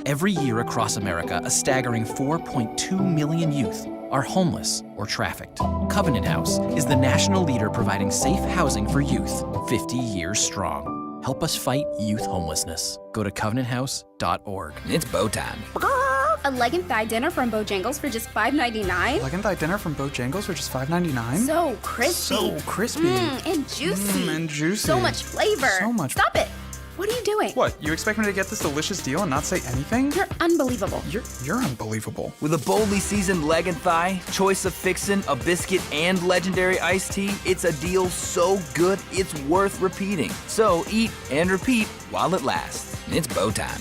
Every year across America, a staggering 4.2 million youth are homeless or trafficked. Covenant House is the national leader providing safe housing for youth, 50 years strong. Help us fight youth homelessness. Go to covenanthouse.org. It's bow time. A leg and thigh dinner from Bojangles for just $5.99? Leg and thigh dinner from Bojangles for just $5.99? So crispy. So crispy. And juicy. And juicy. So much flavor. So much. Stop it. What are you doing? What, you expect me to get this delicious deal and not say anything? You're unbelievable. You're unbelievable. With a boldly seasoned leg and thigh, choice of fixin', a biscuit, and legendary iced tea, it's a deal so good it's worth repeating. So eat and repeat while it lasts. It's bow time.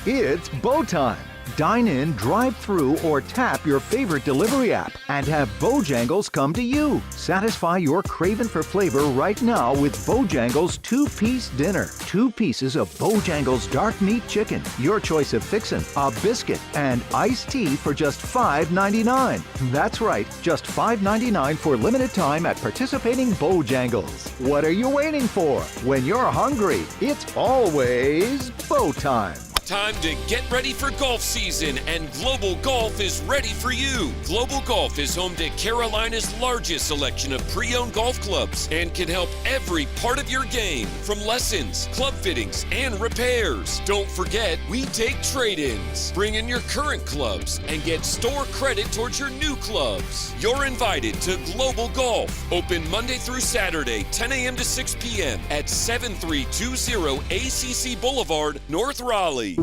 It's bow time. Dine in, drive through, or tap your favorite delivery app and have Bojangles come to you. Satisfy your craving for flavor right now with Bojangles 2-piece dinner. 2 pieces of Bojangles dark meat chicken, your choice of fixin', a biscuit, and iced tea for just $5.99. That's right, just $5.99 for limited time at participating Bojangles. What are you waiting for? When you're hungry, it's always bow time. Time to get ready for golf season, and Global Golf is ready for you. Global Golf is home to Carolina's largest selection of pre-owned golf clubs and can help every part of your game, from lessons, club fittings, and repairs. Don't forget, we take trade-ins. Bring in your current clubs and get store credit towards your new clubs. You're invited to Global Golf, open Monday through Saturday, 10 a.m. to 6 p.m. at 7320 ACC Boulevard, North Raleigh.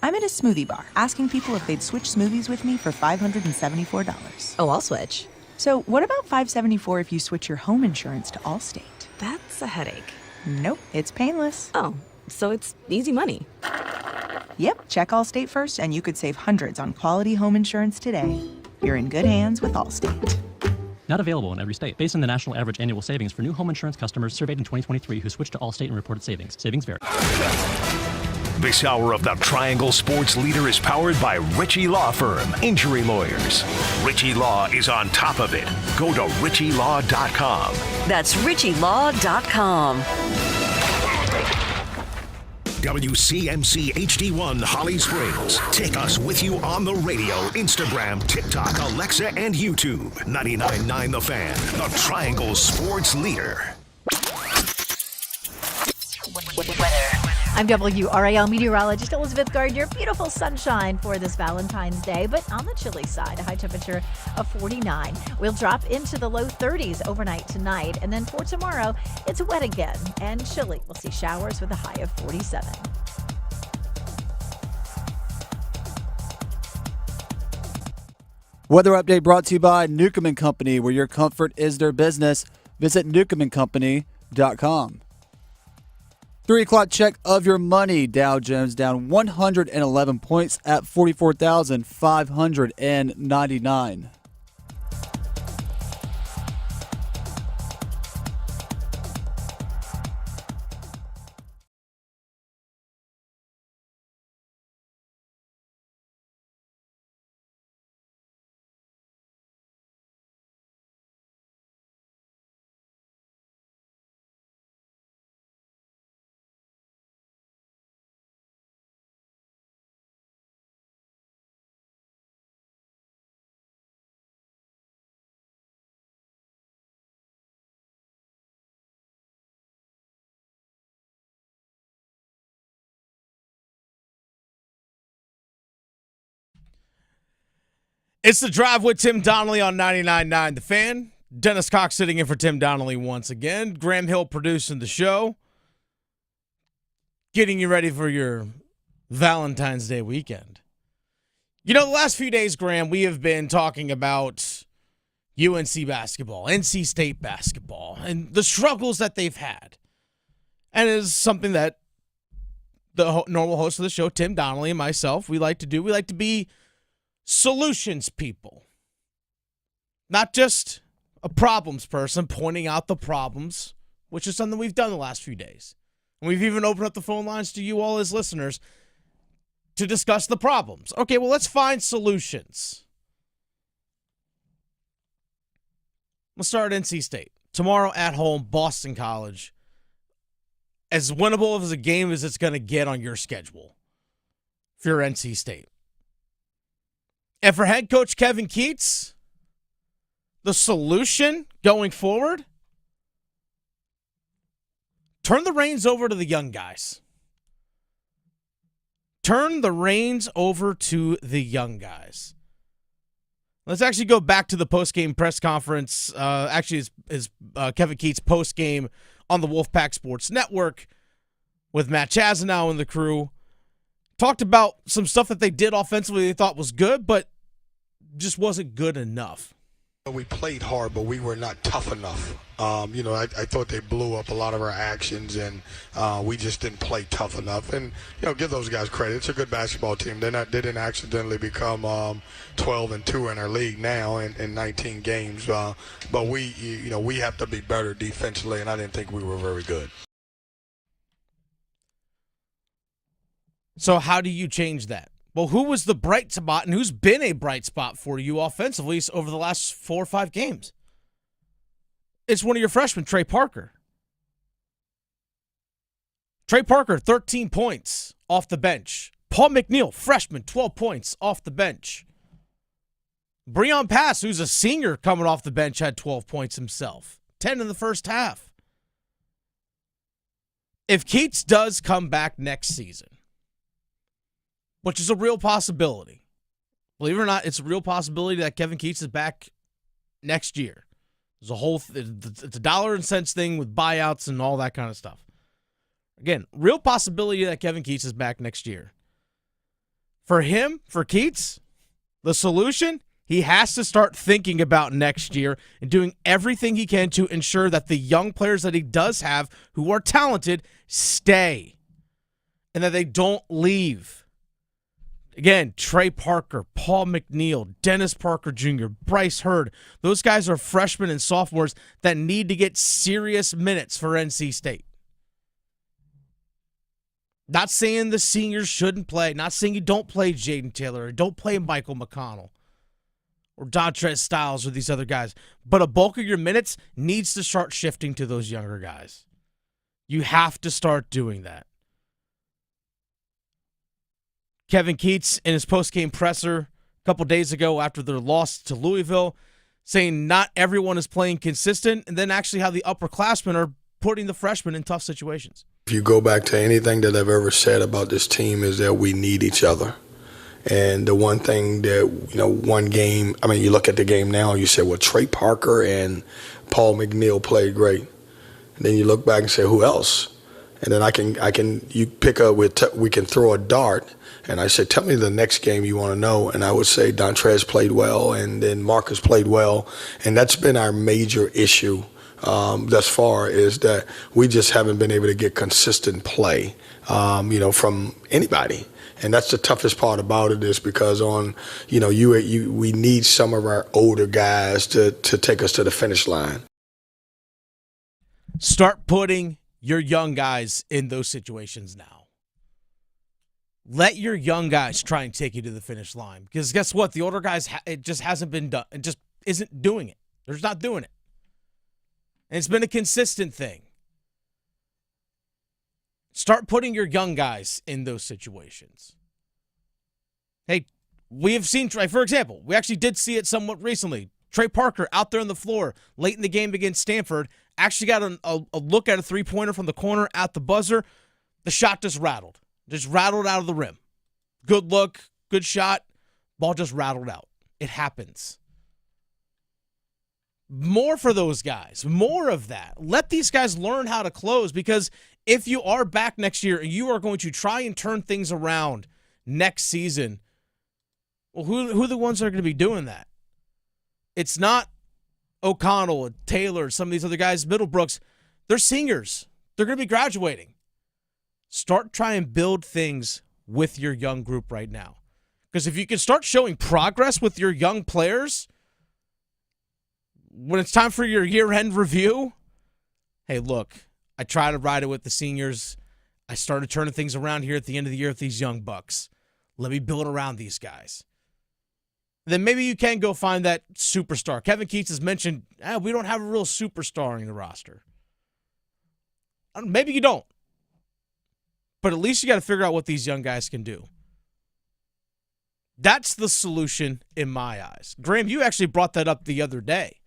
I'm at a smoothie bar asking people if they'd switch smoothies with me for $574. Oh, I'll switch. So what about $574 if you switch your home insurance to Allstate? That's a headache. Nope, it's painless. Oh, so it's easy money. Yep, check Allstate first and you could save hundreds on quality home insurance today. You're in good hands with Allstate. Not available in every state. Based on the national average annual savings for new home insurance customers surveyed in 2023 who switched to Allstate and reported savings. Savings vary. This hour of the Triangle Sports Leader is powered by Ritchie Law Firm, injury lawyers. Ritchie Law is on top of it. Go to ritchielaw.com. That's ritchielaw.com. WCMC HD1 Holly Springs. Take us with you on the radio, Instagram, TikTok, Alexa, and YouTube. 99.9 The Fan, the Triangle Sports Leader. I'm WRAL meteorologist Elizabeth Gardner. Beautiful sunshine for this Valentine's Day, but on the chilly side, a high temperature of 49. We'll drop into the low 30s overnight tonight, and then for tomorrow, it's wet again and chilly. We'll see showers with a high of 47. Weather update brought to you by Newcomb & Company, where your comfort is their business. Visit newcombandcompany.com. 3 o'clock check of your money. Dow Jones down 111 points at 44,599. It's The Drive with Tim Donnelly on 99.9 The Fan. Dennis Cox sitting in for Tim Donnelly once again. Graham Hill producing the show. Getting you ready for your Valentine's Day weekend. You know, the last few days, Graham, we have been talking about UNC basketball, NC State basketball, and the struggles that they've had. And it is something that the normal host of the show, Tim Donnelly, and myself, we like to do. We like to be solutions people, not just a problems person pointing out the problems, which is something we've done the last few days. And we've even opened up the phone lines to you all as listeners to discuss the problems. Okay, well, let's find solutions. Let's start at NC State. Tomorrow at home, Boston College. as winnable as a game as it's going to get on your schedule if you're NC State. And for head coach Kevin Keatts, the solution going forward, turn the reins over to the young guys. Turn the reins over to the young guys. Let's actually go back to the post-game press conference. Is Kevin Keatts' post-game on the Wolfpack Sports Network with Matt Chazanow and the crew. Talked about some stuff that they did offensively they thought was good, but just wasn't good enough. We played hard, but we were not tough enough. I thought they blew up a lot of our actions, and we just didn't play tough enough. And give those guys credit. It's a good basketball team. They didn't accidentally become 12-2 in our league now in 19 games. But we have to be better defensively, and I didn't think we were very good. So how do you change that? Well, who was the bright spot and who's been a bright spot for you offensively over the last 4 or 5 games? It's one of your freshmen, Trey Parker. Trey Parker, 13 points off the bench. Paul McNeil, freshman, 12 points off the bench. Breon Pass, who's a senior coming off the bench, had 12 points himself. 10 in the first half. If Keatts does come back next season, which is a real possibility. Believe it or not, it's a real possibility that Kevin Keatts is back next year. There's a whole it's a dollar and cents thing with buyouts and all that kind of stuff. Again, real possibility that Kevin Keatts is back next year. For him, for Keatts, the solution, he has to start thinking about next year and doing everything he can to ensure that the young players that he does have who are talented stay and that they don't leave. Again, Trey Parker, Paul McNeil, Dennis Parker Jr., Bryce Hurd. Those guys are freshmen and sophomores that need to get serious minutes for NC State. Not saying the seniors shouldn't play. Not saying you don't play Jaden Taylor or don't play Michael McConnell or Dontrez Styles or these other guys. But a bulk of your minutes needs to start shifting to those younger guys. You have to start doing that. Kevin Keatts in his post-game presser a couple days ago after their loss to Louisville, saying not everyone is playing consistent, and then actually how the upperclassmen are putting the freshmen in tough situations. If you go back to anything that I've ever said about this team is that we need each other. And the one thing that, one game, you look at the game now, you say, well, Trey Parker and Paul McNeil played great. And then you look back and say, who else? And then you pick up we can throw a dart. And I said, tell me the next game you want to know. And I would say Dontrez played well, and then Marcus played well. And that's been our major issue thus far, is that we just haven't been able to get consistent play, from anybody. And that's the toughest part about it, is because we need some of our older guys to take us to the finish line. Start putting your young guys in those situations now. Let your young guys try and take you to the finish line. Because guess what? The older guys, it just hasn't been done. It just isn't doing it. They're just not doing it. And it's been a consistent thing. Start putting your young guys in those situations. Hey, we have seen, for example, we actually did see it somewhat recently. Trey Parker out there on the floor late in the game against Stanford actually got a look at a three-pointer from the corner at the buzzer. The shot just rattled. Just rattled out of the rim. Good look, good shot. Ball just rattled out. It happens. More for those guys. More of that. Let these guys learn how to close, because if you are back next year and you are going to try and turn things around next season, well, who are the ones that are going to be doing that? It's not O'Connell, Taylor, some of these other guys, Middlebrooks. They're seniors. They're going to be graduating. Start trying to build things with your young group right now. Because if you can start showing progress with your young players, when it's time for your year-end review, hey, look, I try to ride it with the seniors. I started turning things around here at the end of the year with these young bucks. Let me build around these guys. Then maybe you can go find that superstar. Kevin Keatts has mentioned, we don't have a real superstar in the roster. Maybe you don't. But at least you got to figure out what these young guys can do. That's the solution in my eyes. Graham, you actually brought that up the other day.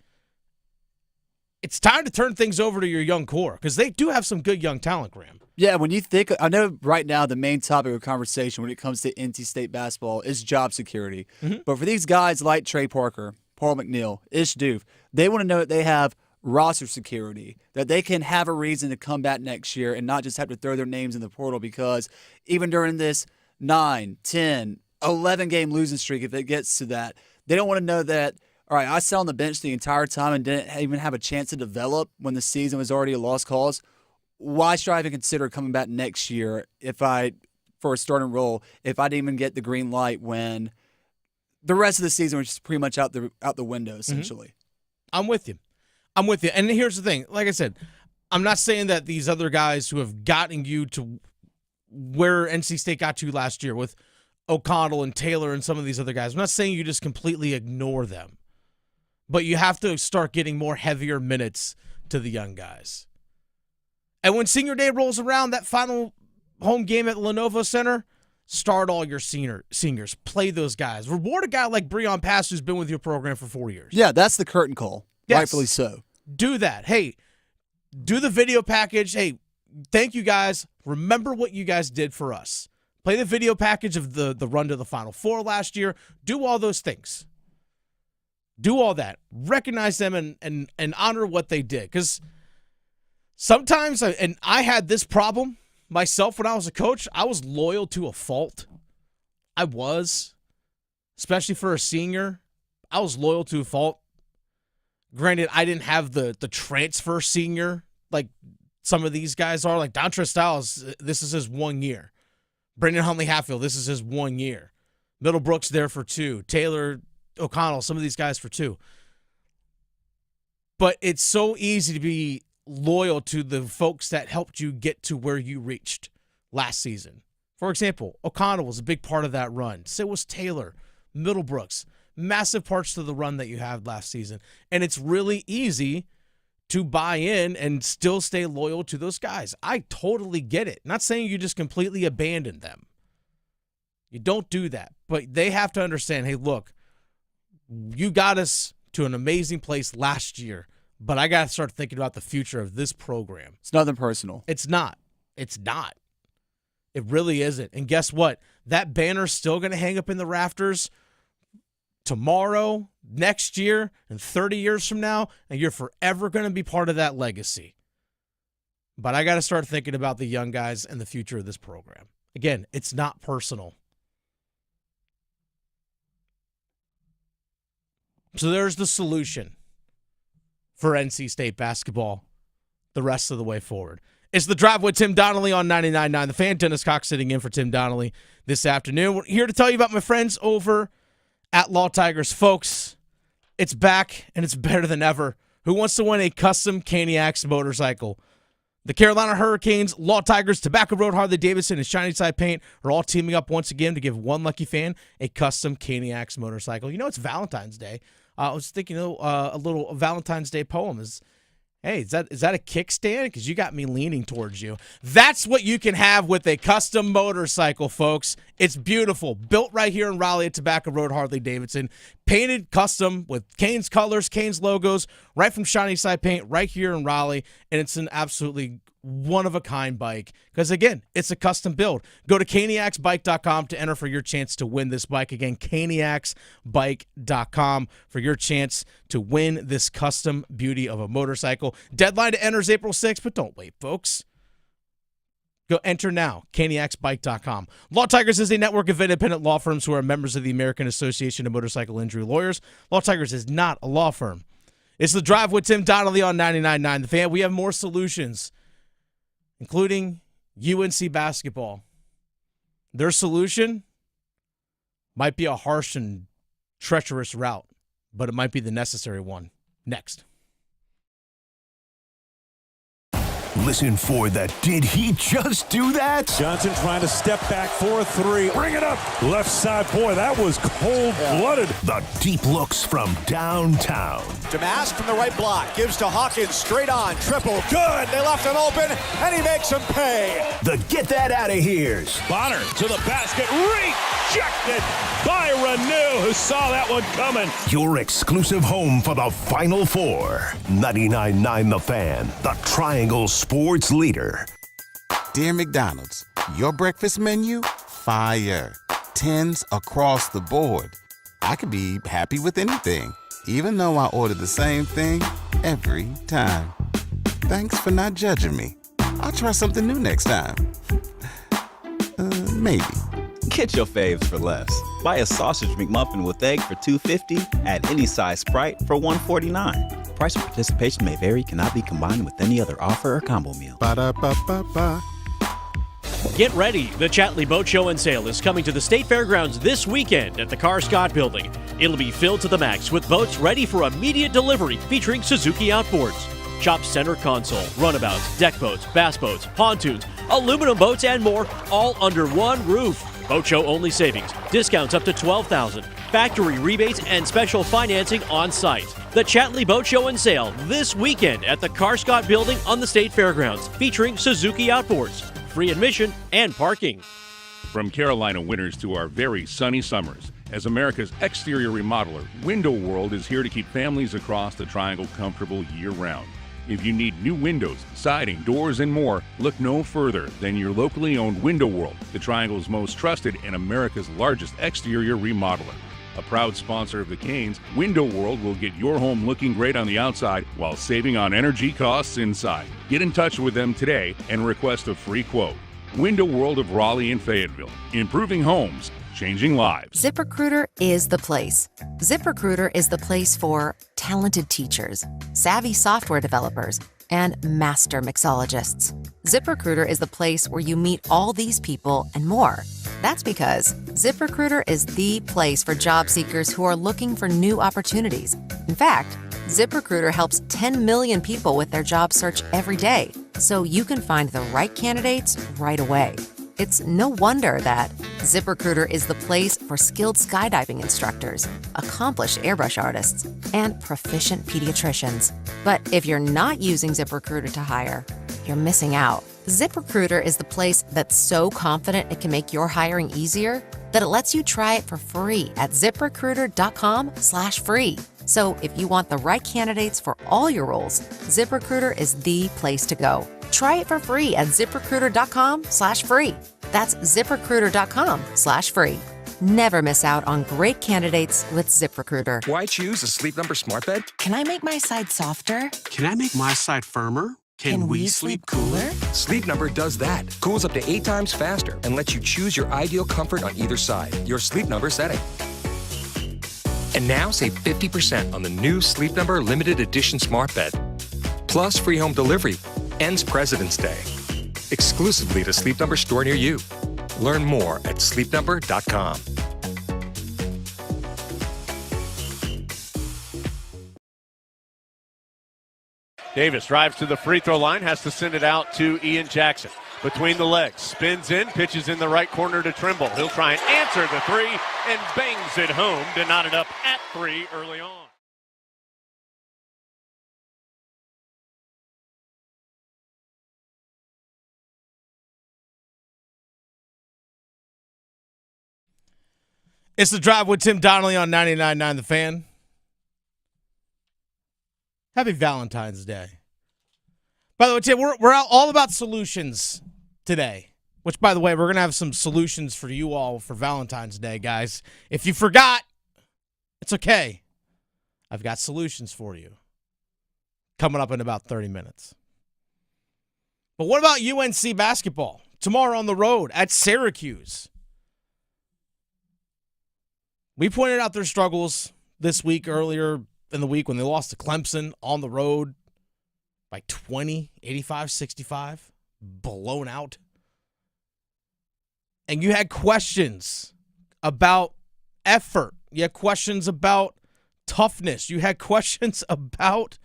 It's time to turn things over to your young core because they do have some good young talent, Graham. Yeah, when you think, I know right now the main topic of conversation when it comes to NC State basketball is job security. Mm-hmm. But for these guys like Trey Parker, Paul McNeil, Ish Doof, they want to know that they have roster security, that they can have a reason to come back next year and not just have to throw their names in the portal because even during this 9, 10, 11-game losing streak, if it gets to that, they don't want to know that, all right, I sat on the bench the entire time and didn't even have a chance to develop when the season was already a lost cause. Why should I even consider coming back next year for a starting role if I didn't even get the green light when the rest of the season was just pretty much out the window, essentially? Mm-hmm. I'm with you. And here's the thing. Like I said, I'm not saying that these other guys who have gotten you to where NC State got to last year with O'Connell and Taylor and some of these other guys, I'm not saying you just completely ignore them. But you have to start getting more heavier minutes to the young guys. And when senior day rolls around, that final home game at Lenovo Center, start all your seniors. Play those guys. Reward a guy like Breon Pass who's been with your program for 4 years. Yeah, that's the curtain call. Yes. Rightfully so. Do that. Hey, do the video package. Hey, thank you guys. Remember what you guys did for us. Play the video package of the run to the Final Four last year. Do all those things. Do all that. Recognize them and honor what they did. Because sometimes, and I had this problem myself when I was a coach, I was loyal to a fault. I was. Especially for a senior. I was loyal to a fault. Granted, I didn't have the transfer senior like some of these guys are. Like Dontre Styles, this is his 1 year. Brendan Huntley-Hatfield, this is his 1 year. Middlebrooks there for 2. Taylor O'Connell, some of these guys for 2. But it's so easy to be loyal to the folks that helped you get to where you reached last season. For example, O'Connell was a big part of that run. So was Taylor, Middlebrooks, massive parts to the run that you had last season. And it's really easy to buy in and still stay loyal to those guys. I totally get it. Not saying you just completely abandon them. You don't do that. But they have to understand, hey, look, you got us to an amazing place last year, but I got to start thinking about the future of this program. It's nothing personal. It's not. It's not. It really isn't. And guess what? That banner's still going to hang up in the rafters tomorrow, next year, and 30 years from now, and you're forever going to be part of that legacy. But I got to start thinking about the young guys and the future of this program. Again, it's not personal. So there's the solution for NC State basketball the rest of the way forward. It's The Drive with Tim Donnelly on 99.9 The Fan. Dennis Cox sitting in for Tim Donnelly this afternoon. We're here to tell you about my friends over at Law Tigers. Folks, it's back, and it's better than ever. Who wants to win a custom Canales motorcycle? The Carolina Hurricanes, Law Tigers, Tobacco Road, Harley-Davidson, and Shiny Side Paint are all teaming up once again to give one lucky fan a custom Canales motorcycle. You know, it's Valentine's Day. I was thinking a little Valentine's Day poem is, hey, is that a kickstand? Because you got me leaning towards you. That's what you can have with a custom motorcycle, folks. It's beautiful. Built right here in Raleigh at Tobacco Road, Harley-Davidson. Painted custom with Canes colors, Canes logos, right from Shiny Side Paint, right here in Raleigh. And it's an absolutely one-of-a-kind bike. Because, again, it's a custom build. Go to caniacsbike.com to enter for your chance to win this bike. Again, caniacsbike.com for your chance to win this custom beauty of a motorcycle. Deadline to enter is April 6th, but don't wait, folks. Go enter now, caniacsbike.com. Law Tigers is a network of independent law firms who are members of the American Association of Motorcycle Injury Lawyers. Law Tigers is not a law firm. It's The Drive with Tim Donnelly on 99.9 The Fan. We have more solutions, including UNC basketball. Their solution might be a harsh and treacherous route, but it might be the necessary one. Next. Listen for the Did He Just Do That? Johnson trying to step back for a three. Bring it up. Left side. Boy, that was cold-blooded. The deep looks from downtown. Damask from the right block. Gives to Hawkins. Straight on. Triple. Good. They left him open, and he makes him pay. The Get That Out of Here's. Bonner to the basket. Rejected by Renew, who saw that one coming. Your exclusive home for the Final Four. 99.9 The Fan. The Triangle Sports Leader. Dear McDonald's, your breakfast menu? Fire. 10s across the board. I could be happy with anything, even though I order the same thing every time. Thanks for not judging me. I'll try something new next time. Maybe. Get your faves for less. Buy a sausage McMuffin with egg for $2.50. Add any size Sprite for $1.49. Price of participation may vary. Cannot be combined with any other offer or combo meal. Ba-da-ba-ba-ba. Get ready. The Chatley Boat Show and Sale is coming to the State Fairgrounds this weekend at the Car Scott Building. It'll be filled to the max with boats ready for immediate delivery featuring Suzuki Outboards. Shop center console, runabouts, deck boats, bass boats, pontoons, aluminum boats, and more, all under one roof. Boat Show only savings, discounts up to $12,000, factory rebates, and special financing on site. The Chatley Boat Show and Sale this weekend at the Car Scott Building on the State Fairgrounds, featuring Suzuki Outboards, free admission and parking. From Carolina winters to our very sunny summers, as America's exterior remodeler, Window World is here to keep families across the Triangle comfortable year-round. If you need new windows, siding, doors, and more, look no further than your locally owned Window World, the Triangle's most trusted and America's largest exterior remodeler. A proud sponsor of the Canes, Window World will get your home looking great on the outside while saving on energy costs inside. Get in touch with them today and request a free quote. Window World of Raleigh and Fayetteville, improving homes, changing lives. ZipRecruiter is the place. ZipRecruiter is the place for talented teachers, savvy software developers, and master mixologists. ZipRecruiter is the place where you meet all these people and more. That's because ZipRecruiter is the place for job seekers who are looking for new opportunities. In fact, ZipRecruiter helps 10 million people with their job search every day, so you can find the right candidates right away. It's no wonder that ZipRecruiter is the place for skilled skydiving instructors, accomplished airbrush artists, and proficient pediatricians. But if you're not using ZipRecruiter to hire, you're missing out. ZipRecruiter is the place that's so confident it can make your hiring easier that it lets you try it for free at ZipRecruiter.com/free. So if you want the right candidates for all your roles, ZipRecruiter is the place to go. Try it for free at ZipRecruiter.com/free. That's ZipRecruiter.com/free. Never miss out on great candidates with ZipRecruiter. Why choose a Sleep Number smart bed? Can I make my side softer? Can I make my side firmer? Can we sleep cooler? Sleep Number does that. Cools up to 8 times faster and lets you choose your ideal comfort on either side. Your Sleep Number setting. And now save 50% on the new Sleep Number limited edition smart bed. Plus free home delivery. Ends President's Day. Exclusively to Sleep Number store near you. Learn more at sleepnumber.com. Davis drives to the free throw line, has to send it out to Ian Jackson. Between the legs, spins in, pitches in the right corner to Trimble. He'll try and answer the three and bangs it home to knot it up at 3 early on. It's The Drive with Tim Donnelly on 99.9 The Fan. Happy Valentine's Day. By the way, Tim, we're all about solutions today, which, by the way, we're going to have some solutions for you all for Valentine's Day, guys. If you forgot, it's okay. I've got solutions for you coming up in about 30 minutes. But what about UNC basketball? Tomorrow on the road at Syracuse. We pointed out their struggles this week, earlier in the week, when they lost to Clemson on the road by 20, 85-65, blown out. And you had questions about effort. You had questions about toughness. You had questions about,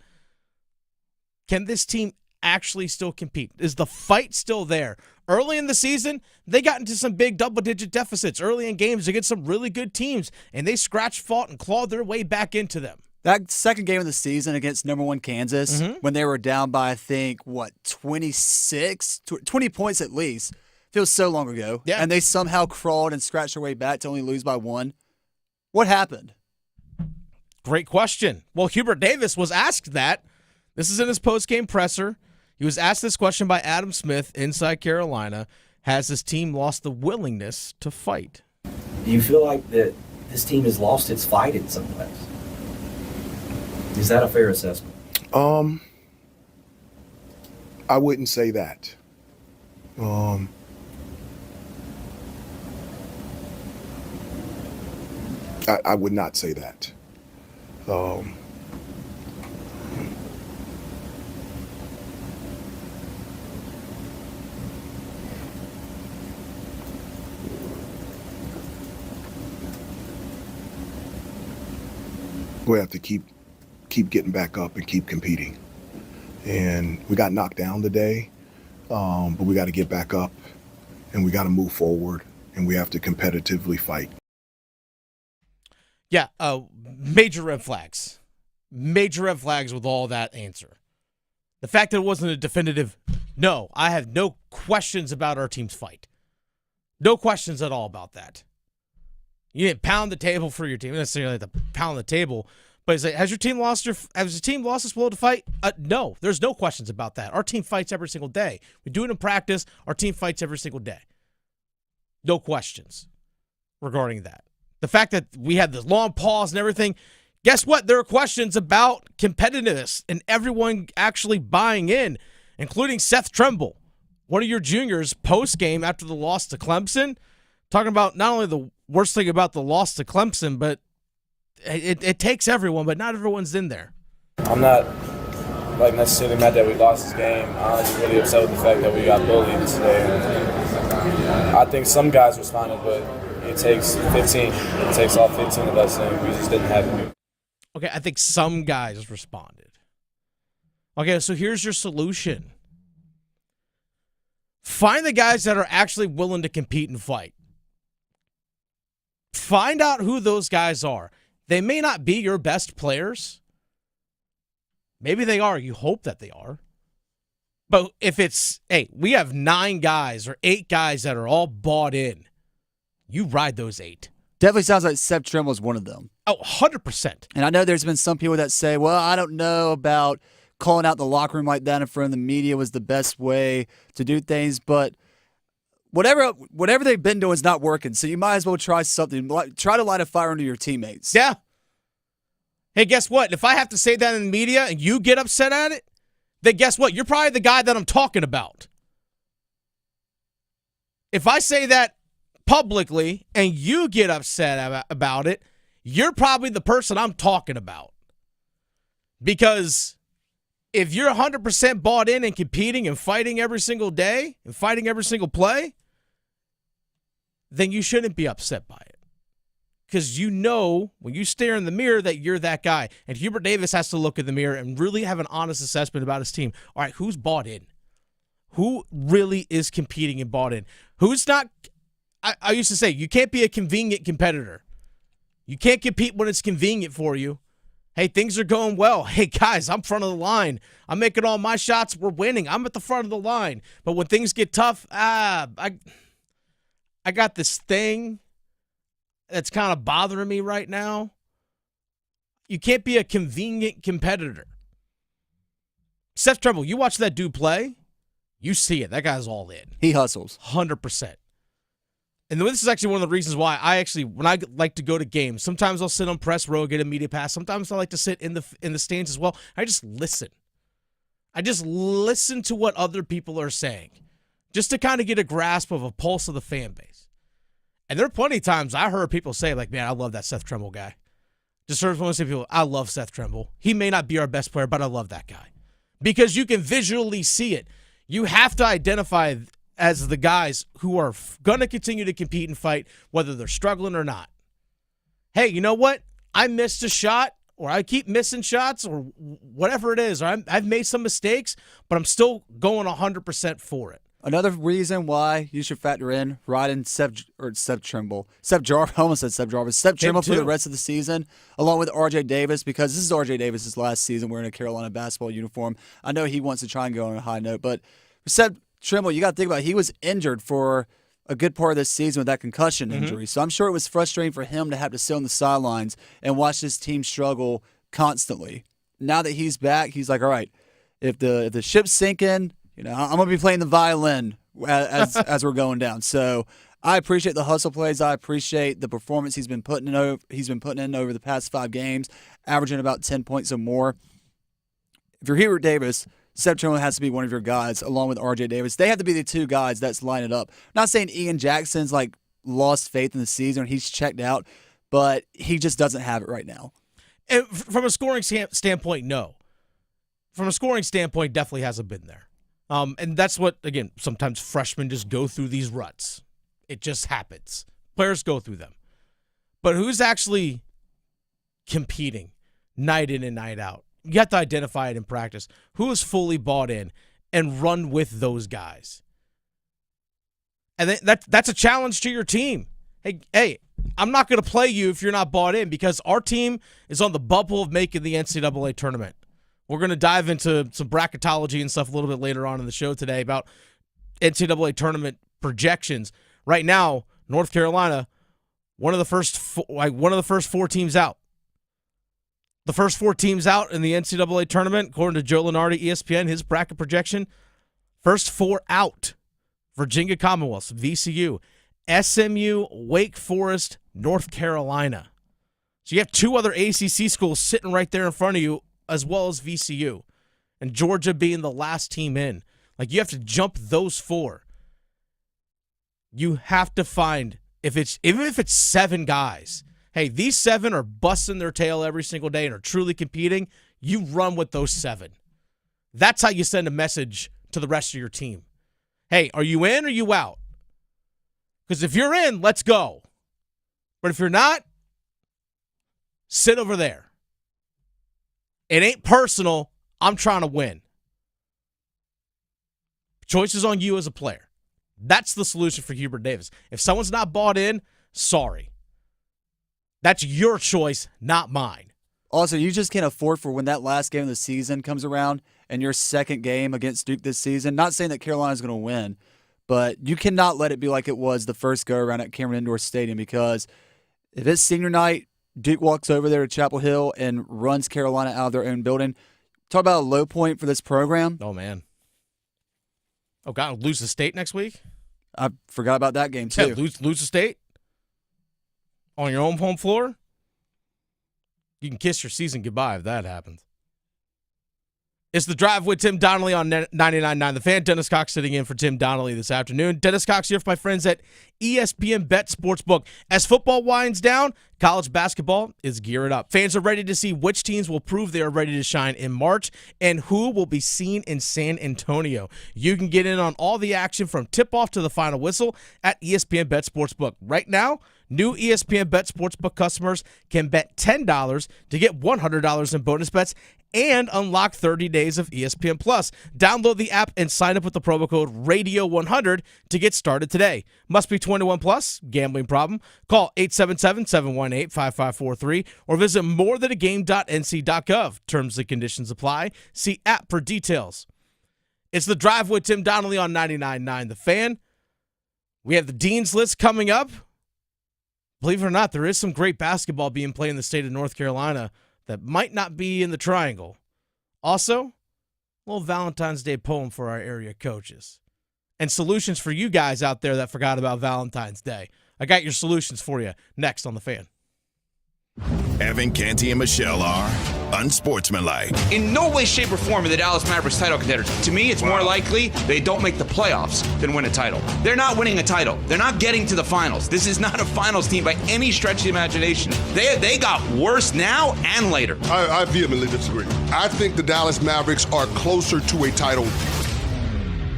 can this team actually still compete? Is the fight still there? Early in the season, they got into some big double-digit deficits early in games against some really good teams, and they scratched, fought, and clawed their way back into them. That second game of the season against number 1 Kansas, when they were down by, I think, 20 points at least, feels so long ago. Yeah. And they somehow crawled and scratched their way back to only lose by 1. What happened? Great question. Well, Hubert Davis was asked that. This is in his post-game presser. He was asked this question by Adam Smith inside Carolina. Has his team lost the willingness to fight? Do you feel like that this team has lost its fight in some ways? Is that a fair assessment? I wouldn't say that. I would not say that. We have to keep getting back up and keep competing. And we got knocked down today, but we got to get back up and we got to move forward and we have to competitively fight. Yeah, major red flags. Major red flags with all that answer. The fact that it wasn't a definitive, no, I have no questions about our team's fight. No questions at all about that. You didn't pound the table for your team. You necessarily have to pound the table. But it's like, has your team lost its will to fight? No, there's no questions about that. Our team fights every single day. We do it in practice. Our team fights every single day. No questions regarding that. The fact that we had this long pause and everything, guess what? There are questions about competitiveness and everyone actually buying in, including Seth Trimble, one of your juniors, post-game after the loss to Clemson, talking about not only the worst thing about the loss to Clemson, but it takes everyone, but not everyone's in there. I'm not necessarily mad that we lost this game. I'm honestly really upset with the fact that we got bullied today. I think some guys responded, but it takes 15. It takes all 15 of us, and we just didn't have it. Okay, I think some guys responded. Okay, so here's your solution. Find the guys that are actually willing to compete and fight. Find out who those guys are. They may not be your best players. Maybe they are. You hope that they are. But if it's, hey, we have 9 guys or 8 guys that are all bought in, you ride those 8. Definitely sounds like Seth Trimble is one of them. Oh, 100%. And I know there's been some people that say, well, I don't know about calling out the locker room like that in front of the media was the best way to do things, but whatever they've been doing is not working, so you might as well try something. Try to light a fire under your teammates. Yeah. Hey, guess what? If I have to say that in the media and you get upset at it, then guess what? You're probably the guy that I'm talking about. If I say that publicly and you get upset about it, you're probably the person I'm talking about. Because if you're 100% bought in and competing and fighting every single day and fighting every single play, then you shouldn't be upset by it. Because you know when you stare in the mirror that you're that guy. And Hubert Davis has to look in the mirror and really have an honest assessment about his team. All right, who's bought in? Who really is competing and bought in? Who's not? I used to say, you can't be a convenient competitor. You can't compete when it's convenient for you. Hey, things are going well. Hey, guys, I'm front of the line. I'm making all my shots. We're winning. I'm at the front of the line. But when things get tough, I got this thing that's kind of bothering me right now. You can't be a convenient competitor. Seth Trimble, you watch that dude play, you see it. That guy's all in. He hustles. 100%. And this is actually one of the reasons why when I like to go to games, sometimes I'll sit on press row, get a media pass. Sometimes I like to sit in the stands as well. I just listen. I just listen to what other people are saying, just to kind of get a grasp of a pulse of the fan base. And there are plenty of times I heard people say, like, man, I love that Seth Trimble guy. Just heard one of people, I love Seth Trimble. He may not be our best player, but I love that guy. Because you can visually see it. You have to identify as the guys who are going to continue to compete and fight, whether they're struggling or not. Hey, you know what? I missed a shot. or I keep missing shots, or whatever it is, or I've made some mistakes, but I'm still going 100% for it. Another reason why you should factor in riding Seb Trimble. Seb Jarvis, I almost said Seb Jarvis. Seb Trimble for the rest of the season, along with RJ Davis, because this is RJ Davis' last season wearing a Carolina basketball uniform. I know he wants to try and go on a high note, but Seb Trimble, you got to think about it. He was injured for a good part of this season with that concussion injury. So I'm sure it was frustrating for him to have to sit on the sidelines and watch this team struggle constantly. Now that he's back, he's like, all right, if the ship's sinking, I'm going to be playing the violin as we're going down. So I appreciate the hustle plays. I appreciate the performance he's been putting in over the past 5 games, averaging about 10 points or more. If you're Hubert Davis, Seb Trimble has to be one of your guys, along with RJ Davis. They have to be the 2 guys that's lining up. Not saying Ian Jackson's lost faith in the season, he's checked out, but he just doesn't have it right now. And from a scoring standpoint, no. From a scoring standpoint, definitely hasn't been there. And that's what, again, sometimes freshmen just go through these ruts. It just happens. Players go through them. But who's actually competing night in and night out? You have to identify it in practice. Who is fully bought in and run with those guys? And that's a challenge to your team. Hey, I'm not going to play you if you're not bought in, because our team is on the bubble of making the NCAA tournament. We're going to dive into some bracketology and stuff a little bit later on in the show today about NCAA tournament projections. Right now, North Carolina, one of the first 4 teams out. The first 4 teams out in the NCAA tournament, according to Joe Lunardi, ESPN, his bracket projection, first 4 out: Virginia Commonwealth, VCU, SMU, Wake Forest, North Carolina. So you have 2 other ACC schools sitting right there in front of you, as well as VCU, and Georgia being the last team in. You have to jump those 4. You have to find, even if it's 7 guys, hey, these 7 are busting their tail every single day and are truly competing, you run with those 7. That's how you send a message to the rest of your team. Hey, are you in or are you out? Because if you're in, let's go. But if you're not, sit over there. It ain't personal. I'm trying to win. Choice is on you as a player. That's the solution for Hubert Davis. If someone's not bought in, sorry. That's your choice, not mine. Also, you just can't afford for when that last game of the season comes around and your second game against Duke this season, not saying that Carolina's going to win, but you cannot let it be like it was the first go-around at Cameron Indoor Stadium, because if it's senior night, Duke walks over there to Chapel Hill and runs Carolina out of their own building. Talk about a low point for this program. Oh, man. Oh, God, lose the State next week? I forgot about that game, too. Yeah, lose the State? On your own home floor? You can kiss your season goodbye if that happens. It's The Drive with Tim Donnelly on 99.9 The Fan. Dennis Cox sitting in for Tim Donnelly this afternoon. Dennis Cox here for my friends at ESPN Bet Sportsbook. As football winds down, college basketball is gearing up. Fans are ready to see which teams will prove they are ready to shine in March and who will be seen in San Antonio. You can get in on all the action from tip-off to the final whistle at ESPN Bet Sportsbook. Right now, new ESPN Bet Sportsbook customers can bet $10 to get $100 in bonus bets and unlock 30 days of ESPN Plus. Download the app and sign up with the promo code RADIO100 to get started today. Must be 21 plus. Gambling problem? Call 877-718-5543 or visit morethanagame.nc.gov. Terms and conditions apply. See app for details. It's The Drive with Tim Donnelly on 99.9 The Fan. We have the Dean's List coming up. Believe it or not, there is some great basketball being played in the state of North Carolina that might not be in the Triangle. Also, a little Valentine's Day poem for our area coaches. And solutions for you guys out there that forgot about Valentine's Day. I got your solutions for you next on The Fan. Evan, Canty, and Michelle are unsportsmanlike. In no way, shape, or form are the Dallas Mavericks title contenders. To me, it's more likely they don't make the playoffs than win a title. They're not winning a title. They're not getting to the finals. This is not a finals team by any stretch of the imagination. They got worse now and later. I vehemently disagree. I think the Dallas Mavericks are closer to a title.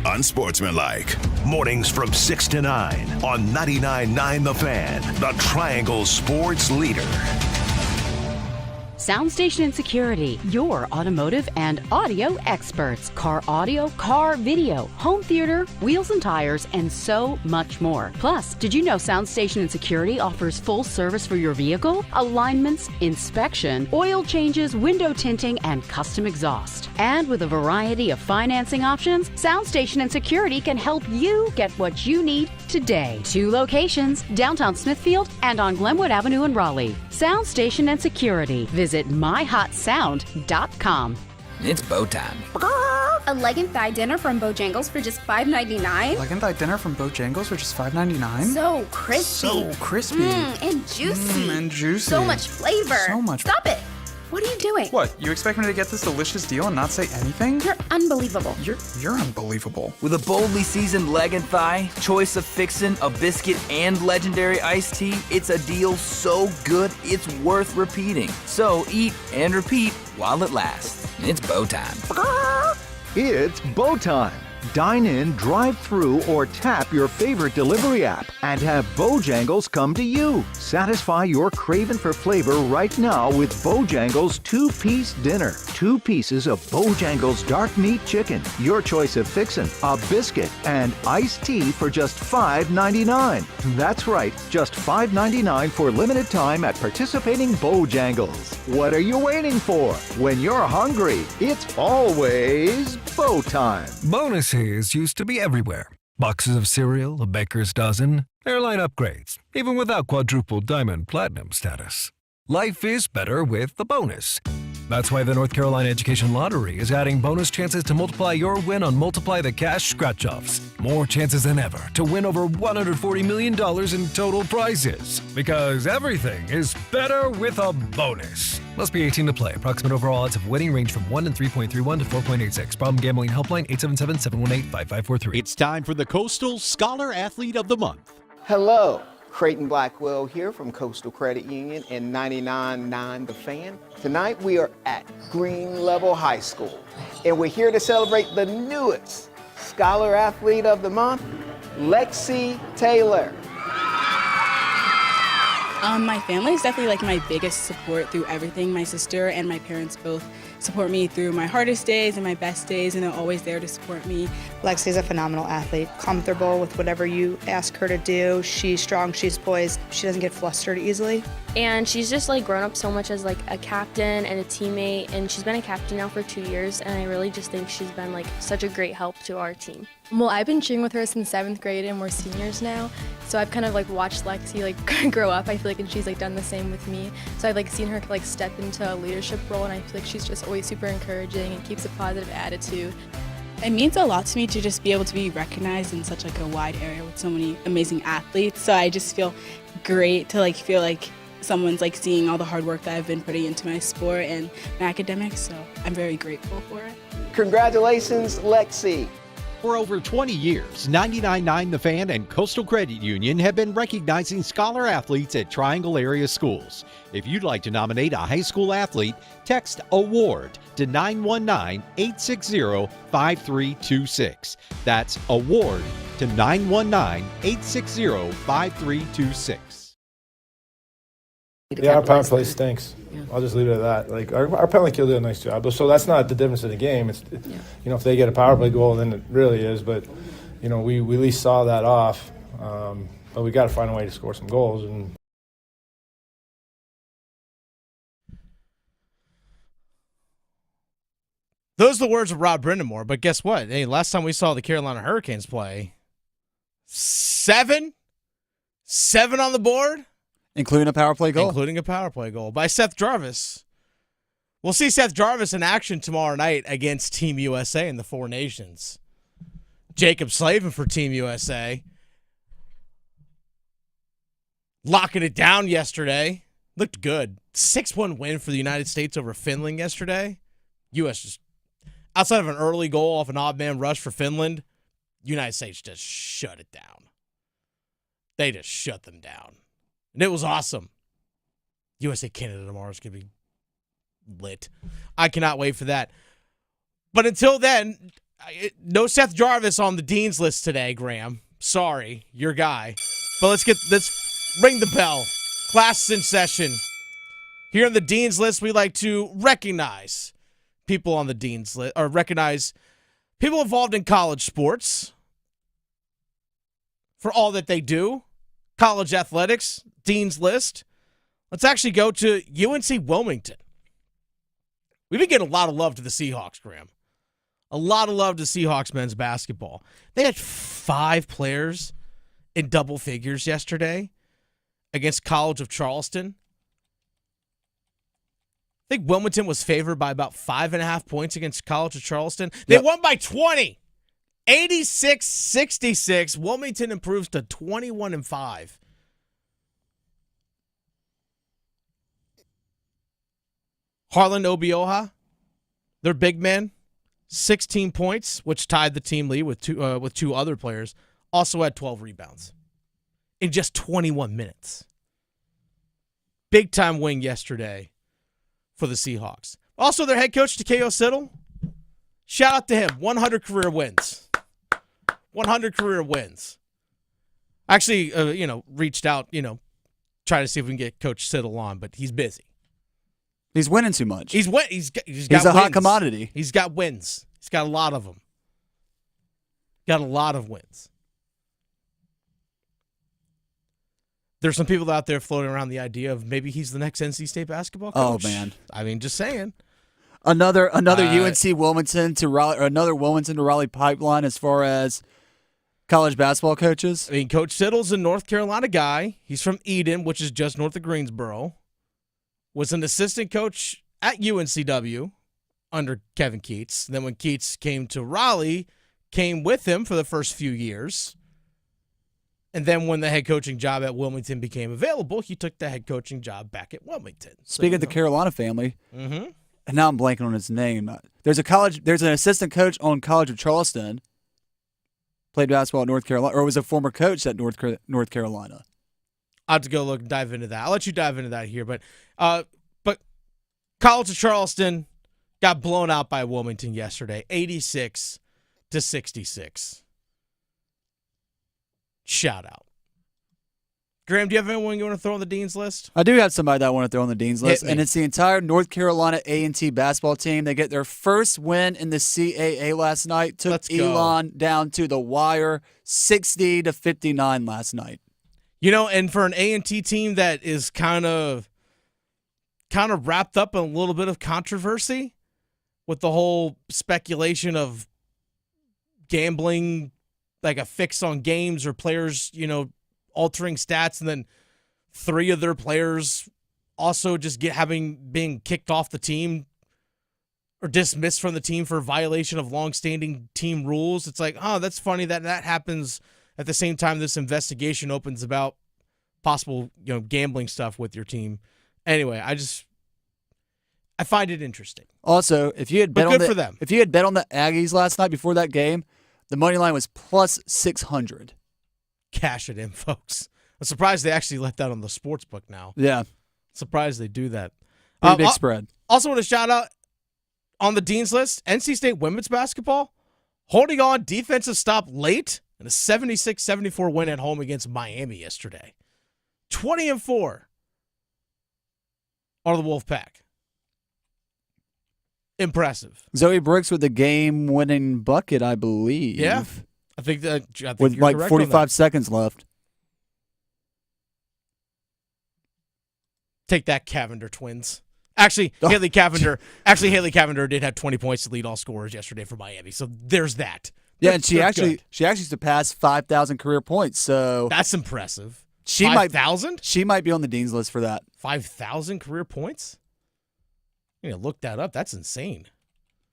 Unsportsmanlike. Mornings from 6 to 9 on 99.9 The Fan, the Triangle Sports Leader. Soundstation and Security, your automotive and audio experts. Car audio, car video, home theater, wheels and tires, and so much more. Plus, did you know Soundstation and Security offers full service for your vehicle? Alignments, inspection, oil changes, window tinting, and custom exhaust. And with a variety of financing options, Soundstation and Security can help you get what you need today. 2 locations, downtown Smithfield and on Glenwood Avenue in Raleigh. Soundstation and Security. Visit myhotsound.com. It's bow time. A leg and thigh dinner from Bojangles for just $5.99. Leg and thigh dinner from Bojangles for just $5.99. So crispy. So crispy. And juicy. And juicy. So much flavor. So much. Stop it. What are you doing? What? You expect me to get this delicious deal and not say anything? You're unbelievable. You're unbelievable. With a boldly seasoned leg and thigh, choice of fixin', a biscuit, and legendary iced tea, it's a deal so good it's worth repeating. So eat and repeat while it lasts. It's bow time. It's bow time. Dine in, drive through, or tap your favorite delivery app and have Bojangles come to you. Satisfy your craving for flavor right now with Bojangles 2-piece dinner. 2 pieces of Bojangles dark meat chicken, your choice of fixin', a biscuit, and iced tea for just $5.99. That's right, just $5.99 for limited time at participating Bojangles. What are you waiting for? When you're hungry, it's always bow time. Bonuses used to be everywhere. Boxes of cereal, a baker's dozen, airline upgrades, even without quadruple diamond platinum status. Life is better with the bonus. That's why the North Carolina Education Lottery is adding bonus chances to multiply your win on Multiply the Cash scratch-offs. More chances than ever to win over $140 million in total prizes. Because everything is better with a bonus. Must be 18 to play. Approximate overall odds of winning range from 1 in 3.31 to 4.86. Problem gambling helpline 877-718-5543. It's time for the Coastal Scholar Athlete of the Month. Hello. Creighton Blackwell here from Coastal Credit Union and 99.9 The Fan. Tonight we are at Green Level High School, and we're here to celebrate the newest Scholar Athlete of the Month, Lexi Taylor. My family is definitely like my biggest support through everything. My sister and my parents both support me through my hardest days and my best days, and they're always there to support me. Lexi's a phenomenal athlete, comfortable with whatever you ask her to do. She's strong, she's poised, she doesn't get flustered easily. And she's just like grown up so much as like a captain and a teammate, and she's been a captain now for 2 years, and I really just think she's been like such a great help to our team. Well, I've been cheering with her since 7th grade and we're seniors now, so I've kind of like watched Lexi like grow up, I feel like, and she's like done the same with me. So I've like seen her like step into a leadership role, and I feel like she's just always super encouraging and keeps a positive attitude. It means a lot to me to just be able to be recognized in such like a wide area with so many amazing athletes. So I just feel great to like feel like someone's like seeing all the hard work that I've been putting into my sport and my academics. So I'm very grateful for it. Congratulations, Lexi. For over 20 years, 99.9 The Fan and Coastal Credit Union have been recognizing scholar athletes at Triangle area schools. If you'd like to nominate a high school athlete, text AWARD to 919-860-5326. That's AWARD to 919-860-5326. Yeah, our power play stinks. I'll just leave it at that. Like our penalty kill did a nice job. So that's not the difference in the game. It's you know, if they get a power play goal, then it really is. But you know, we at least saw that off. But we got to find a way to score some goals. And those are the words of Rob Brindamore. But guess what? Hey, last time we saw the Carolina Hurricanes play, 7 on the board. Including a power play goal. Including a power play goal by Seth Jarvis. We'll see Seth Jarvis in action tomorrow night against Team USA in the Four Nations. Jacob Slavin for Team USA. Locking it down yesterday. Looked good. 6-1 win for the United States over Finland yesterday. U.S. just, outside of an early goal off an odd man rush for Finland, United States just shut it down. They just shut them down. And it was awesome. USA Canada tomorrow is going to be lit. I cannot wait for that. But until then, no Seth Jarvis on the Dean's list today, Graham. Sorry, your guy. But let's ring the bell. Class is in session. Here on the Dean's List, we like to recognize people on the Dean's List, or recognize people involved in college sports for all that they do. College athletics, Dean's List. Let's actually go to UNC Wilmington. We've been getting a lot of love to the Seahawks, Graham. A lot of love to Seahawks men's basketball. They had 5 players in double figures yesterday against College of Charleston. I think Wilmington was favored by about 5.5 points against College of Charleston. They won by 20. 86-66. Wilmington improves to 21-5. Harlan Obioha, their big man, 16 points, which tied the team lead with two other players. Also had 12 rebounds in just 21 minutes. Big time win yesterday for the Seahawks. Also, their head coach, Takeo Siddle, shout out to him. 100 career wins. 100 career wins. Actually, reached out, try to see if we can get Coach Siddle on, but he's busy. He's winning too much. He's got a hot wins. commodity. He's got wins. He's got a lot of them. Got a lot of wins. There's some people out there floating around the idea of maybe he's the next NC State basketball coach. Oh, man. I mean, just saying. Another UNC Wilmington to Raleigh, or another Wilmington to Raleigh pipeline as far as college basketball coaches. I mean, Coach Siddle's a North Carolina guy. He's from Eden, which is just north of Greensboro. Was an assistant coach at UNCW under Kevin Keats. Then when Keats came to Raleigh, came with him for the first few years. And then when the head coaching job at Wilmington became available, he took the head coaching job back at Wilmington. Speaking of the Carolina family, Mm-hmm. and now I'm blanking on his name. There's an assistant coach on College of Charleston. Played basketball at North Carolina, or was a former coach at North Carolina. I'll have to go look and dive into that. I'll let you dive into that here. But College of Charleston got blown out by Wilmington yesterday, 86-66. Shout out. Graham, do you have anyone you want to throw on the Dean's List? I do have somebody that I want to throw on the Dean's List, me. and it's the entire North Carolina A&T basketball team. They get their first win in the CAA last night. Took Let's go. Elon down to the wire, 60-59 last night. And for an A&T team that is kind of wrapped up in a little bit of controversy with the whole speculation of gambling, like a fix on games or players, altering stats, and then 3 of their players also just being kicked off the team or dismissed from the team for violation of longstanding team rules. It's like, oh, that's funny that happens at the same time this investigation opens about possible, gambling stuff with your team. Anyway, I find it interesting. Also, if you had bet But good for them. If you had bet on the Aggies last night before that game, the money line was plus 600. Cash it in, folks. I'm surprised they actually let that on the sports book now. Yeah. Surprised they do that. Pretty big spread. Also want to shout out on the Dean's List, NC State women's basketball holding on defensive stop late in a 76-74 win at home against Miami yesterday. 20-4 are the Wolfpack. Impressive. Zoe Brooks with the game-winning bucket, I believe. Yeah. I think with you're like correct 45 seconds left. Take that, Cavender twins. Actually, Haley Cavender did have 20 points to lead all scorers yesterday for Miami. So there's that. Yeah, and she actually surpassed 5,000 career points. So that's impressive. 5,000? She might be on the Dean's List for that. 5,000 career points? You know, look that up. That's insane.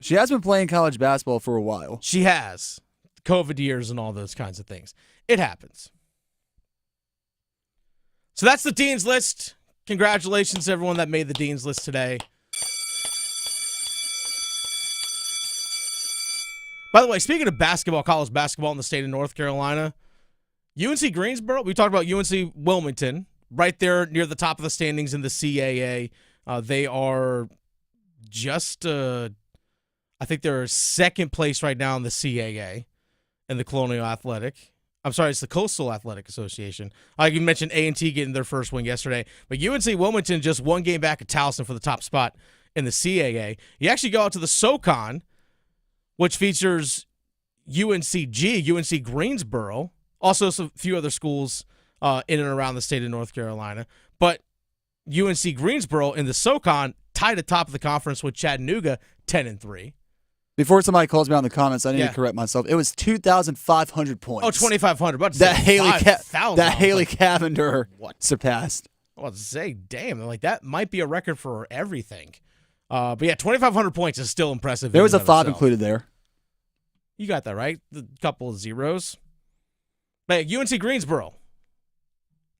She has been playing college basketball for a while. She has. COVID years and all those kinds of things. It happens. So that's the Dean's List. Congratulations to everyone that made the Dean's List today. By the way, speaking of basketball, college basketball in the state of North Carolina, UNC Greensboro, we talked about UNC Wilmington, right there near the top of the standings in the CAA. They are just, I think they're second place right now in the CAA in the Colonial Athletic. I'm sorry, it's the Coastal Athletic Association. You mentioned A&T getting their first win yesterday, but UNC Wilmington just one game back at Towson for the top spot in the CAA. You actually go out to the SoCon, which features UNCG, UNC Greensboro, also a few other schools in and around the state of North Carolina. But UNC Greensboro in the SoCon tied atop of the conference with Chattanooga 10-3. Before somebody calls me out in the comments, I need to correct myself. It was 2,500 points. Oh, 2,500. That Haley Cavender surpassed. I was to say, damn, like that might be a record for everything. But yeah, 2,500 points is still impressive. There was a 5 included there. You got that right. A couple of zeros. But yeah, UNC Greensboro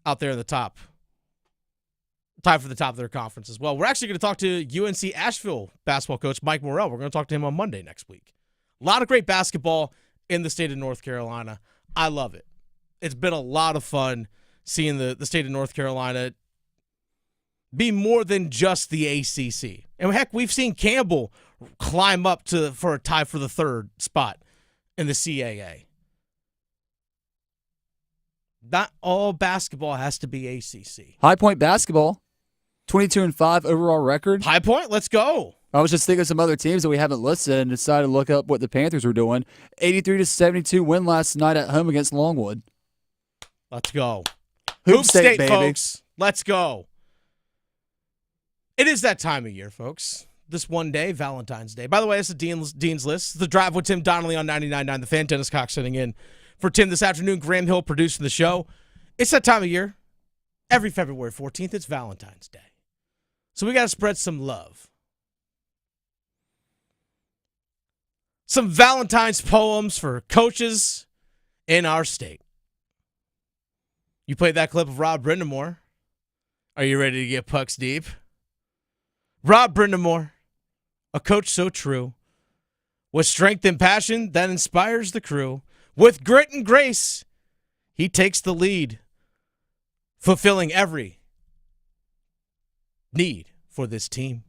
out there in the top. Tied for the top of their conference as well. We're actually going to talk to UNC Asheville basketball coach Mike Morrell. We're going to talk to him on Monday next week. A lot of great basketball in the state of North Carolina. I love it. It's been a lot of fun seeing the state of North Carolina be more than just the ACC. And heck, we've seen Campbell climb up for a tie for the 3rd spot in the CAA. Not all basketball has to be ACC. High Point basketball, 22-5 overall record. High Point, let's go. I was just thinking of some other teams that we haven't listed and decided to look up what the Panthers were doing. 83-72 win last night at home against Longwood. Let's go. Hoop State, baby. Folks. Let's go. It is that time of year, folks. This one day, Valentine's Day. By the way, it's the Dean's List. The Drive with Tim Donnelly on 99.9 The Fan. Dennis Cox sitting in for Tim this afternoon. Graham Hill producing the show. It's that time of year. Every February 14th, it's Valentine's Day. So we got to spread some love. Some Valentine's poems for coaches in our state. You played that clip of Rob Brindamore. Are you ready to get pucks deep? Rob Brindamore, a coach so true, with strength and passion that inspires the crew. With grit and grace, he takes the lead, fulfilling every need for this team.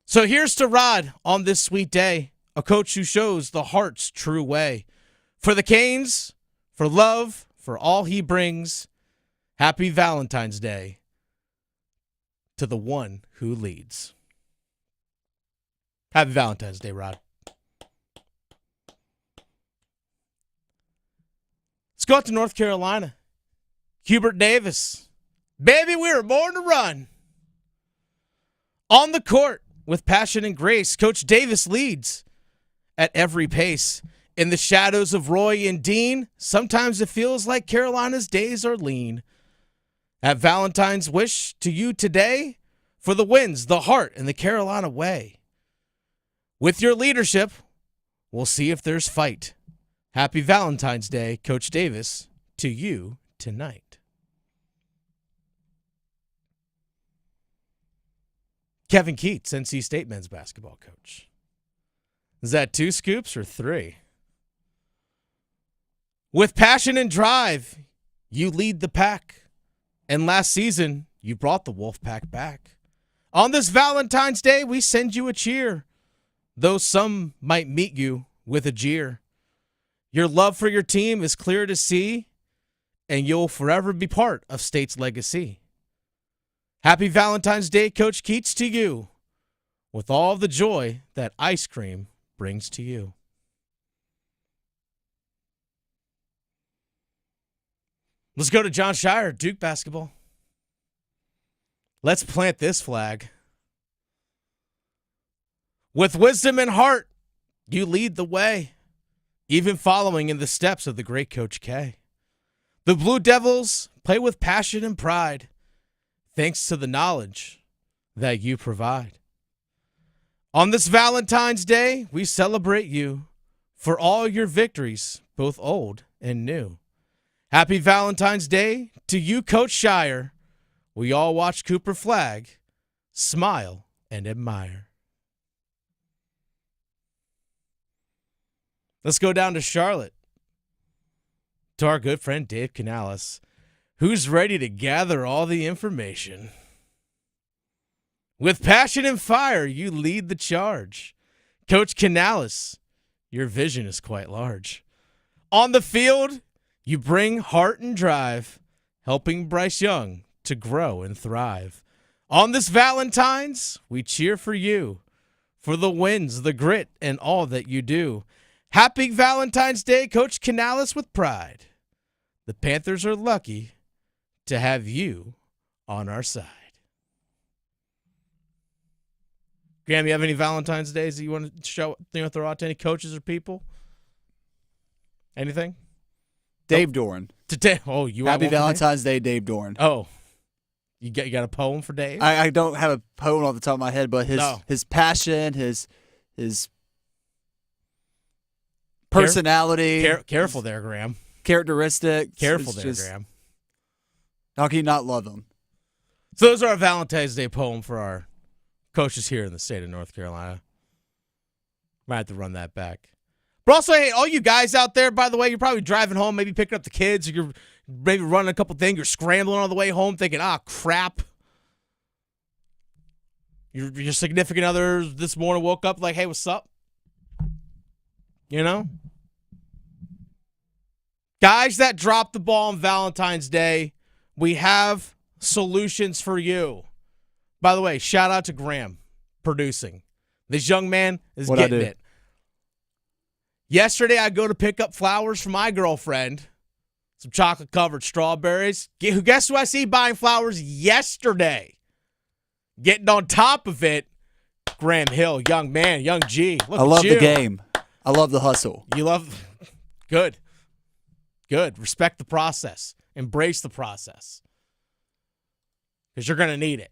So here's to Rod on this sweet day, a coach who shows the heart's true way. For the Canes, for love, for all he brings, happy Valentine's Day to the one who leads. Happy Valentine's Day, Rod. Let's go out to North Carolina. Hubert Davis. Baby, we were born to run. On the court, with passion and grace, Coach Davis leads at every pace. In the shadows of Roy and Dean, sometimes it feels like Carolina's days are lean. At Valentine's wish to you today for the wins, the heart, and the Carolina way. With your leadership, we'll see if there's fight. Happy Valentine's Day, Coach Davis, to you tonight. Kevin Keats, NC State men's basketball coach. Is that 2 scoops or 3? With passion and drive, you lead the pack. And last season, you brought the Wolfpack back. On this Valentine's Day, we send you a cheer, though some might meet you with a jeer. Your love for your team is clear to see, and you'll forever be part of State's legacy. Happy Valentine's Day, Coach Keats, to you, with all the joy that ice cream brings to you. Let's go to John Shire, Duke basketball. Let's plant this flag. With wisdom and heart, you lead the way, even following in the steps of the great Coach K. The Blue Devils play with passion and pride, thanks to the knowledge that you provide. On this Valentine's Day, we celebrate you for all your victories, both old and new. Happy Valentine's Day to you, Coach Shire. We all watch Cooper Flag, smile, and admire. Let's go down to Charlotte, to our good friend Dave Canales, who's ready to gather all the information. With passion and fire, you lead the charge. Coach Canales, your vision is quite large. On the field, You bring heart and drive, helping Bryce Young to grow and thrive. On this Valentine's, we cheer for you, for the wins, the grit, and all that you do. Happy Valentine's Day, Coach Canales with pride. The Panthers are lucky to have you on our side. Graham, you have any Valentine's Days that you want to throw out to any coaches or people? Anything? Dave Doran. Today. Oh, you Happy want one for Valentine's Day, Dave Doran. Oh, you got a poem for Dave? I don't have a poem off the top of my head, but his passion, his personality. Careful there, Graham. Characteristics. Careful there, Graham. How can you not love him? So those are our Valentine's Day poem for our coaches here in the state of North Carolina. Might have to run that back. But also, hey, all you guys out there, by the way, you're probably driving home, maybe picking up the kids, or you're maybe running a couple things, you're scrambling on the way home thinking, crap. Your significant other this morning woke up like, hey, what's up? You know? Guys that dropped the ball on Valentine's Day, we have solutions for you. By the way, shout out to Graham producing. This young man is getting it. Yesterday, I go to pick up flowers for my girlfriend, some chocolate-covered strawberries. Guess who I see buying flowers yesterday? Getting on top of it, Graham Hill, young man, young G. I love the game. I love the hustle. You love – good. Good. Respect the process. Embrace the process. Because you're going to need it.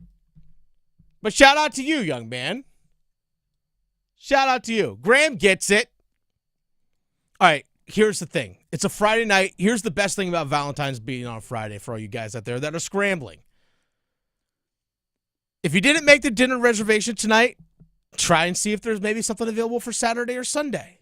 But shout out to you, young man. Shout out to you. Graham gets it. All right, here's the thing. It's a Friday night. Here's the best thing about Valentine's being on Friday for all you guys out there that are scrambling. If you didn't make the dinner reservation tonight, try and see if there's maybe something available for Saturday or Sunday.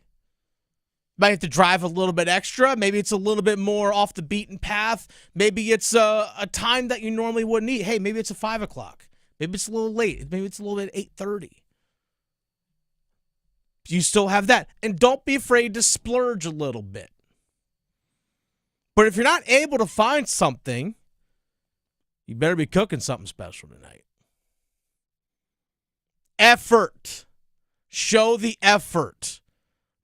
Might have to drive a little bit extra. Maybe it's a little bit more off the beaten path. Maybe it's a time that you normally wouldn't eat. Hey, maybe it's a 5 o'clock. Maybe it's a little late. Maybe it's a little bit 8:30. You still have that. And don't be afraid to splurge a little bit. But if you're not able to find something, you better be cooking something special tonight. Effort. Show the effort.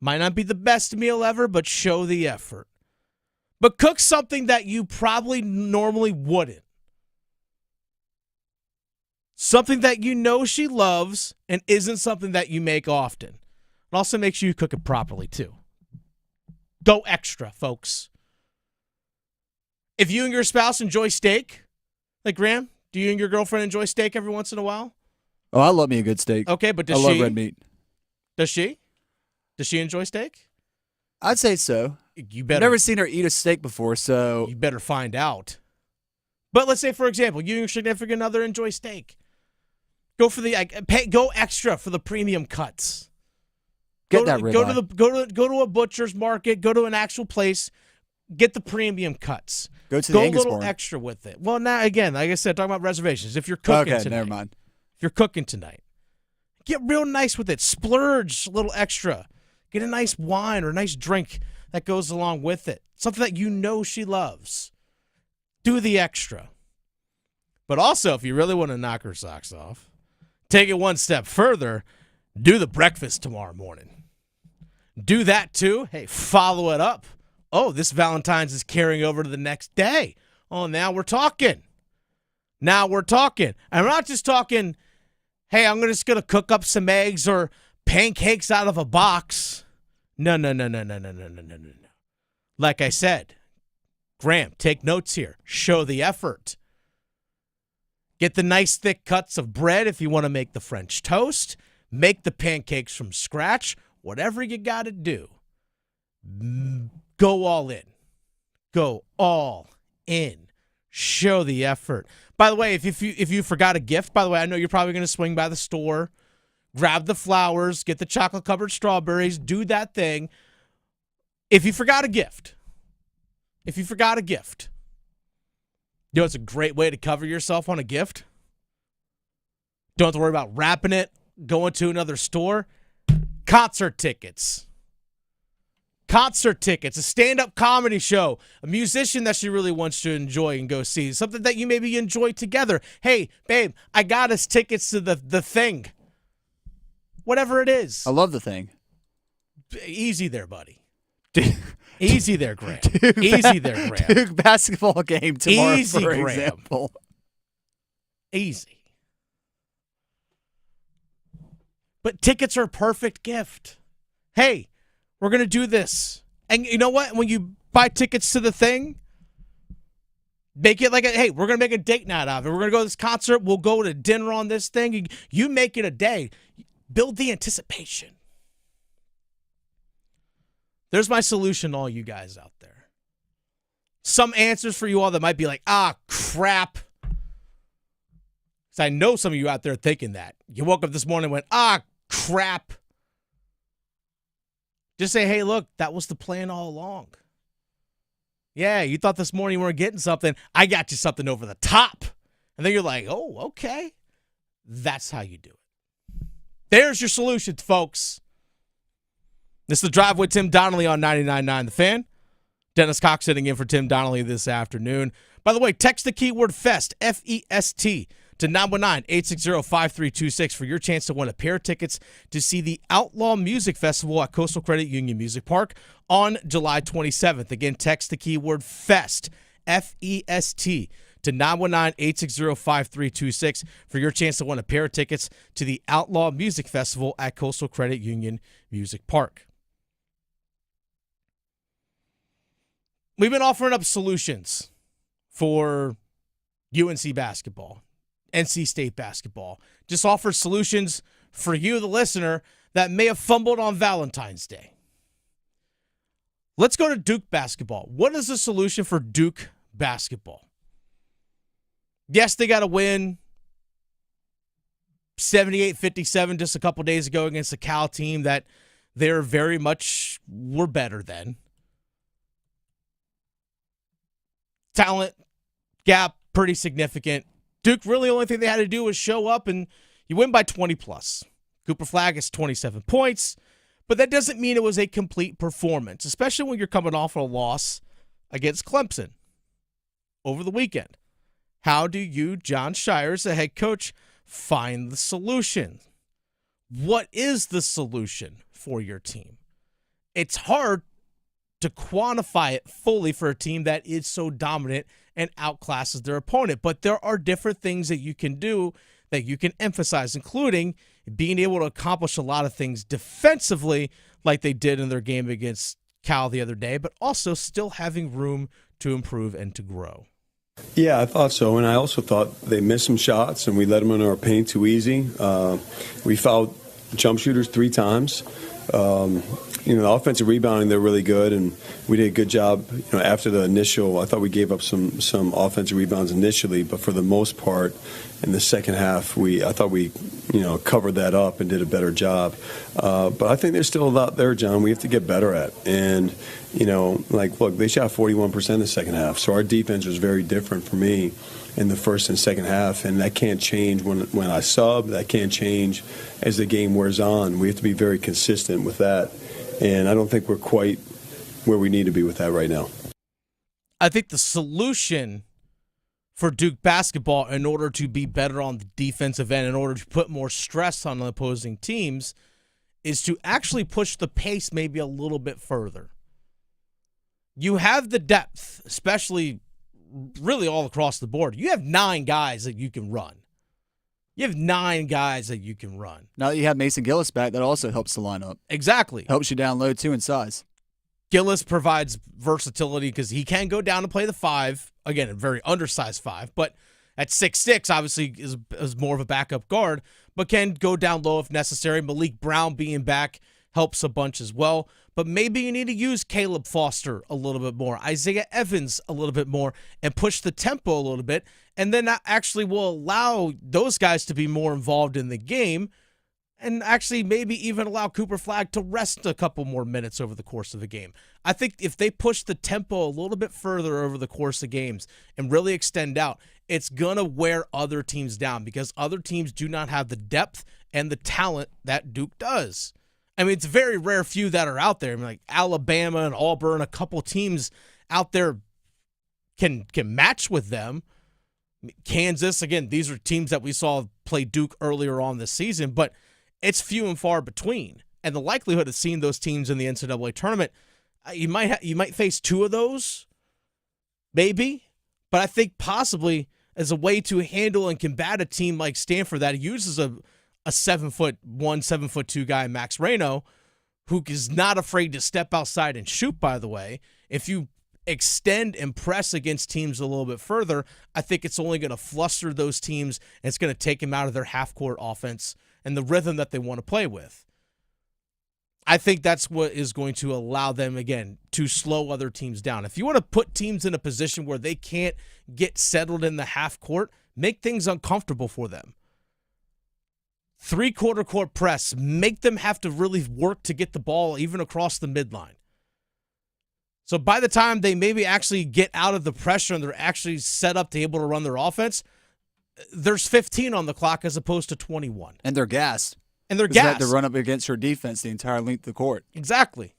Might not be the best meal ever, but show the effort. But cook something that you probably normally wouldn't. Something that you know she loves and isn't something that you make often. And also make sure you cook it properly, too. Go extra, folks. If you and your spouse enjoy steak, like Graham, do you and your girlfriend enjoy steak every once in a while? Oh, I love me a good steak. Okay, but does I love red meat. Does she? Does she enjoy steak? I'd say so. You better. I've never seen her eat a steak before, so. You better find out. But let's say, for example, you and your significant other enjoy steak. Go for go extra for the premium cuts. Get that ribeye. Go to a butcher's market. Go to an actual place. Get the premium cuts. Go to the Angus a little barn. extra with it. Well, now again, like I said, talking about reservations. If you're cooking tonight, never mind. If you're cooking tonight, get real nice with it. Splurge a little extra. Get a nice wine or a nice drink that goes along with it. Something that you know she loves. Do the extra. But also, if you really want to knock her socks off, take it one step further. Do the breakfast tomorrow morning. Do that too. Hey, follow it up. Oh, this Valentine's is carrying over to the next day. Oh, now we're talking. Now we're talking. And I'm not just talking, hey, I'm just going to cook up some eggs or pancakes out of a box. No. Like I said, Graham, take notes here. Show the effort. Get the nice thick cuts of bread if you want to make the French toast. Make the pancakes from scratch. Whatever you got to do. Go all in. Go all in. Show the effort. By the way, if you forgot a gift, by the way, I know you're probably going to swing by the store, grab the flowers, get the chocolate-covered strawberries, do that thing. If you forgot a gift, you know it's a great way to cover yourself on a gift? Don't have to worry about wrapping it, going to another store. Concert tickets. concert tickets, a stand-up comedy show, a musician that she really wants to enjoy and go see, something that you maybe enjoy together. Hey, babe, I got us tickets to the thing. Whatever it is. I love the thing. Easy there, buddy. Easy there, Graham. Duke Easy there, Graham. Duke basketball game tomorrow, Easy, for Graham. example. Easy. But tickets are a perfect gift. Hey, we're going to do this. And you know what? When you buy tickets to the thing, make it like hey, we're going to make a date night out of it. We're going to go to this concert. We'll go to dinner on this thing. You make it a day. Build the anticipation. There's my solution to all you guys out there. Some answers for you all that might be like, crap. Because I know some of you out there thinking that. You woke up this morning and went, crap. Just say, hey, look, that was the plan all along. Yeah, you thought this morning you weren't getting something. I got you something over the top. And then you're like, oh, okay. That's how you do it. There's your solution, folks. This is The Drive with Tim Donnelly on 99.9 The Fan. Dennis Cox sitting in for Tim Donnelly this afternoon. By the way, text the keyword FEST, F-E-S-T, to 919-860-5326 for your chance to win a pair of tickets to see the Outlaw Music Festival at Coastal Credit Union Music Park on July 27th. Again, text the keyword FEST, F-E-S-T, to 919-860-5326 for your chance to win a pair of tickets to the Outlaw Music Festival at Coastal Credit Union Music Park. We've been offering up solutions for UNC basketball, NC State basketball. Just offer solutions for you, the listener, that may have fumbled on Valentine's Day. Let's go to Duke basketball. What is the solution for Duke basketball? Yes, they got to win 78-57 just a couple days ago against a Cal team that they're very much were better than. Talent gap pretty significant. Duke, really, the only thing they had to do was show up, and you win by 20+. Cooper Flagg has 27 points, but that doesn't mean it was a complete performance, especially when you're coming off a loss against Clemson over the weekend. How do you, John Shires, the head coach, find the solution? What is the solution for your team? It's hard to quantify it fully for a team that is so dominant and outclasses their opponent. But there are different things that you can do that you can emphasize, including being able to accomplish a lot of things defensively like they did in their game against Cal the other day, but also still having room to improve and to grow. Yeah, I thought so, and I also thought they missed some shots, and we let them in our paint too easy. We fouled jump shooters 3 times. The offensive rebounding, they're really good, and we did a good job. After the initial, I thought we gave up some offensive rebounds initially, but for the most part, in the second half, I thought we covered that up and did a better job. But I think there's still a lot there, John. We have to get better at, and look, they shot 41% in the second half, so our defense was very different for me in the first and second half, and that can't change when I sub. That can't change as the game wears on. We have to be very consistent with that. And I don't think we're quite where we need to be with that right now. I think the solution for Duke basketball, in order to be better on the defensive end, in order to put more stress on the opposing teams, is to actually push the pace maybe a little bit further. You have the depth, especially really all across the board. You have 9 guys that you can run. You have 9 guys that you can run. Now that you have Mason Gillis back, that also helps the lineup. Exactly. Helps you down low, too, in size. Gillis provides versatility because he can go down and play the 5. Again, a very undersized 5. But at 6'6", obviously, is more of a backup guard, but can go down low if necessary. Malik Brown being back helps a bunch as well. But maybe you need to use Caleb Foster a little bit more, Isaiah Evans a little bit more, and push the tempo a little bit. And then that actually will allow those guys to be more involved in the game and actually maybe even allow Cooper Flagg to rest a couple more minutes over the course of the game. I think if they push the tempo a little bit further over the course of games and really extend out, it's going to wear other teams down because other teams do not have the depth and the talent that Duke does. I mean, it's very rare few that are out there. I mean, like Alabama and Auburn, a couple teams out there can match with them. Kansas, again, these are teams that we saw play Duke earlier on this season, but it's few and far between. And the likelihood of seeing those teams in the NCAA tournament, you might face two of those, maybe. But I think possibly as a way to handle and combat a team like Stanford that uses a 7'1", 7'2" guy, Max Reno, who is not afraid to step outside and shoot, by the way. If you extend and press against teams a little bit further, I think it's only going to fluster those teams, and it's going to take them out of their half-court offense and the rhythm that they want to play with. I think that's what is going to allow them, again, to slow other teams down. If you want to put teams in a position where they can't get settled in the half-court, make things uncomfortable for them. Three-quarter court press, make them have to really work to get the ball even across the midline. So by the time they maybe actually get out of the pressure and they're actually set up to be able to run their offense, there's 15 on the clock as opposed to 21. And they're gassed. And they're They have gassed. to run up against your defense the entire length of the court. Exactly.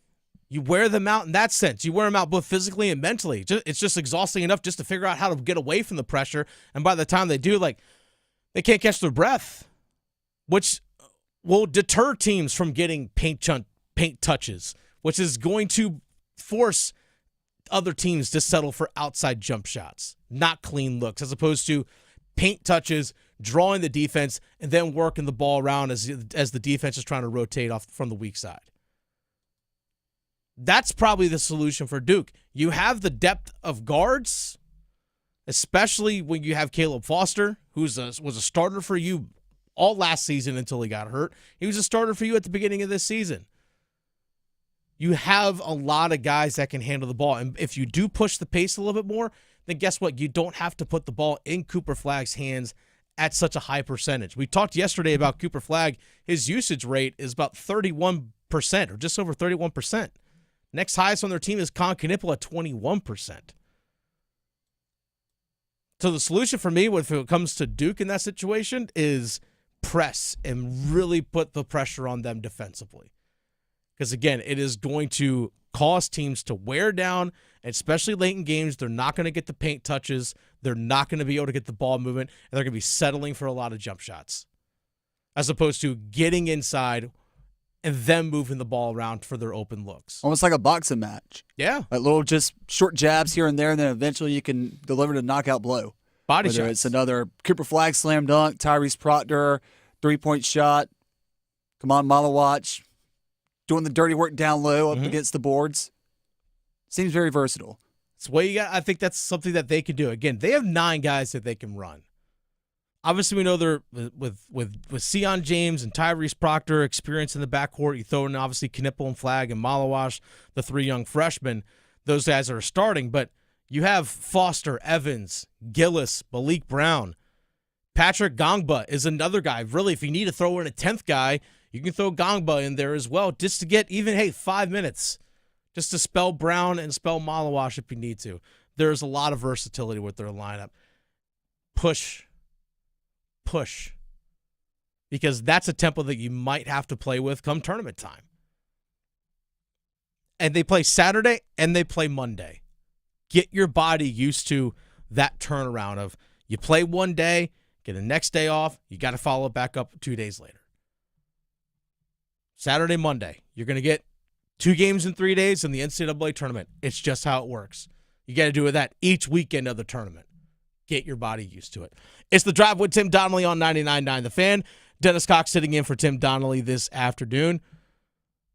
You wear them out in that sense. You wear them out both physically and mentally. It's just exhausting enough just to figure out how to get away from the pressure. And by the time they do, they can't catch their breath, which will deter teams from getting paint touches, which is going to force other teams to settle for outside jump shots, not clean looks, as opposed to paint touches, drawing the defense, and then working the ball around as the defense is trying to rotate off from the weak side. That's probably the solution for Duke. You have the depth of guards, especially when you have Caleb Foster, who was a starter for you all last season until he got hurt. He was a starter for you at the beginning of this season. You have a lot of guys that can handle the ball. And if you do push the pace a little bit more, then guess what? You don't have to put the ball in Cooper Flagg's hands at such a high percentage. We talked yesterday about Cooper Flagg. His usage rate is about 31%, or just over 31%. Next highest on their team is Con Knipple at 21%. So the solution for me, if it comes to Duke in that situation, is press and really put the pressure on them defensively. Because, again, it is going to cause teams to wear down, especially late in games. They're not going to get the paint touches. They're not going to be able to get the ball movement, and they're going to be settling for a lot of jump shots, as opposed to getting inside and then moving the ball around for their open looks. Almost like a boxing match. Yeah. Like little just short jabs here and there, and then eventually you can deliver the knockout blow. Body Whether shots. it's another Cooper Flagg slam dunk, Tyrese Proctor, three-point shot, come on, Malawatch, doing the dirty work down low up against the boards. Seems very versatile. It's way you got. I think that's something that they can do. Again, they have 9 guys that they can run. Obviously, we know they're with Sion James and Tyrese Proctor, experience in the backcourt. You throw in obviously Knipple and Flagg and Malawash, the 3 young freshmen. Those guys are starting, but you have Foster, Evans, Gillis, Malik Brown. Patrick Gongba is another guy. Really, if you need to throw in a 10th guy, you can throw Gongba in there as well, just to get even, 5 minutes, just to spell Brown and spell Malawash if you need to. There's a lot of versatility with their lineup. Push. Because that's a tempo that you might have to play with come tournament time. And they play Saturday and they play Monday. Get your body used to that turnaround of you play one day, get the next day off, you got to follow it back up 2 days later. Saturday, Monday. You're going to get 2 games in 3 days in the NCAA tournament. It's just how it works. You got to do that each weekend of the tournament. Get your body used to it. It's The Drive with Tim Donnelly on 99.9 The Fan. Dennis Cox sitting in for Tim Donnelly this afternoon.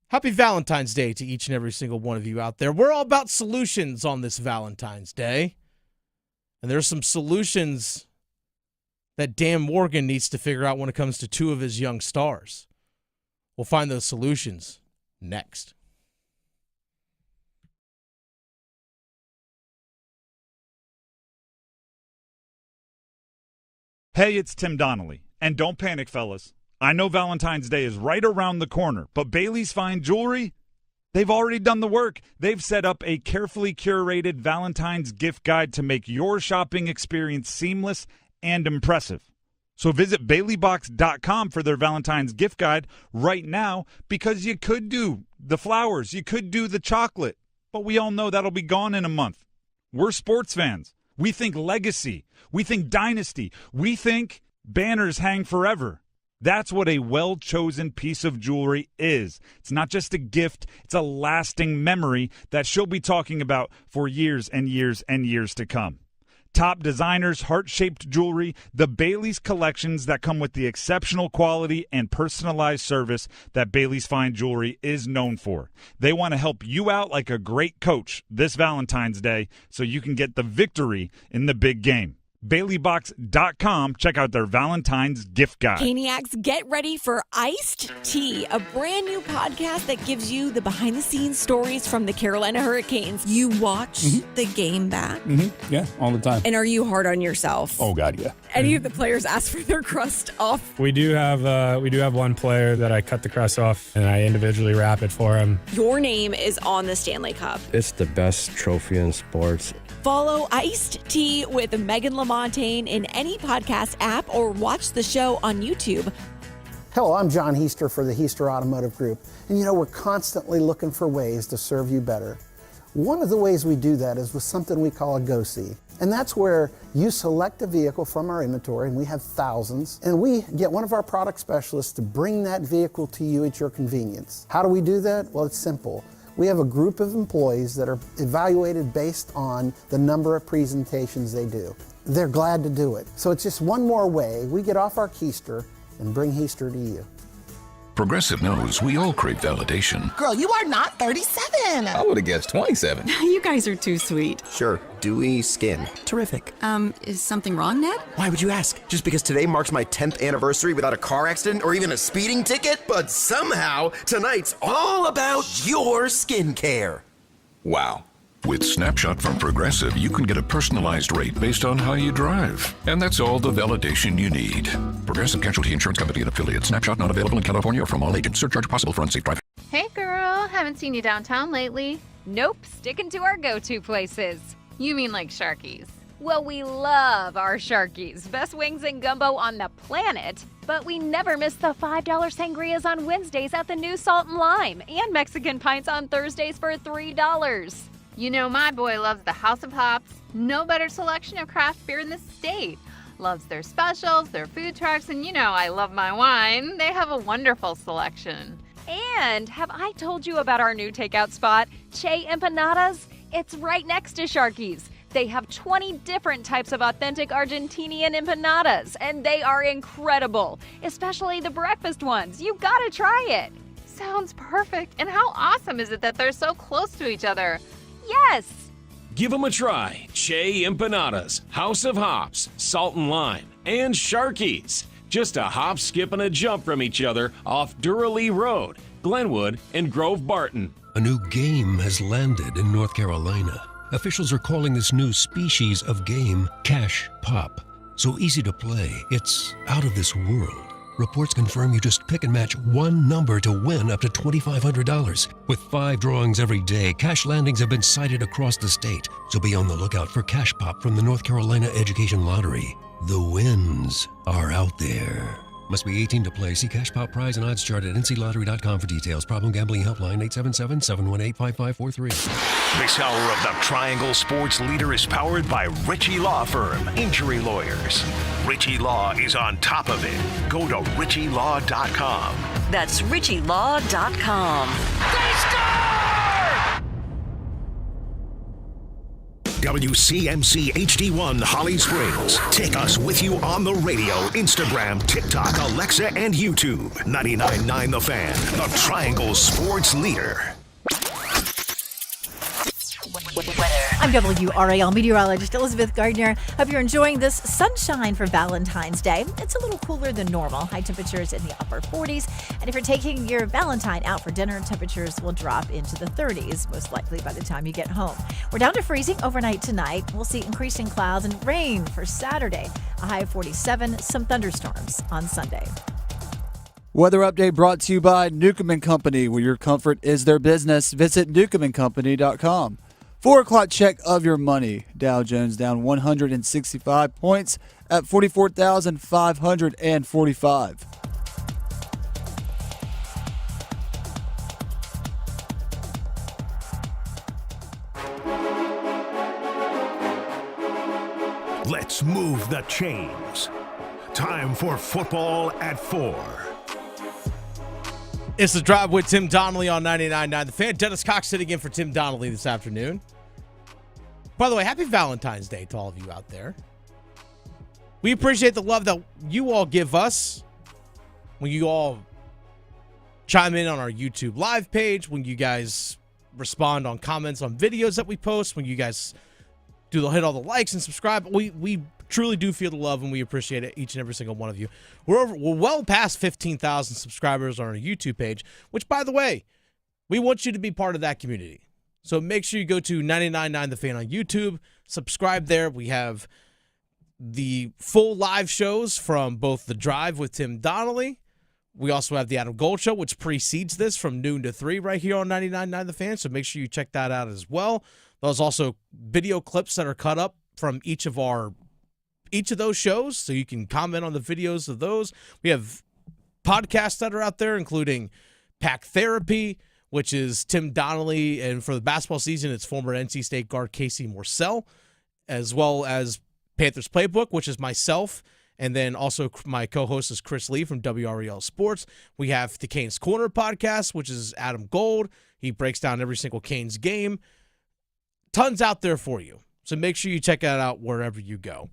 Happy Valentine's Day to each and every single one of you out there. We're all about solutions on this Valentine's Day. And there's some solutions that Dan Morgan needs to figure out when it comes to 2 of his young stars. We'll find those solutions next. Hey, it's Tim Donnelly. And don't panic, fellas. I know Valentine's Day is right around the corner, but Bailey's Fine Jewelry, they've already done the work. They've set up a carefully curated Valentine's gift guide to make your shopping experience seamless and impressive. So visit BaileyBox.com for their Valentine's gift guide right now, because you could do the flowers, you could do the chocolate, but we all know that'll be gone in a month. We're sports fans. We think legacy. We think dynasty. We think banners hang forever. That's what a well-chosen piece of jewelry is. It's not just a gift. It's a lasting memory that she'll be talking about for years and years and years to come. Top designers, heart-shaped jewelry, the Bailey's collections that come with the exceptional quality and personalized service that Bailey's Fine Jewelry is known for. They want to help you out like a great coach this Valentine's Day so you can get the victory in the big game. BaileyBox.com. Check out their Valentine's gift guide. Caniacs, get ready for Iced Tea, a brand new podcast that gives you the behind-the-scenes stories from the Carolina Hurricanes. You watch the game back? Yeah, all the time. And are you hard on yourself? Oh, God, yeah. Any of the players ask for their crust off? We do have one player that I cut the crust off, and I individually wrap it for him. Your name is on the Stanley Cup. It's the best trophy in sports. Follow Iced Tea with Megan LaMontagne in any podcast app or watch the show on YouTube. Hello, I'm John Heister for the Heister Automotive Group. And you know, we're constantly looking for ways to serve you better. One of the ways we do that is with something we call a Go-See. And that's where you select a vehicle from our inventory, and we have thousands, and we get one of our product specialists to bring that vehicle to you at your convenience. How do we do that? Well, it's simple. We have a group of employees that are evaluated based on the number of presentations they do. They're glad to do it. So it's just one more way we get off our keister and bring Heister to you. Progressive knows we all crave validation. Girl, you are not 37. I would have guessed 27. You guys are too sweet. Sure, dewy skin. Terrific. Is something wrong, Ned? Why would you ask? Just because today marks my 10th anniversary without a car accident or even a speeding ticket? But somehow, tonight's all about your skincare. Wow. With Snapshot from Progressive, you can get a personalized rate based on how you drive. And that's all the validation you need. Progressive Casualty Insurance Company and affiliates. Snapshot not available in California or from all agents. Surcharge possible for unsafe driving. Hey girl, haven't seen you downtown lately. Nope, sticking to our go-to places. You mean like Sharky's? Well, we love our Sharky's. Best wings and gumbo on the planet. But we never miss the $5 sangrias on Wednesdays at the new Salt and Lime. And Mexican pints on Thursdays for $3. You know my boy loves the House of Hops. No better selection of craft beer in the state. Loves their specials, their food trucks, and you know I love my wine. They have a wonderful selection. And have I told you about our new takeout spot, Che Empanadas? It's right next to Sharky's. They have 20 different types of authentic Argentinian empanadas, and they are incredible, especially the breakfast ones. You gotta try it. Sounds perfect. And how awesome is it that they're so close to each other? Yes! Give them a try. Che Empanadas, House of Hops, Salt and Lime, and Sharky's. Just a hop, skip, and a jump from each other off Durham Road, Glenwood, and Grove Barton. A new game has landed in North Carolina. Officials are calling this new species of game Cash Pop. So easy to play, it's out of this world. Reports confirm you just pick and match one number to win up to $2,500. With 5 drawings every day, cash landings have been sighted across the state. So be on the lookout for Cash Pop from the North Carolina Education Lottery. The wins are out there. Must be 18 to play. See Cash Pop prize and odds chart at nclottery.com for details. Problem gambling helpline 877-718-5543. This hour of the Triangle Sports Leader is powered by Ritchie Law Firm, injury lawyers. Ritchie Law is on top of it. Go to ritchielaw.com. That's ritchielaw.com. They score! WCMC HD1 Holly Springs. Take us with you on the radio, Instagram, TikTok, Alexa, and YouTube. 99.9 The Fan, the Triangle Sports Leader. I'm WRAL meteorologist Elizabeth Gardner. Hope you're enjoying this sunshine for Valentine's Day. It's a little cooler than normal. High temperatures in the upper 40s. And if you're taking your Valentine out for dinner, temperatures will drop into the 30s, most likely by the time you get home. We're down to freezing overnight tonight. We'll see increasing clouds and rain for Saturday. A high of 47, some thunderstorms on Sunday. Weather update brought to you by Newcomb & Company, where your comfort is their business. Visit newcombandcompany.com. 4 o'clock check of your money. Dow Jones down 165 points at 44,545. Let's move the chains. Time for football at 4. It's The Drive with Tim Donnelly on 99.9 The Fan. Dennis Cox sitting in for Tim Donnelly this afternoon. By the way, happy Valentine's Day to all of you out there. We appreciate the love that you all give us when you all chime in on our YouTube live page, when you guys respond on comments on videos that we post, when you guys hit all the likes and subscribe. We truly do feel the love, and we appreciate it, each and every single one of you. We're well past 15,000 subscribers on our YouTube page, which, by the way, we want you to be part of that community. So make sure you go to 99.9 The Fan on YouTube, subscribe there. We have the full live shows from both The Drive with Tim Donnelly. We also have the Adam Gold Show, which precedes this from noon to 3 right here on 99.9 The Fan. So make sure you check that out as well. There's also video clips that are cut up from each of those shows, so you can comment on the videos of those. We have podcasts that are out there, including Pack Therapy, which is Tim Donnelly, and for the basketball season, it's former NC State guard Casey Morsell, as well as Panthers Playbook, which is myself, and then also my co-host is Chris Lee from WREL Sports. We have the Canes Corner podcast, which is Adam Gold. He breaks down every single Canes game. Tons out there for you. So make sure you check that out wherever you go.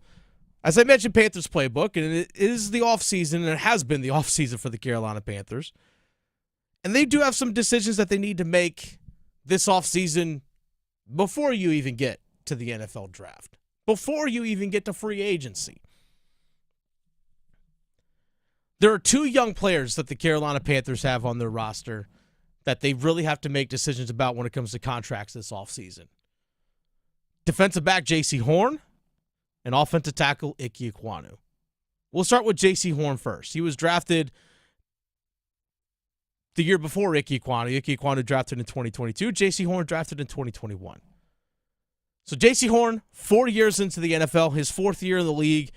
As I mentioned, Panthers Playbook, and it is the offseason, and it has been the offseason for the Carolina Panthers. And they do have some decisions that they need to make this offseason before you even get to the NFL draft, before you even get to free agency. There are 2 young players that the Carolina Panthers have on their roster that they really have to make decisions about when it comes to contracts this offseason. Defensive back J.C. Horn and offensive tackle Ike Ekwonu. We'll start with J.C. Horn first. He was drafted the year before Ike Ekwonu. Ike Ekwonu drafted in 2022. J.C. Horn drafted in 2021. So J.C. Horn, 4 years into the NFL, his 4th year in the league,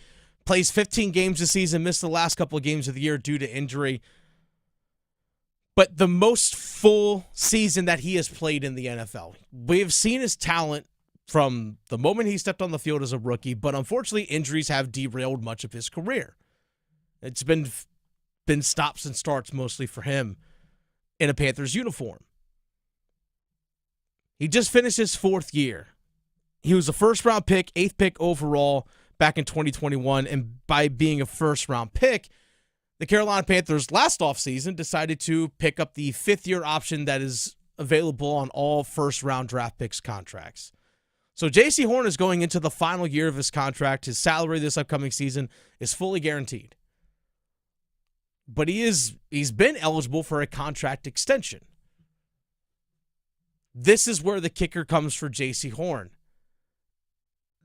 plays 15 games this season, missed the last couple of games of the year due to injury. But the most full season that he has played in the NFL. We have seen his talent from the moment he stepped on the field as a rookie, but unfortunately injuries have derailed much of his career. It's been stops and starts mostly for him in a Panthers uniform. He just finished his 4th year. He was a first-round pick, 8th pick overall back in 2021, and by being a first-round pick, the Carolina Panthers last offseason decided to pick up the 5th-year option that is available on all first-round draft picks contracts. So J.C. Horn is going into the final year of his contract. His salary this upcoming season is fully guaranteed. But he's been eligible for a contract extension. This is where the kicker comes for J.C. Horn.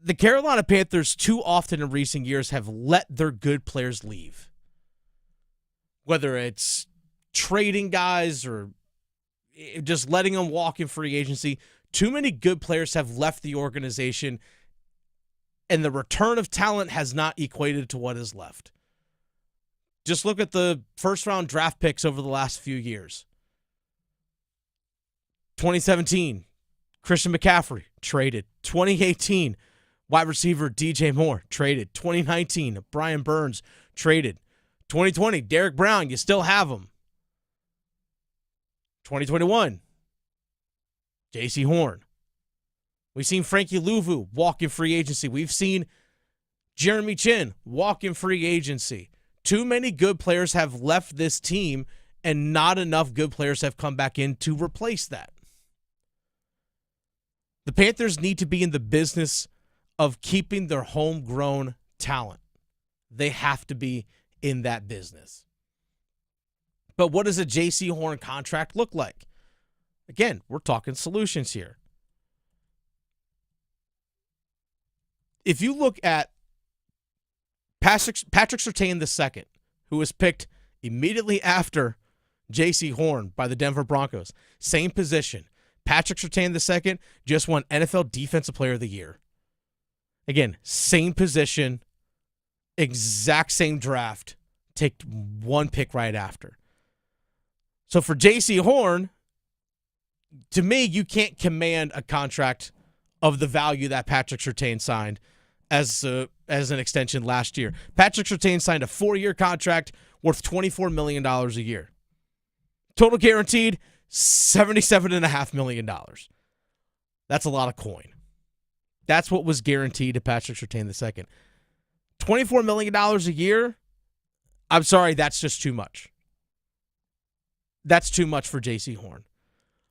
The Carolina Panthers too often in recent years have let their good players leave. Whether it's trading guys or just letting them walk in free agency, too many good players have left the organization, and the return of talent has not equated to what is left. Just look at the first-round draft picks over the last few years. 2017, Christian McCaffrey, traded. 2018, wide receiver DJ Moore, traded. 2019, Brian Burns, traded. 2020, Derek Brown, you still have him. 2021, J.C. Horn. We've seen Frankie Louvu walk in free agency. We've seen Jeremy Chin walk in free agency. Too many good players have left this team, and not enough good players have come back in to replace that. The Panthers need to be in the business of keeping their homegrown talent. They have to be in that business. But what does a J.C. Horn contract look like? Again, we're talking solutions here. If you look at Patrick Surtain II, who was picked immediately after J.C. Horn by the Denver Broncos, same position, Patrick Surtain II just won NFL Defensive Player of the Year. Again, same position, exact same draft, take one pick right after. So for J.C. Horn, to me, you can't command a contract of the value that Patrick Surtain signed as an extension last year. Patrick Surtain signed a 4-year contract worth $24 million a year. Total guaranteed, $77.5 million. That's a lot of coin. That's what was guaranteed to Patrick Surtain II. $24 million a year, I'm sorry, that's just too much. That's too much for J.C. Horn.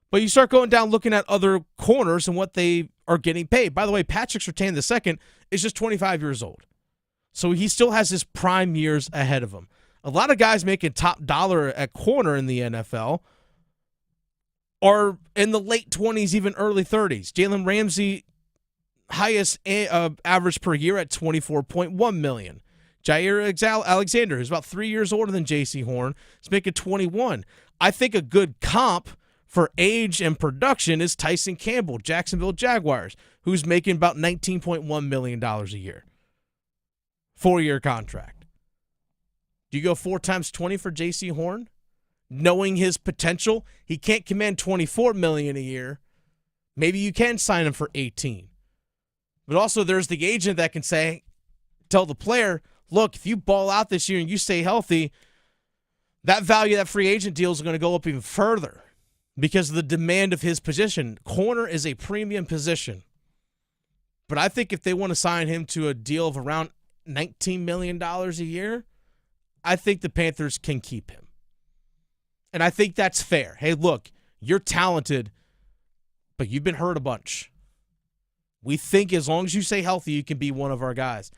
But you start going down looking at other corners and what they are getting paid. By the way, Patrick Surtain II is just 25 years old. So he still has his prime years ahead of him. A lot of guys making top dollar at corner in the NFL are in the late 20s, even early 30s. Jalen Ramsey, highest average per year at $24.1 million. Jair Alexander, who's about 3 years older than J.C. Horn, is making $21. I think a good comp for age and production is Tyson Campbell, Jacksonville Jaguars, who's making about $19.1 million a year. 4-year contract. Do you go 4 times 20 for J.C. Horn? Knowing his potential, he can't command $24 million a year. Maybe you can sign him for 18. But also there's the agent that can tell the player, look, if you ball out this year and you stay healthy, that value of that free agent deal is going to go up even further because of the demand of his position. Corner is a premium position. But I think if they want to sign him to a deal of around $19 million a year, I think the Panthers can keep him. And I think that's fair. Hey, look, you're talented, but you've been hurt a bunch. We think as long as you stay healthy, you can be one of our guys.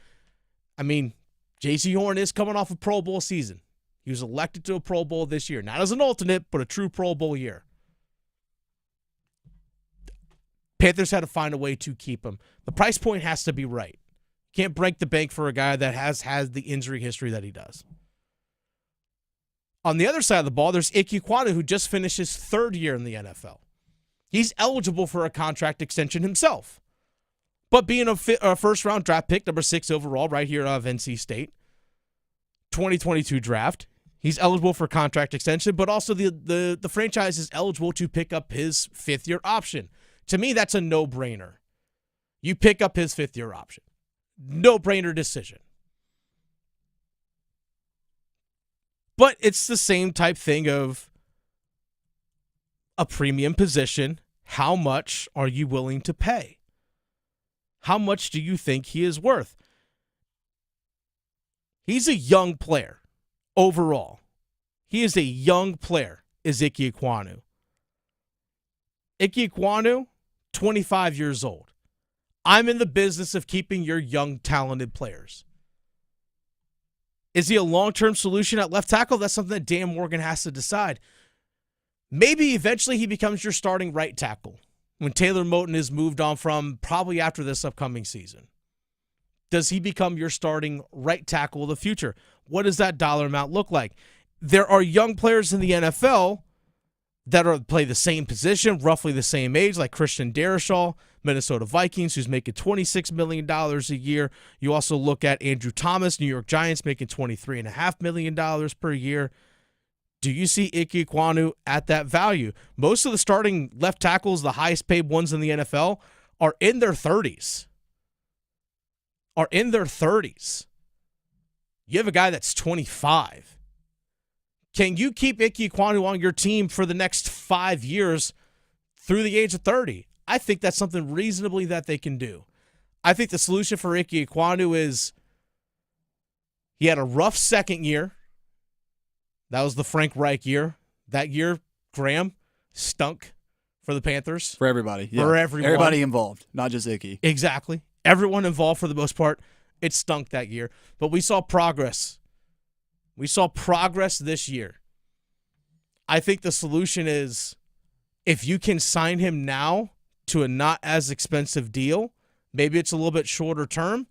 I mean, J.C. Horn is coming off a Pro Bowl season. He was elected to a Pro Bowl this year. Not as an alternate, but a true Pro Bowl year. Panthers had to find a way to keep him. The price point has to be right. Can't break the bank for a guy that has the injury history that he does. On the other side of the ball, there's Ike Ekwonu, who just finished his 3rd year in the NFL. He's eligible for a contract extension himself. But being a first-round draft pick, number 6 overall, right here out of NC State, 2022 draft, he's eligible for a contract extension, but also the franchise is eligible to pick up his 5th-year option. To me, that's a no-brainer. You pick up his 5th-year option. No-brainer decision. But it's the same type thing of a premium position. How much are you willing to pay? How much do you think he is worth? He's a young player overall. He is a young player, is Ike Ekwonu. Ike Ekwonu, 25 years old. I'm in the business of keeping your young, talented players. Is he a long-term solution at left tackle? That's something that Dan Morgan has to decide. Maybe eventually he becomes your starting right tackle when Taylor Moton is moved on from probably after this upcoming season. Does he become your starting right tackle of the future? What does that dollar amount look like? There are young players in the NFL that play the same position, roughly the same age, like Christian Darrisaw, Minnesota Vikings, who's making $26 million a year. You also look at Andrew Thomas, New York Giants, making $23.5 million per year. Do you see Ike Ekwonu at that value? Most of the starting left tackles, the highest paid ones in the NFL, are in their 30s. You have a guy that's 25. Can you keep Ike Ekwonu on your team for the next 5 years through the age of 30? I think that's something reasonably that they can do. I think the solution for Ike Ekwonu is he had a rough second year. That was the Frank Reich year. That year, Graham, stunk for the Panthers. For everybody. Yeah. For everyone. Everybody involved, not just Ike. Exactly. Everyone involved for the most part. It stunk that year. But we saw progress. We saw progress this year. I think the solution is if you can sign him now to a not as expensive deal, maybe it's a little bit shorter term,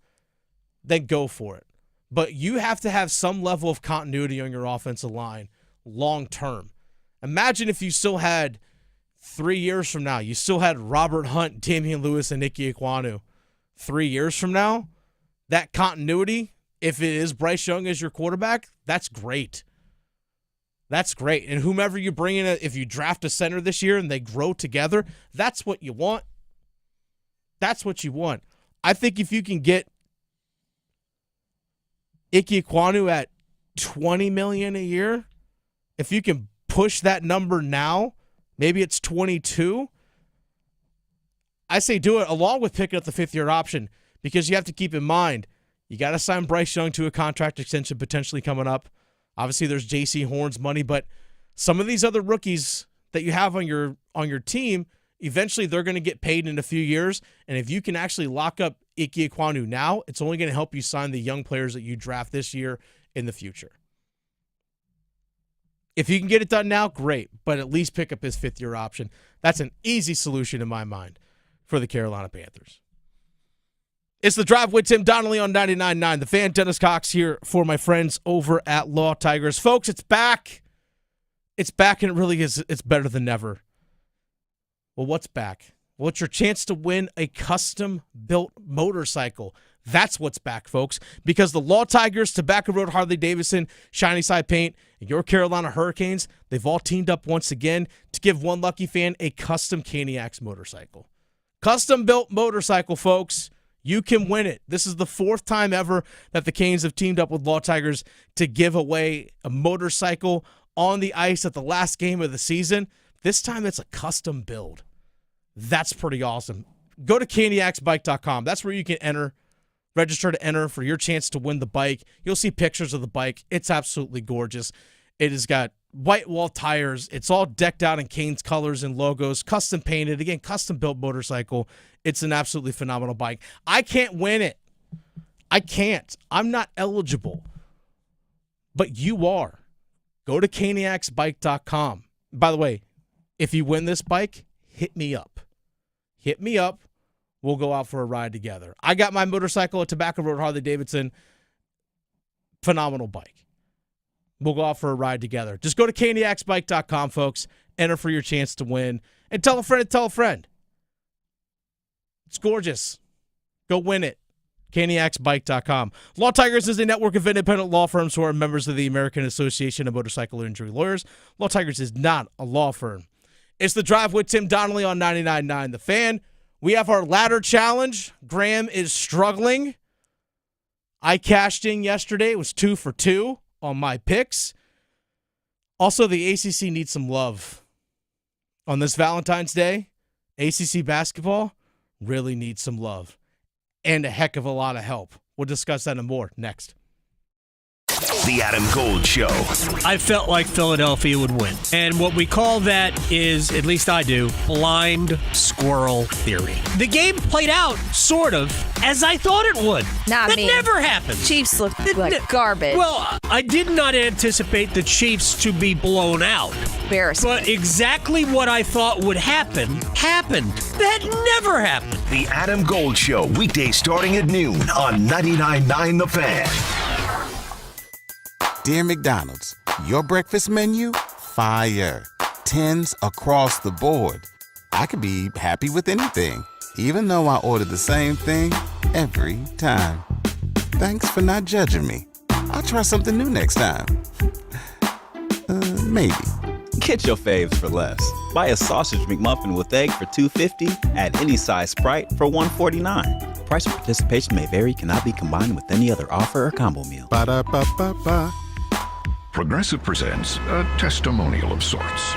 then go for it. But you have to have some level of continuity on your offensive line long term. Imagine if you still had 3 years from now, you still had Robert Hunt, Damian Lewis, and Ike Ekwonu. 3 years from now, that continuity, if it is Bryce Young as your quarterback, that's great. That's great. And whomever you bring in, if you draft a center this year and they grow together, that's what you want. That's what you want. I think if you can get Ike Ekwonu at $20 million a year, if you can push that number now, maybe it's 22. I say do it along with picking up the fifth-year option, because you have to keep in mind, you got to sign Bryce Young to a contract extension potentially coming up. Obviously, there's J.C. Horn's money, but some of these other rookies that you have on your team, eventually they're going to get paid in a few years, and if you can actually lock up Ike Ekwonu now, it's only going to help you sign the young players that you draft this year in the future. If you can get it done now, great, but at least pick up his fifth-year option. That's an easy solution in my mind for the Carolina Panthers. It's The Drive with Tim Donnelly on 99.9. The Fan, Dennis Cox here for my friends over at Law Tigers. Folks, it's back. It's back, and it really is. It's better than ever. Well, what's back? Well, it's your chance to win a custom-built motorcycle. That's what's back, folks, because the Law Tigers, Tobacco Road Harley-Davidson, Shiny Side Paint, and your Carolina Hurricanes, they've all teamed up once again to give one lucky fan a custom Canales motorcycle. Custom-built motorcycle, folks. You can win it. This is the fourth time ever that the Canes have teamed up with Law Tigers to give away a motorcycle on the ice at the last game of the season. This time it's a custom build. That's pretty awesome. Go to caniacsbike.com. That's where you can register to enter for your chance to win the bike. You'll see pictures of the bike. It's absolutely gorgeous. It has got white wall tires. It's all decked out in Canes colors and logos, custom painted. Again, custom built motorcycle. It's an absolutely phenomenal bike. I can't win it. I can't. I'm not eligible. But you are. Go to caniacsbike.com. By the way, if you win this bike, hit me up. Hit me up. We'll go out for a ride together. I got my motorcycle at Tobacco Road Harley-Davidson. Phenomenal bike. We'll go out for a ride together. Just go to caniacsbike.com, folks. Enter for your chance to win. And tell a friend to tell a friend. It's gorgeous. Go win it. caniacsbike.com. Law Tigers is a network of independent law firms who are members of the American Association of Motorcycle Injury Lawyers. Law Tigers is not a law firm. It's The Drive with Tim Donnelly on 99.9 The Fan. We have our ladder challenge. Graham is struggling. I cashed in yesterday. It was 2 for 2 on my picks. Also, the ACC needs some love. On this Valentine's Day, ACC basketball really needs some love and a heck of a lot of help. We'll discuss that and more next. The Adam Gold Show. I felt like Philadelphia would win. And what we call that is, at least I do, blind squirrel theory. The game played out, sort of, as I thought it would. Not that me. never happens. Chiefs look like garbage. Well, I did not anticipate the Chiefs to be blown out. Embarrassing. But exactly what I thought would happen, happened. That never happened. The Adam Gold Show, weekdays starting at noon on 99.9 The Fan. Dear McDonald's, your breakfast menu? Fire. 10s across the board. I could be happy with anything, even though I ordered the same thing every time. Thanks for not judging me. I'll try something new next time. Maybe. Get your faves for less. Buy a sausage McMuffin with egg for $2.50. Add any size Sprite for $1.49. Price of participation may vary. Cannot be combined with any other offer or combo meal. Ba-da-ba-ba-ba. Progressive presents a testimonial of sorts.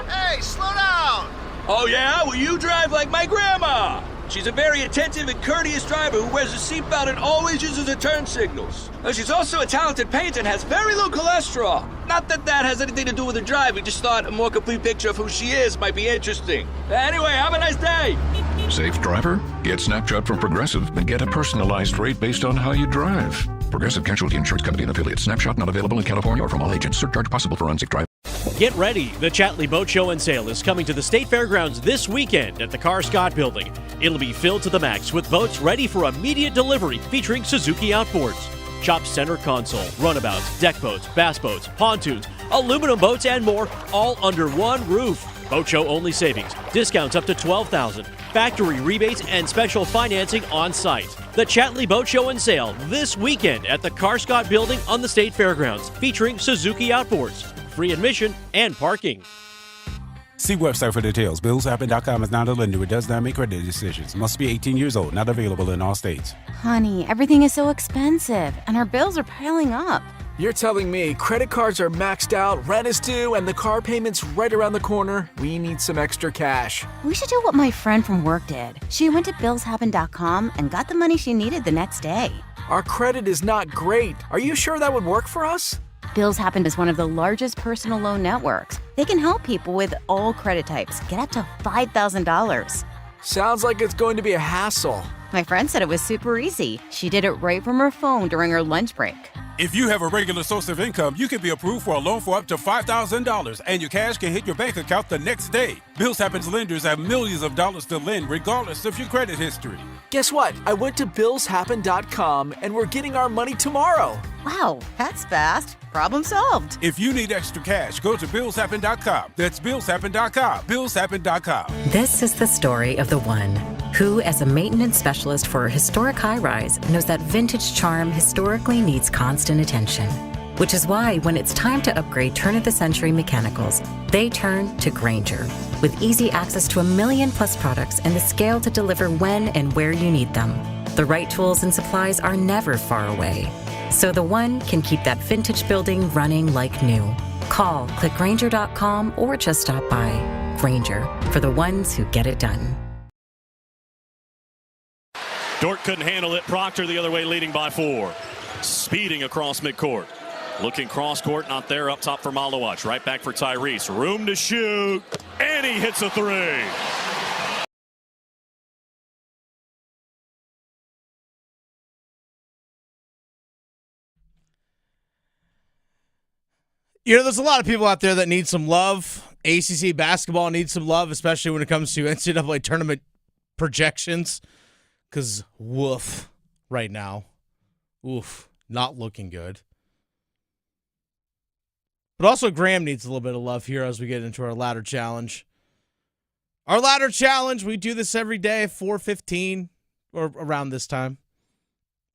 Hey, slow down! Oh, yeah? Well, you drive like my grandma. She's a very attentive and courteous driver who wears a seatbelt and always uses her turn signals. Now, she's also a talented painter and has very low cholesterol. Not that that has anything to do with her driving, just thought a more complete picture of who she is might be interesting. Anyway, have a nice day. Safe driver? Get Snapshot from Progressive and get a personalized rate based on how you drive. Progressive Casualty Insurance Company and Affiliates. Snapshot not available in California or from all agents. Surcharge possible for unsafe driving. Get ready. The Chatley Boat Show and Sale is coming to the State Fairgrounds this weekend at the Car Scott Building. It'll be filled to the max with boats ready for immediate delivery featuring Suzuki outboards. Shop center console, runabouts, deck boats, bass boats, pontoons, aluminum boats, and more, all under one roof. Boat Show only savings, discounts up to $12,000, factory rebates, and special financing on site. The Chatley Boat Show and Sale this weekend at the Carscott Building on the State Fairgrounds, featuring Suzuki Outboards, free admission and parking. See website for details. BillsHappen.com is not a lender. It does not make credit decisions. Must be 18 years old. Not available in all states. Honey, everything is so expensive, and our bills are piling up. You're telling me credit cards are maxed out, rent is due, and the car payment's right around the corner? We need some extra cash. We should do what my friend from work did. She went to BillsHappen.com and got the money she needed the next day. Our credit is not great. Are you sure that would work for us? Bills Happen is one of the largest personal loan networks. They can help people with all credit types get up to $5,000. Sounds like it's going to be a hassle. My friend said it was super easy. She did it right from her phone during her lunch break. If you have a regular source of income, you can be approved for a loan for up to $5,000, and your cash can hit your bank account the next day. Bills Happens lenders have millions of dollars to lend, regardless of your credit history. Guess what? I went to BillsHappen.com, and we're getting our money tomorrow. Wow, that's fast. Problem solved. If you need extra cash, go to BillsHappen.com. That's BillsHappen.com. BillsHappen.com. This is the story of the one who, as a maintenance specialist for a historic high-rise, knows that vintage charm historically needs constant attention. Which is why when it's time to upgrade turn-of-the-century mechanicals, they turn to Grainger. With easy access to 1 million-plus products and the scale to deliver when and where you need them. The right tools and supplies are never far away. So the one can keep that vintage building running like new. Call, click Grainger.com, or just stop by. Grainger, for the ones who get it done. Dort couldn't handle it. Proctor the other way, leading by 4. Speeding across midcourt. Looking cross court, not there. Up top for Malawach. Right back for Tyrese. Room to shoot. And he hits a 3. You know, there's a lot of people out there that need some love. ACC basketball needs some love, especially when it comes to NCAA tournament projections. Because, woof, right now. Oof, not looking good. But also, Graham needs a little bit of love here as we get into our ladder challenge. Our ladder challenge, we do this every day, 4:15 or around this time.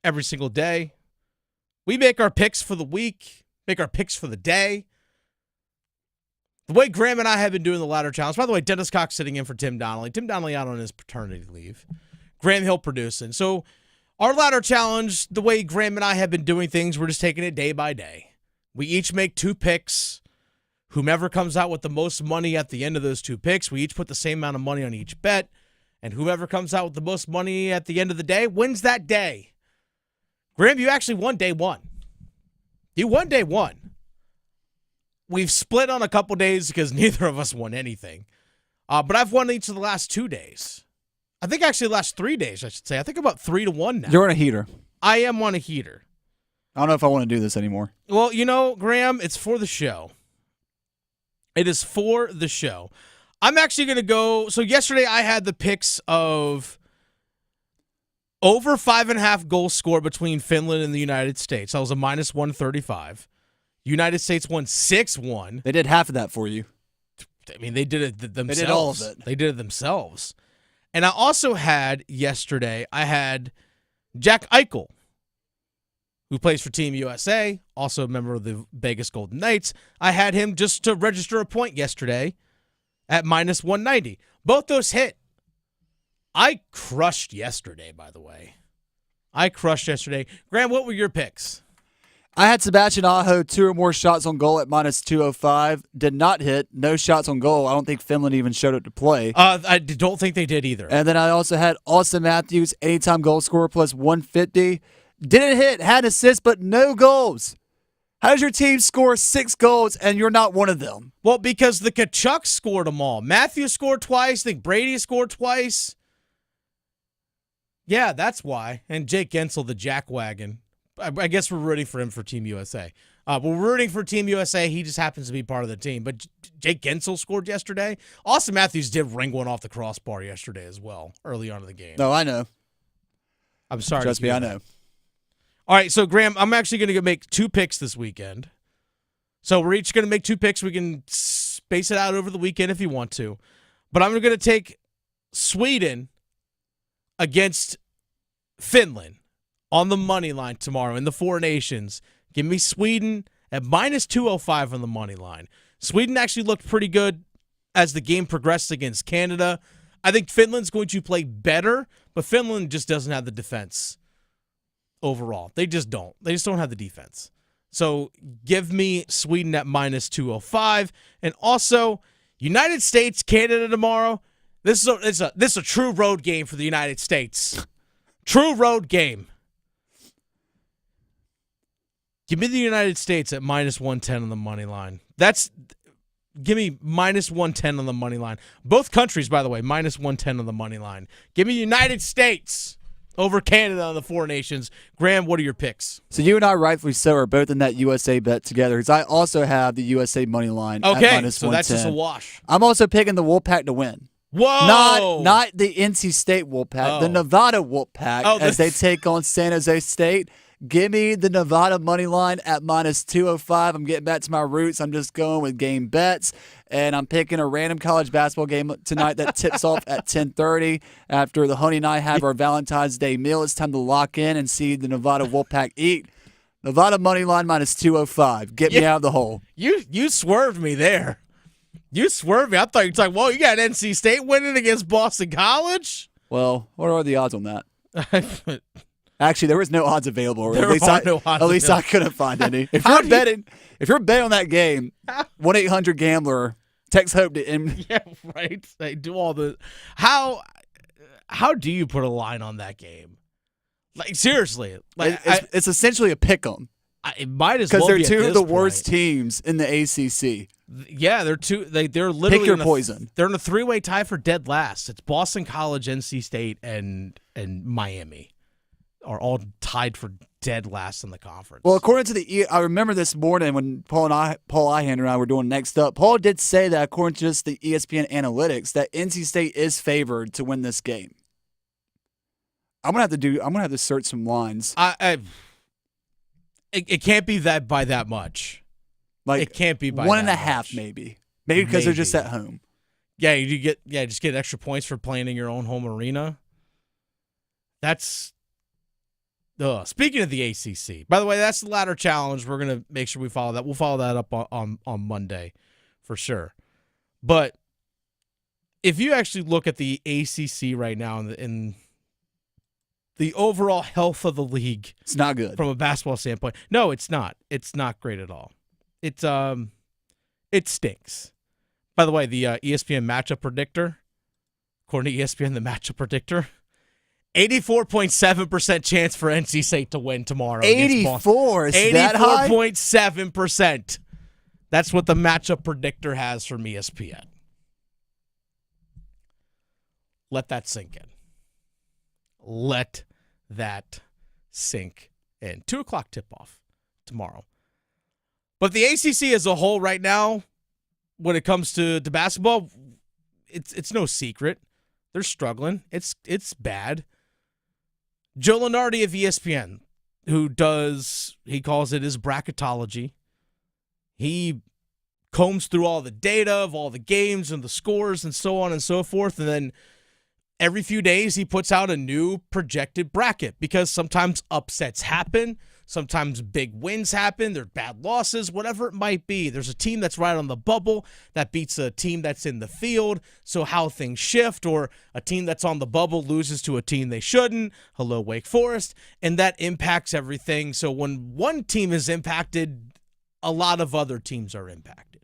Every single day. We make our picks for the week, make our picks for the day. The way Graham and I have been doing the ladder challenge, by the way, Dennis Cox sitting in for Tim Donnelly. Tim Donnelly out on his paternity leave. Graham Hill producing. So our ladder challenge, the way Graham and I have been doing things, we're just taking it day by day. We each make 2 picks. Whomever comes out with the most money at the end of those 2 picks, we each put the same amount of money on each bet. And whoever comes out with the most money at the end of the day wins that day. Graham, you actually won day 1. You won day 1. We've split on a couple days because neither of us won anything. But I've won each of the last 2 days. I think actually the last 3 days, I should say. I think about 3-1 now. You're on a heater. I am on a heater. I don't know if I want to do this anymore. Well, you know, Graham, it's for the show. It is for the show. I'm actually going to go. So yesterday I had the picks of over 5.5 goals scored between Finland and the United States. That was a minus 135. United States won 6-1. They did half of that for you. I mean, they did it themselves. They did all of it. They did it themselves. And I also had yesterday, I had Jack Eichel, who plays for Team USA, also a member of the Vegas Golden Knights. I had him just to register a point yesterday at minus 190. Both those hit. I crushed yesterday, by the way. I crushed yesterday. Graham, what were your picks? I had Sebastian Aho 2 or more shots on goal at minus 205. Did not hit. No shots on goal. I don't think Finland even showed up to play. I don't think they did either. And then I also had Austin Matthews, anytime goal scorer, plus 150. Didn't hit. Had assists, but no goals. How does your team score 6 goals and you're not one of them? Well, because the Kachucks scored them all. Matthews scored twice. I think Brady scored twice. Yeah, that's why. And Jake Gensel, the jackwagon. I guess we're rooting for him for Team USA. We're rooting for Team USA. He just happens to be part of the team. But Jake Gensel scored yesterday. Austin Matthews did ring one off the crossbar yesterday as well, early on in the game. No, I know. I'm sorry. Trust me, I know. All right, so Graham, I'm actually going to make 2 picks this weekend. So we're each going to make 2 picks. We can space it out over the weekend if you want to. But I'm going to take Sweden against Finland on the money line tomorrow in the Four Nations. Give me Sweden at minus 205 on the money line. Sweden actually looked pretty good as the game progressed against Canada. I think Finland's going to play better, but Finland just doesn't have the defense overall. They just don't. They just don't have the defense. So give me Sweden at minus 205. And also, United States, Canada tomorrow. This is a true road game for the United States. True road game. Give me the United States at minus 110 on the money line. Give me minus 110 on the money line. Both countries, by the way, minus 110 on the money line. Give me United States over Canada on the Four Nations. Graham, what are your picks? So you and I, rightfully so, are both in that USA bet together because I also have the USA money line at minus 110. So that's just a wash. I'm also picking the Wolfpack to win. Whoa! Not the NC State Wolfpack, the Nevada Wolfpack as they take on San Jose State. Give me the Nevada money line at minus 205. I'm getting back to my roots. I'm just going with game bets, and I'm picking a random college basketball game tonight that tips off at 10:30. After the honey and I have our Valentine's Day meal, it's time to lock in and see the Nevada Wolfpack eat. Nevada money line minus 205. Get me out of the hole. You swerved me there. You swerved me. I thought you were talking, whoa, you got NC State winning against Boston College? Well, what are the odds on that? Actually, there was no odds available. At least I couldn't find any. If you're betting on that game, 1-800-GAMBLER, text HOPE to M. Yeah, right. They do all the. How do you put a line on that game? Like seriously, like it's essentially a pick 'em. It might as well because be they're two at of the this worst point. teams in the ACC. Yeah, they're two. They're literally pick your poison. They're in a three-way tie for dead last. It's Boston College, NC State, and Miami are all tied for dead last in the conference. Well, according to I remember this morning when Paul Ihand and I were doing Next Up, Paul did say that according to just the ESPN analytics, that NC State is favored to win this game. I'm gonna have to search some lines. It can't be that by that much. Like it can't be by 1.5 maybe because they're just at home. Yeah, just get extra points for playing in your own home arena. That's. Speaking of the ACC, by the way, that's the ladder challenge. We're gonna make sure we follow that. We'll follow that up on Monday, for sure. But if you actually look at the ACC right now in the overall health of the league, it's not good from a basketball standpoint. No, it's not. It's not great at all. It stinks. By the way, the ESPN matchup predictor, according to ESPN, the matchup predictor. 84.7% chance for NC State to win tomorrow. 84? Is that high? 84.7%. That's what the matchup predictor has from ESPN. Let that sink in. Let that sink in. 2 o'clock tip-off tomorrow. But the ACC as a whole right now, when it comes to basketball, it's no secret. They're struggling. It's bad. Joe Lunardi of ESPN, he calls it his bracketology. He combs through all the data of all the games and the scores and so on and so forth. And then every few days he puts out a new projected bracket because sometimes upsets happen. Sometimes big wins happen. There are bad losses, whatever it might be. There's a team that's right on the bubble that beats a team that's in the field. So how things shift, or a team that's on the bubble loses to a team they shouldn't. Hello, Wake Forest. And that impacts everything. So when one team is impacted, a lot of other teams are impacted.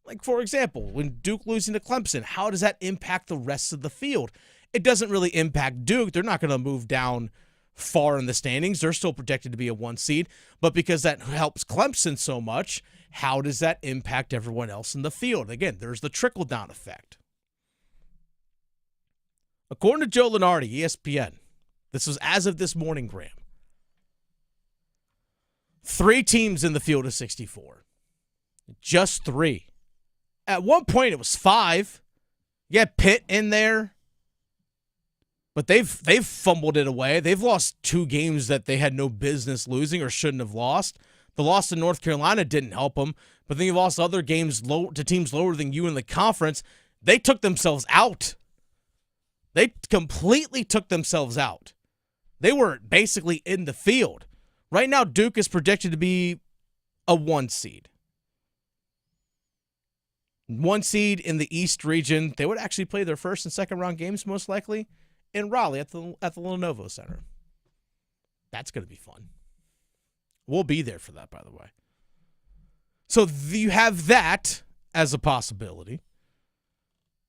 Like, for example, when Duke losing to Clemson, how does that impact the rest of the field? It doesn't really impact Duke. They're not going to move down far in the standings. They're still projected to be a 1 seed, but because that helps Clemson so much, how does that impact everyone else in the field? Again, there's the trickle-down effect. According to Joe Lunardi, ESPN, this was as of this morning, Graham, 3 teams in the field of 64. Just 3. At one point, it was 5. You had Pitt in there. But they've fumbled it away. They've lost 2 games that they had no business losing or shouldn't have lost. The loss to North Carolina didn't help them, but then you've lost other games to teams lower than you in the conference. They took themselves out. They completely took themselves out. They were basically in the field. Right now, Duke is predicted to be a 1 seed. 1 seed in the East region. They would actually play their first and second round games most likely in Raleigh at the Lenovo Center. That's going to be fun. We'll be there for that, by the way. So you have that as a possibility.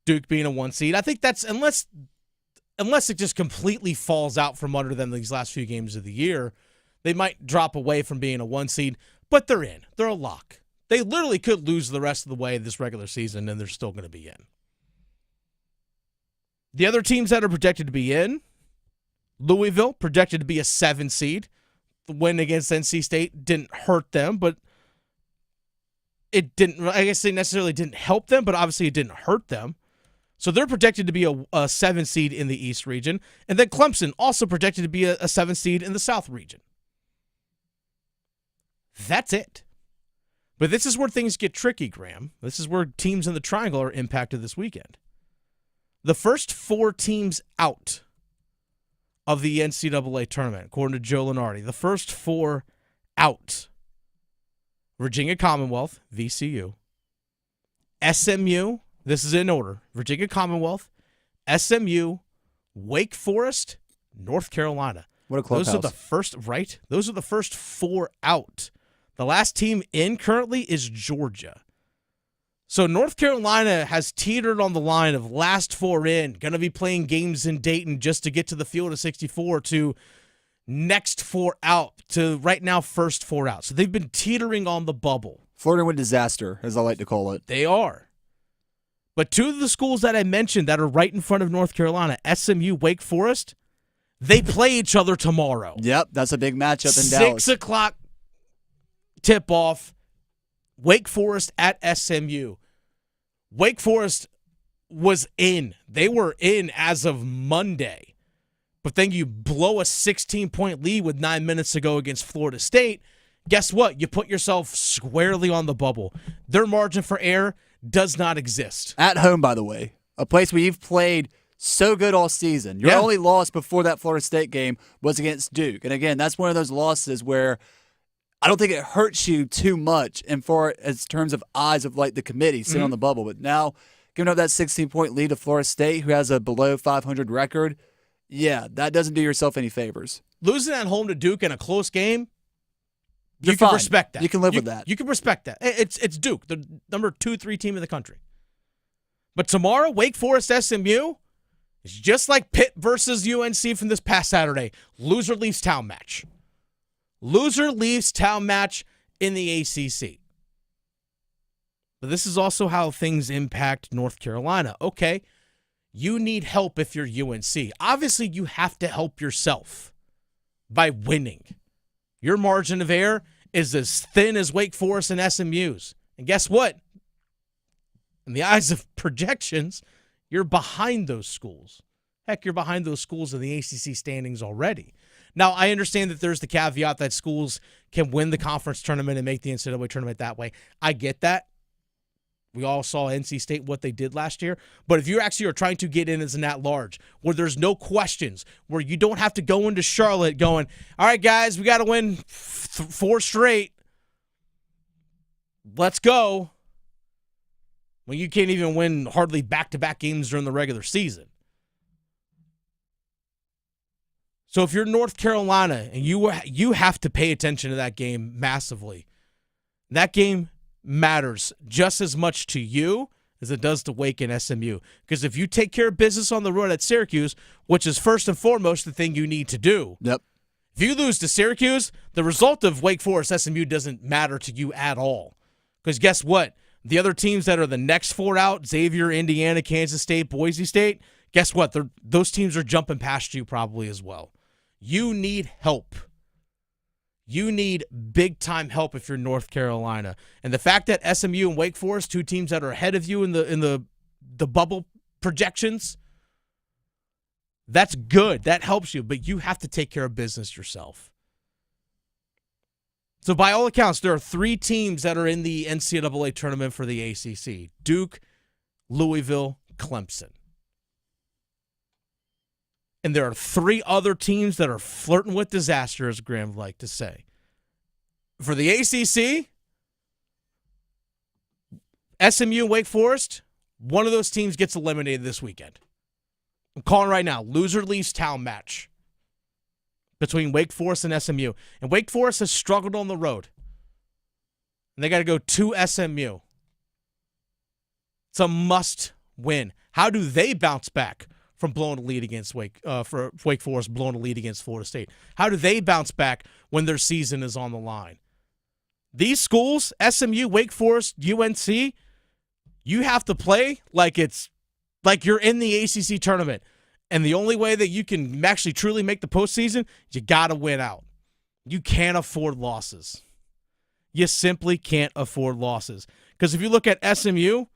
Duke being a 1 seed. I think that's, unless it just completely falls out from under them these last few games of the year, they might drop away from being a 1 seed, but they're in. They're a lock. They literally could lose the rest of the way this regular season, and they're still going to be in. The other teams that are projected to be in, Louisville, projected to be a 7 seed. The win against NC State didn't hurt them, but it didn't, I guess they necessarily didn't help them, but obviously it didn't hurt them. So they're projected to be a 7 seed in the East region. And then Clemson also projected to be a 7 seed in the South region. That's it. But this is where things get tricky, Graham. This is where teams in the Triangle are impacted this weekend. The first 4 teams out of the NCAA tournament, according to Joe Lunardi, the first 4 out: Virginia Commonwealth, VCU, SMU, this is in order, Virginia Commonwealth, SMU, Wake Forest, North Carolina. What a clubhouse. Those are the first, right? Those are the first 4 out. The last team in currently is Georgia. So North Carolina has teetered on the line of last 4 in, going to be playing games in Dayton just to get to the field of 64, to next 4 out, to right now first 4 out. So they've been teetering on the bubble. Flirting with disaster, as I like to call it. They are. But 2 of the schools that I mentioned that are right in front of North Carolina, SMU, Wake Forest, they play each other tomorrow. Yep, that's a big matchup in Dallas. 6 o'clock tip-off, Wake Forest at SMU. Wake Forest was in. They were in as of Monday. But then you blow a 16-point lead with 9 minutes to go against Florida State. Guess what? You put yourself squarely on the bubble. Their margin for error does not exist. At home, by the way. A place where you've played so good all season. Your only loss before that Florida State game was against Duke. And again, that's one of those losses where I don't think it hurts you too much, and for as terms of eyes of like the committee sitting on the bubble. But now, giving up that 16-point lead to Florida State, who has a below 500 record, yeah, that doesn't do yourself any favors. Losing at home to Duke in a close game, You're you can fine. respect that. You can live with that. You can respect that. It's Duke, the number 2-3 team in the country. But tomorrow, Wake Forest SMU is just like Pitt versus UNC from this past Saturday. Loser leaves town match. Loser leaves town match in the ACC. But this is also how things impact North Carolina. Okay, you need help if you're UNC. Obviously, you have to help yourself by winning. Your margin of error is as thin as Wake Forest and SMU's. And guess what? In the eyes of projections, you're behind those schools. Heck, you're behind those schools in the ACC standings already. Now, I understand that there's the caveat that schools can win the conference tournament and make the NCAA tournament that way. I get that. We all saw NC State, what they did last year. But if you actually are trying to get in as an at-large, where there's no questions, where you don't have to go into Charlotte going, all right, guys, we got to win 4 straight. Let's go. Well, you can't even win hardly back-to-back games during the regular season. So if you're North Carolina and you have to pay attention to that game massively, that game matters just as much to you as it does to Wake and SMU. Because if you take care of business on the road at Syracuse, which is first and foremost the thing you need to do. Yep. If you lose to Syracuse, the result of Wake Forest SMU doesn't matter to you at all. Because guess what? The other teams that are the next 4 out, Xavier, Indiana, Kansas State, Boise State, guess what? Those teams are jumping past you probably as well. You need help. You need big-time help if you're North Carolina. And the fact that SMU and Wake Forest, 2 teams that are ahead of you in the bubble projections, that's good. That helps you, but you have to take care of business yourself. So by all accounts, there are 3 teams that are in the NCAA tournament for the ACC. Duke, Louisville, Clemson. And there are 3 other teams that are flirting with disaster, as Graham would like to say. For the ACC, SMU and Wake Forest, one of those teams gets eliminated this weekend. I'm calling right now, loser leaves town match between Wake Forest and SMU. And Wake Forest has struggled on the road. And they got to go to SMU. It's a must win. How do they bounce back from blowing a lead against Wake Forest, blowing a lead against Florida State? How do they bounce back when their season is on the line? These schools, SMU, Wake Forest, UNC, you have to play like you're in the ACC tournament. And the only way that you can actually truly make the postseason is you got to win out. You can't afford losses. You simply can't afford losses. Because if you look at SMU,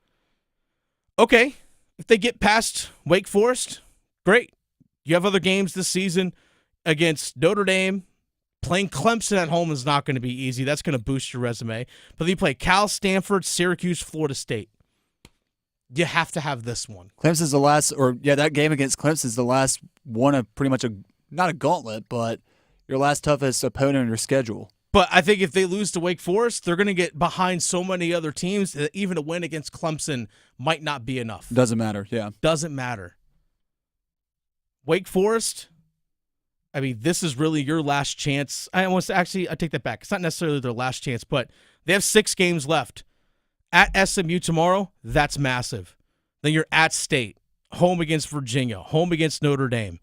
okay, if they get past Wake Forest, great. You have other games this season against Notre Dame. Playing Clemson at home is not going to be easy. That's going to boost your resume. But then you play Cal, Stanford, Syracuse, Florida State. You have to have this one. Clemson's the last, that game against Clemson's the last one of pretty much not a gauntlet, but your last toughest opponent on your schedule. But I think if they lose to Wake Forest, they're going to get behind so many other teams that even a win against Clemson might not be enough. Doesn't matter, yeah. Doesn't matter. Wake Forest, I mean, this is really your last chance. I take that back. It's not necessarily their last chance, but they have 6 games left. At SMU tomorrow, that's massive. Then you're at State, home against Virginia, home against Notre Dame,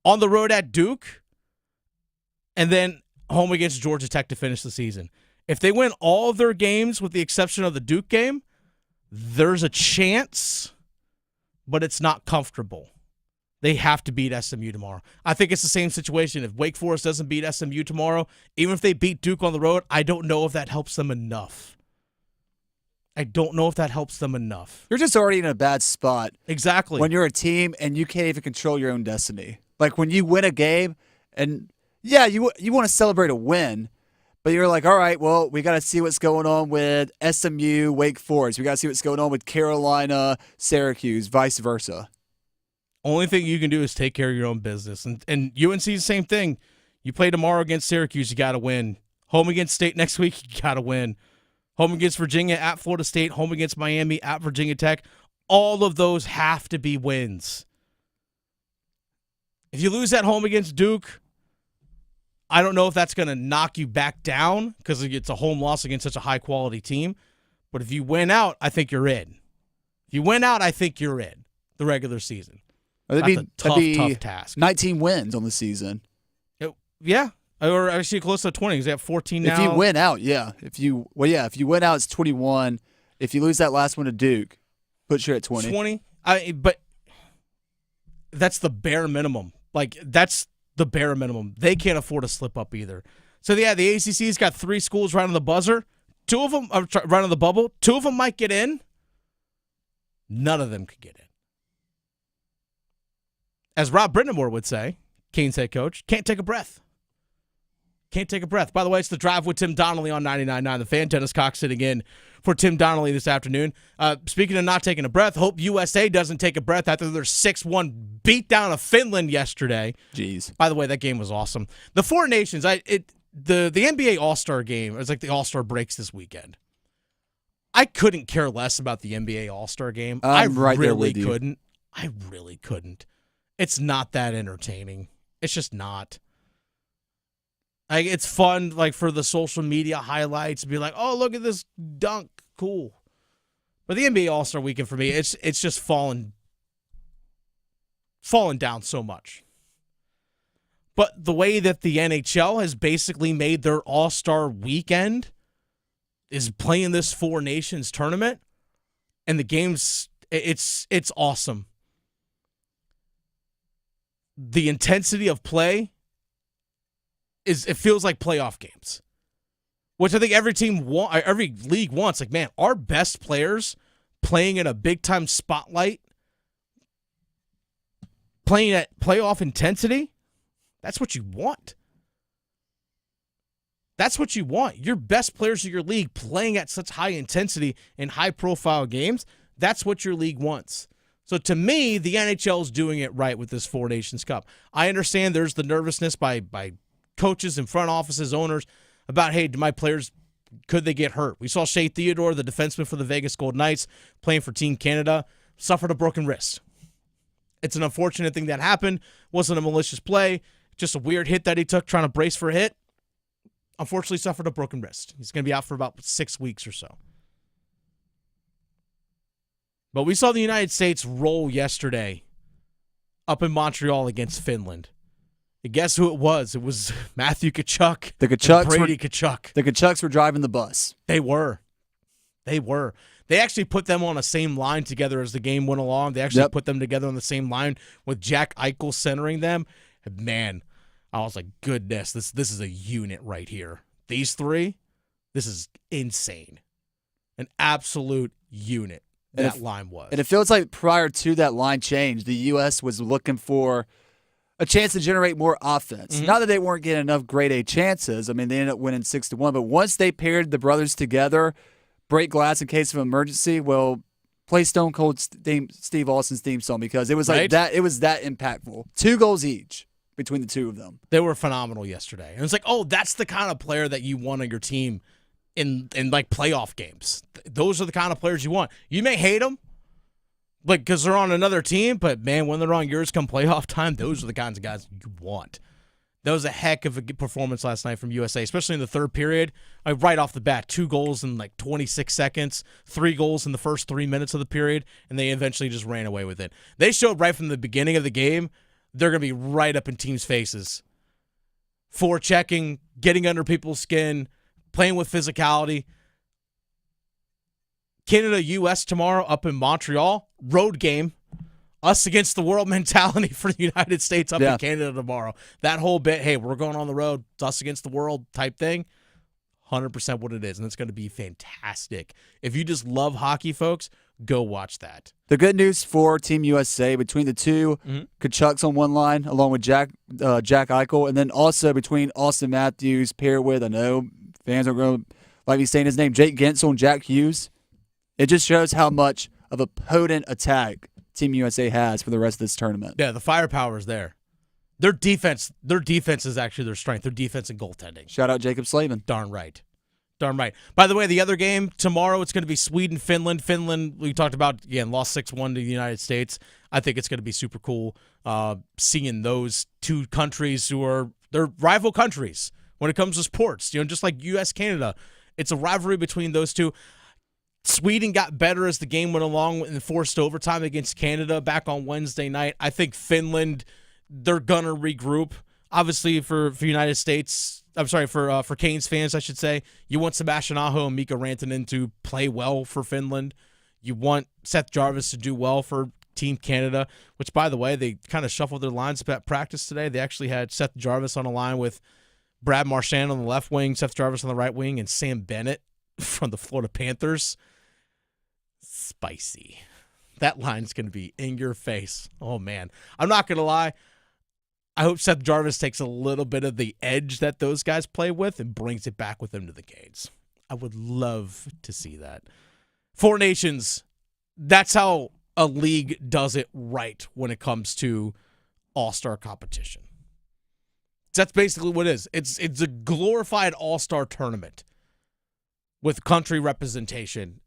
on the road at Duke, and then home against Georgia Tech to finish the season. If they win all of their games with the exception of the Duke game, there's a chance, but it's not comfortable. They have to beat SMU tomorrow. I think it's the same situation. If Wake Forest doesn't beat SMU tomorrow, even if they beat Duke on the road, I don't know if that helps them enough. You're just already in a bad spot. Exactly. When you're a team and you can't even control your own destiny. Like when you win a game and, yeah, you want to celebrate a win, but you're like, all right, well, we got to see what's going on with SMU, Wake Forest. We got to see what's going on with Carolina, Syracuse, vice versa. Only thing you can do is take care of your own business. And UNC, the same thing. You play tomorrow against Syracuse, you got to win. Home against State next week, you got to win. Home against Virginia, at Florida State, home against Miami, at Virginia Tech. All of those have to be wins. If you lose at home against Duke, I don't know if that's going to knock you back down because it's a home loss against such a high-quality team. But if you win out, I think you're in. If you win out, I think you're in the regular season. That's a tough task. 19 wins on the season. Yeah. Or actually close to 20 because they have 14 now. If you win out, yeah. If you win out, it's 21. If you lose that last one to Duke, puts you at 20. 20? But that's the bare minimum. That's the bare minimum. They can't afford to slip up either. So, yeah, the ACC's got 3 schools right on the buzzer. 2 of them are right on the bubble. 2 of them might get in. None of them could get in. As Rob Brindamore would say, Canes head coach, can't take a breath. Can't take a breath. By the way, it's The Drive with Tim Donnelly on 99.9 The Fan. Dennis Cox sitting in for Tim Donnelly this afternoon. Speaking of not taking a breath, hope USA doesn't take a breath after their 6-1 beatdown of Finland yesterday. Jeez. By the way, that game was awesome. The 4 Nations, the NBA All-Star game, it's like the All-Star breaks this weekend. I couldn't care less about the NBA All-Star game. I really couldn't. It's not that entertaining. It's just not. It's fun, for the social media highlights, to be like, oh, look at this dunk, cool. But the NBA All-Star Weekend for me, it's just fallen down so much. But the way that the NHL has basically made their All-Star Weekend is playing this 4 Nations tournament, and the games, it's awesome. The intensity of play it feels like playoff games, which I think every league wants. Man, our best players playing in a big time spotlight, playing at playoff intensity. That's what you want. That's what you want. Your best players of your league playing at such high intensity in high-profile games, that's what your league wants. So to me, the NHL is doing it right with this Four Nations Cup. I understand there's the nervousness by coaches and front offices, owners, about, hey, do my players, could they get hurt? We saw Shea Theodore, the defenseman for the Vegas Golden Knights, playing for Team Canada, suffered a broken wrist. It's an unfortunate thing that happened. Wasn't a malicious play. Just a weird hit that he took trying to brace for a hit. Unfortunately suffered a broken wrist. He's going to be out for about 6 weeks or so. But we saw the United States roll yesterday up in Montreal against Finland. And guess who it was? It was Matthew Tkachuk. The Tkachuks Brady Tkachuk. The Tkachuks were driving the bus. They were. They actually put them on the same line together as the game went along. They actually put them together on the same line with Jack Eichel centering them. And man, I was like, goodness, this is a unit right here. These three, this is insane. An absolute unit. That line was. And it feels like prior to that line change, the U.S. was looking for a chance to generate more offense. Mm-hmm. Not that they weren't getting enough grade A chances. I mean, they ended up winning 6-1. But once they paired the brothers together, break glass in case of emergency, well, play Stone Cold Steve Austin's theme song, because it was like that. It was that impactful. 2 goals each between the two of them. They were phenomenal yesterday. And it's like, oh, that's the kind of player that you want on your team in like playoff games. Those are the kind of players you want. You may hate them, like, because they're on another team, but man, when they're on yours come playoff time, those are the kinds of guys you want. That was a heck of a performance last night from USA, especially in the third period. Right off the bat, 2 goals in like 26 seconds, 3 goals in the first 3 minutes of the period, and they eventually just ran away with it. They showed right from the beginning of the game they're going to be right up in teams' faces. Forechecking, getting under people's skin, playing with physicality. Canada-US tomorrow up in Montreal. Road game. Us against the world mentality for the United States up in Canada tomorrow. That whole bit, hey, we're going on the road, it's us against the world type thing, 100% what it is, and it's going to be fantastic. If you just love hockey, folks, go watch that. The good news for Team USA, between the two Tkachuks on one line, along with Jack Eichel, and then also between Austin Matthews paired with, I know fans are going to like me saying his name, Jake Gensel and Jack Hughes. It just shows how much of a potent attack Team USA has for the rest of this tournament. Yeah, the firepower is there. Their defense is actually their strength. Their defense and goaltending. Shout out Jacob Slavin. Darn right. By the way, the other game tomorrow, it's going to be Sweden-Finland. Finland, we talked about, again, lost 6-1 to the United States. I think it's going to be super cool seeing those two countries they're rival countries when it comes to sports. Just like U.S.-Canada. It's a rivalry between those two. Sweden got better as the game went along and forced overtime against Canada back on Wednesday night. I think Finland, they're going to regroup. Obviously, for United States, I'm sorry, for Canes fans, I should say, you want Sebastian Aho and Mika Rantanen to play well for Finland. You want Seth Jarvis to do well for Team Canada, which, by the way, they kind of shuffled their lines at practice today. They actually had Seth Jarvis on a line with Brad Marchand on the left wing, Seth Jarvis on the right wing, and Sam Bennett from the Florida Panthers. Spicy. That line's going to be in your face. Oh, man. I'm not going to lie. I hope Seth Jarvis takes a little bit of the edge that those guys play with and brings it back with them to the Canes. I would love to see that. Four Nations, that's how a league does it right when it comes to all-star competition. That's basically what it is. It's a glorified all-star tournament with country representation.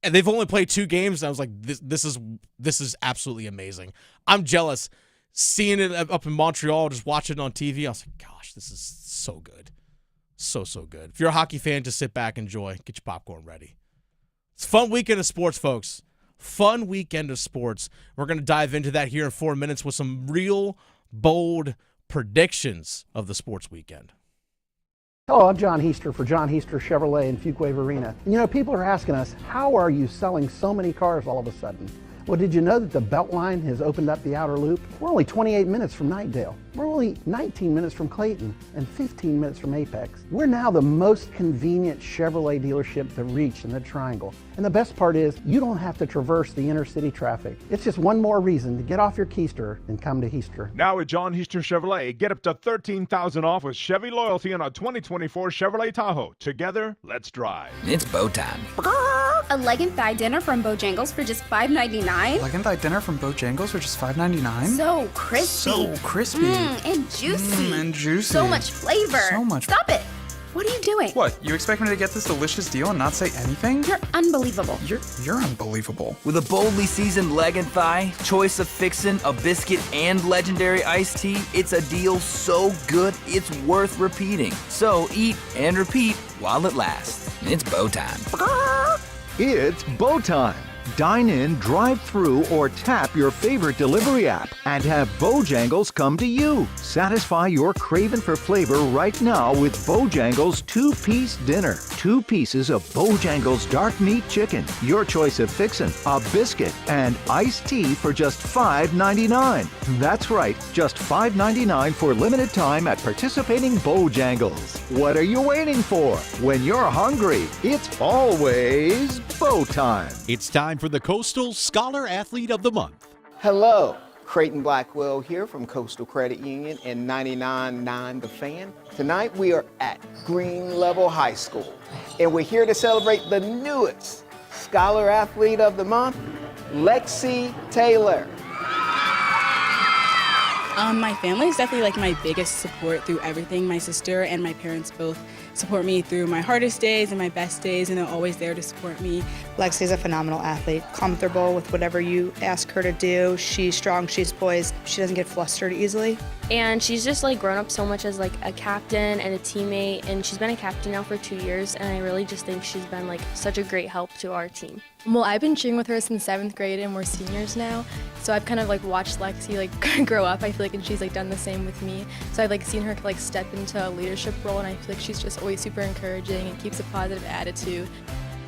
And they've only played 2 games, and I was like, this is absolutely amazing. I'm jealous. Seeing it up in Montreal, just watching it on TV, I was like, gosh, this is so good. So good. If you're a hockey fan, just sit back, enjoy, get your popcorn ready. It's a fun weekend of sports, folks. Fun weekend of sports. We're going to dive into that here in 4 minutes with some real bold predictions of the sports weekend. Hello, I'm John Heister for John Heister Chevrolet in Fuquay-Varina. People are asking us, how are you selling so many cars all of a sudden? Well, did you know that the Beltline has opened up the outer loop? We're only 28 minutes from Knightdale. We're only 19 minutes from Clayton and 15 minutes from Apex. We're now the most convenient Chevrolet dealership to reach in the Triangle. And the best part is, you don't have to traverse the inner city traffic. It's just one more reason to get off your keister and come to Heister. Now at John Heister Chevrolet, get up to $13,000 off with Chevy loyalty on a 2024 Chevrolet Tahoe. Together, let's drive. It's bow time. A leg and thigh dinner from Bojangles for just $5.99. Leg and thigh dinner from Bojangles for just $5.99. So crispy. So crispy. And juicy. And juicy. So much flavor. So much. Stop it. What are you doing? What? You expect me to get this delicious deal and not say anything? You're unbelievable. You're unbelievable. With a boldly seasoned leg and thigh, choice of fixin', a biscuit, and legendary iced tea, it's a deal so good it's worth repeating. So eat and repeat while it lasts. It's bow time. It's bow time. Dine in, drive through, or tap your favorite delivery app and have Bojangles come to you. Satisfy your craving for flavor right now with Bojangles 2-piece dinner. 2 pieces of Bojangles dark meat chicken, your choice of fixin', a biscuit, and iced tea for just $5.99. That's right, just $5.99 for limited time at participating Bojangles. What are you waiting for? When you're hungry, it's always bow time. It's time for the Coastal Scholar Athlete of the Month. Hello, Creighton Blackwell here from Coastal Credit Union and 99.9 The Fan. Tonight we are at Green Level High School, and we're here to celebrate the newest Scholar Athlete of the Month, Lexi Taylor. My family is definitely like my biggest support through everything. My sister and my parents both support me through my hardest days and my best days, and they're always there to support me. Lexi's a phenomenal athlete, comfortable with whatever you ask her to do. She's strong, she's poised, she doesn't get flustered easily. And she's just like grown up so much as like a captain and a teammate, and she's been a captain now for 2 years, and I really just think she's been like such a great help to our team. Well, I've been cheering with her since 7th grade and we're seniors now, so I've kind of like watched Lexi like grow up, I feel like, and she's like done the same with me. So I've like seen her like step into a leadership role, and I feel like she's just always super encouraging and keeps a positive attitude.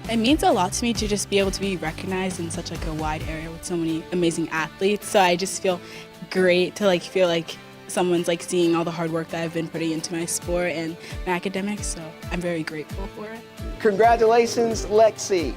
It means a lot to me to just be able to be recognized in such like a wide area with so many amazing athletes. So I just feel great to like feel like someone's like seeing all the hard work that I've been putting into my sport and my academics. So I'm very grateful for it. Congratulations, Lexi.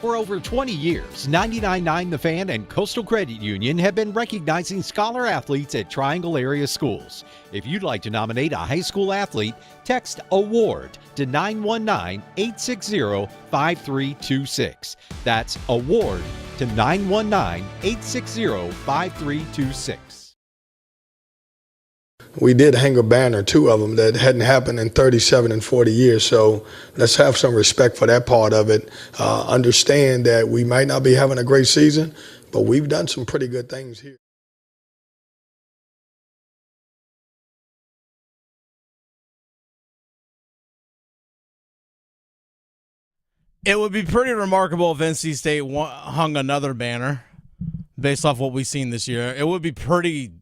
For over 20 years, 99.9 The Fan and Coastal Credit Union have been recognizing scholar athletes at Triangle area schools. If you'd like to nominate a high school athlete, text AWARD to 919-860-5326. That's AWARD to 919-860-5326. We did hang a banner, 2 of them, that hadn't happened in 37 and 40 years. So let's have some respect for that part of it. Understand that we might not be having a great season, but we've done some pretty good things here. It would be pretty remarkable if NC State hung another banner based off what we've seen this year. It would be pretty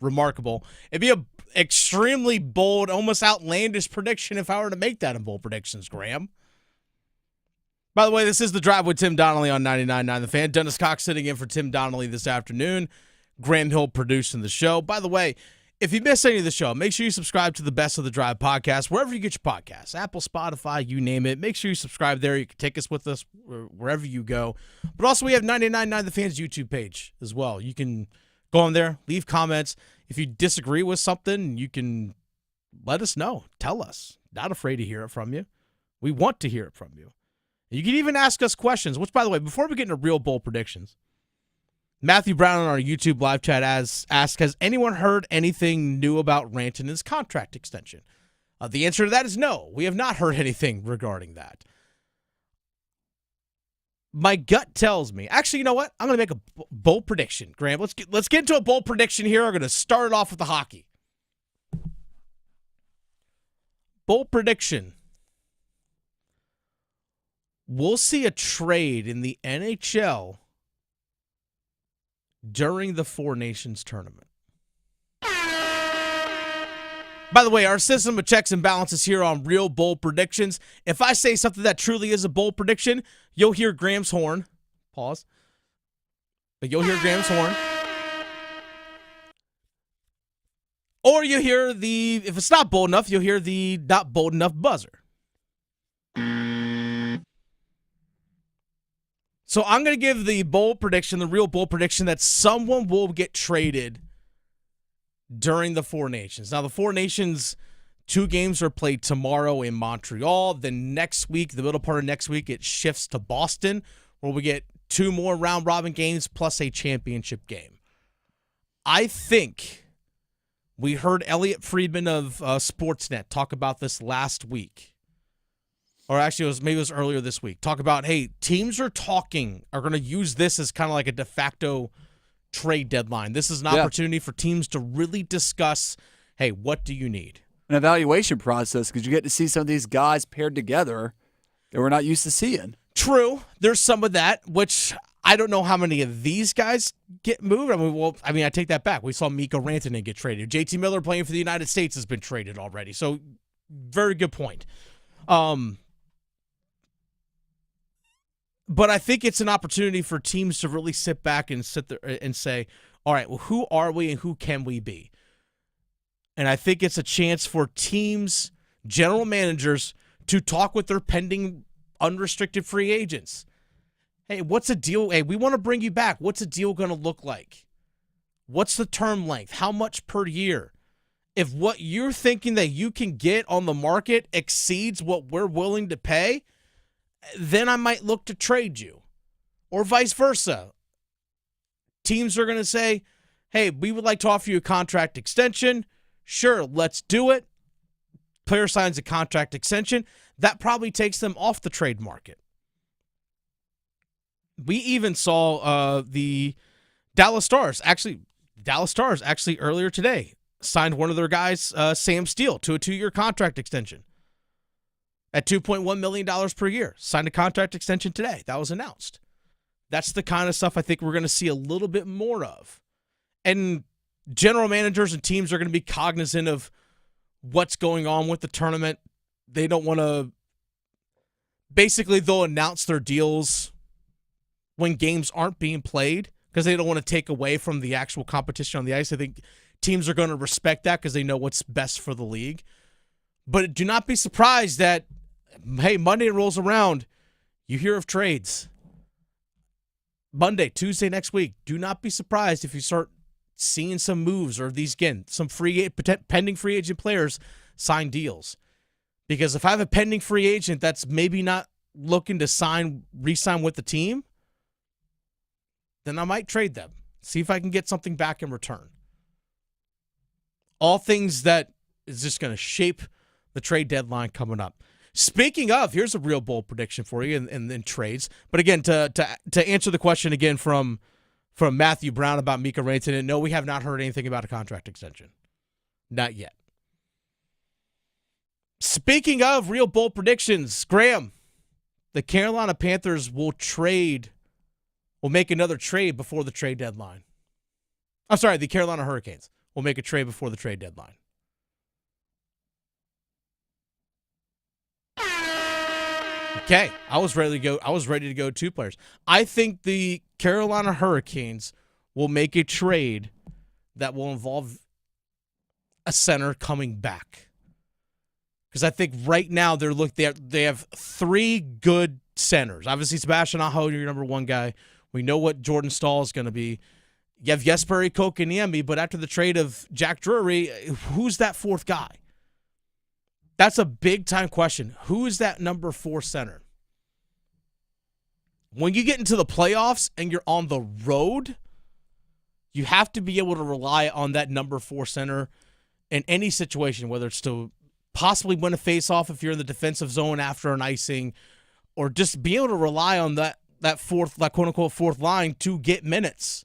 remarkable. It'd be a extremely bold, almost outlandish prediction if I were to make that in bold predictions, Graham. By the way, this is The Drive with Tim Donnelly on 99.9 The Fan. Dennis Cox sitting in for Tim Donnelly this afternoon. Graham Hill producing the show. By the way, if you missed any of the show, make sure you subscribe to the Best of the Drive podcast, wherever you get your podcasts, Apple, Spotify, you name it. Make sure you subscribe there. You can take us with us wherever you go. But also, we have 99.9 The Fan's YouTube page as well. You can go on there, leave comments. If you disagree with something, you can let us know. Tell us. Not afraid to hear it from you. We want to hear it from you. You can even ask us questions, which, by the way, before we get into real bold predictions, Matthew Brown on our YouTube live chat asked, has anyone heard anything new about Rantanen's contract extension? The answer to that is no. We have not heard anything regarding that. My gut tells me, actually, you know what? I'm going to make a bold prediction, Graham. Let's get into a bold prediction here. I'm going to start it off with the hockey. Bold prediction. We'll see a trade in the NHL during the Four Nations tournament. By the way, our system of checks and balances here on Real Bold Predictions. If I say something that truly is a bold prediction, you'll hear Graham's horn. Pause. But you'll hear Graham's horn. Or you hear if it's not bold enough, you'll hear the not bold enough buzzer. So I'm going to give the bold prediction, the real bold prediction, that someone will get traded during the Four Nations. Now, the Four Nations, 2 games are played tomorrow in Montreal. Then next week, the middle part of next week, it shifts to Boston, where we get 2 more round-robin games plus a championship game. I think we heard Elliot Friedman of Sportsnet talk about this last week. Or actually, maybe it was earlier this week. Talk about, hey, teams are going to use this as kind of like a de facto trade deadline. This is an opportunity for teams to really discuss, hey, what do you need? An evaluation process, because you get to see some of these guys paired together that we're not used to seeing. True. There's some of that, which I don't know how many of these guys get moved. I take that back. We saw Mikko Rantanen get traded. JT Miller playing for the United States has been traded already. So, very good point. But I think it's an opportunity for teams to really sit back and sit there and say, all right, well, who are we and who can we be? And I think it's a chance for teams, general managers, to talk with their pending unrestricted free agents. Hey, what's a deal? Hey, we want to bring you back. What's a deal going to look like? What's the term length? How much per year? If what you're thinking that you can get on the market exceeds what we're willing to pay, then I might look to trade you. Or vice versa. Teams are going to say, hey, we would like to offer you a contract extension. Sure, let's do it. Player signs a contract extension. That probably takes them off the trade market. We even saw the Dallas Stars actually earlier today signed one of their guys, Sam Steele, to a 2-year contract extension at $2.1 million per year. Signed a contract extension today. That was announced. That's the kind of stuff I think we're going to see a little bit more of. And general managers and teams are going to be cognizant of what's going on with the tournament. They don't want to... Basically, they'll announce their deals when games aren't being played because they don't want to take away from the actual competition on the ice. I think teams are going to respect that because they know what's best for the league. But do not be surprised that, hey, Monday rolls around, you hear of trades. Monday, Tuesday next week, do not be surprised if you start seeing some moves or some pending free agent players sign deals. Because if I have a pending free agent that's maybe not looking to re-sign with the team, then I might trade them. See if I can get something back in return. All things that is just going to shape the trade deadline coming up. Speaking of, here's a real bold prediction for you in trades. But again, to answer the question again from Matthew Brown about Mikko Rantanen, no, we have not heard anything about a contract extension. Not yet. Speaking of real bold predictions, Graham, the Carolina Panthers will make another trade before the trade deadline. I'm sorry, the Carolina Hurricanes will make a trade before the trade deadline. Okay, I was ready to go 2 players. I think the Carolina Hurricanes will make a trade that will involve a center coming back. Because I think right now they have 3 good centers. Obviously, Sebastian Aho, your number 1 guy. We know what Jordan Stahl is going to be. You have Jesperi Kotkaniemi, but after the trade of Jack Drury, who's that 4th guy? That's a big-time question. Who is that number 4 center? When you get into the playoffs and you're on the road, you have to be able to rely on that number 4 center in any situation, whether it's to possibly win a face-off if you're in the defensive zone after an icing, or just be able to rely on that quote-unquote 4th line to get minutes.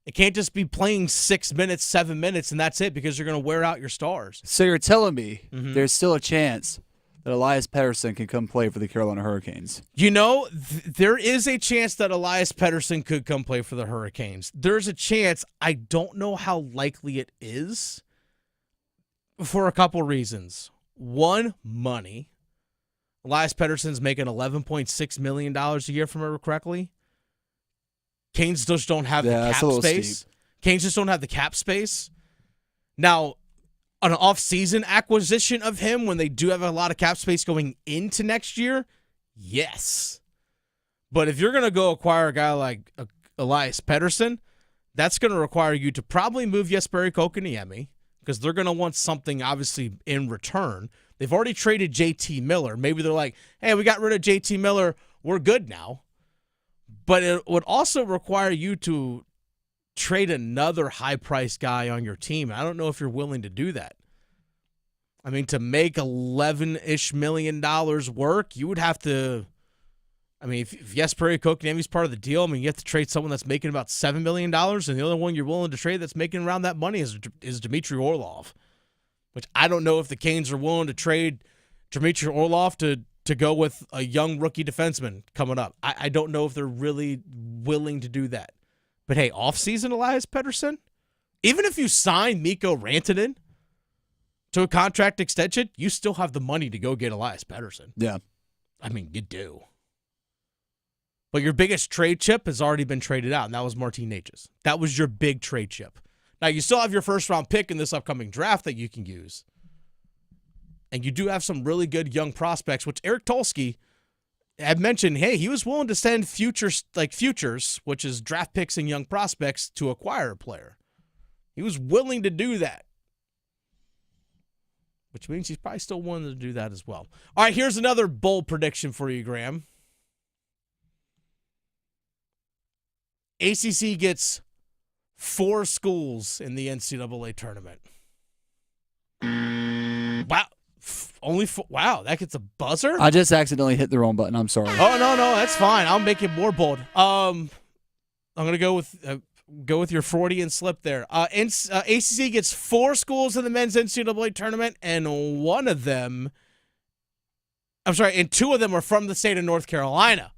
It can't just be playing 6 minutes, 7 minutes, and that's it because you're going to wear out your stars. So you're telling me there's still a chance that Elias Pettersson can come play for the Carolina Hurricanes? You know, there is a chance that Elias Pettersson could come play for the Hurricanes. There's a chance. I don't know how likely it is for a couple reasons. One, money. Elias Pettersson's making $11.6 million a year, if I remember correctly. Canes just don't have the cap space. Steep. Canes just don't have the cap space. Now, an off-season acquisition of him when they do have a lot of cap space going into next year, yes. But if you're going to go acquire a guy like Elias Pettersson, that's going to require you to probably move Jesperi Kotkaniemi because they're going to want something, obviously, in return. They've already traded JT Miller. Maybe they're like, hey, we got rid of JT Miller. We're good now. But it would also require you to trade another high-priced guy on your team. I don't know if you're willing to do that. I mean, to make $11-ish million work, you would have to – I mean, if Jesperi Kotkaniemi's part of the deal, I mean, you have to trade someone that's making about $7 million, and the only one you're willing to trade that's making around that money is Dmitry Orlov, which I don't know if the Canes are willing to trade Dmitry Orlov to go with a young rookie defenseman coming up. I don't know if they're really willing to do that. But, hey, offseason Elias Pettersson, even if you sign Mikko Rantanen to a contract extension, you still have the money to go get Elias Pettersson. Yeah. I mean, you do. But your biggest trade chip has already been traded out, and that was Martin Necas. That was your big trade chip. Now, you still have your first-round pick in this upcoming draft that you can use. And you do have some really good young prospects, which Eric Tulsky had mentioned, hey, he was willing to send futures, which is draft picks and young prospects, to acquire a player. He was willing to do that. Which means he's probably still willing to do that as well. All right, here's another bold prediction for you, Graham. ACC gets 4 schools in the NCAA tournament. Wow. Only 4. Wow, that gets a buzzer? I just accidentally hit the wrong button. I'm sorry. Oh, no, that's fine. I'll make it more bold. I'm going to go with your Freudian slip there. ACC gets 4 schools in the men's NCAA tournament, and 2 of them are from the state of North Carolina.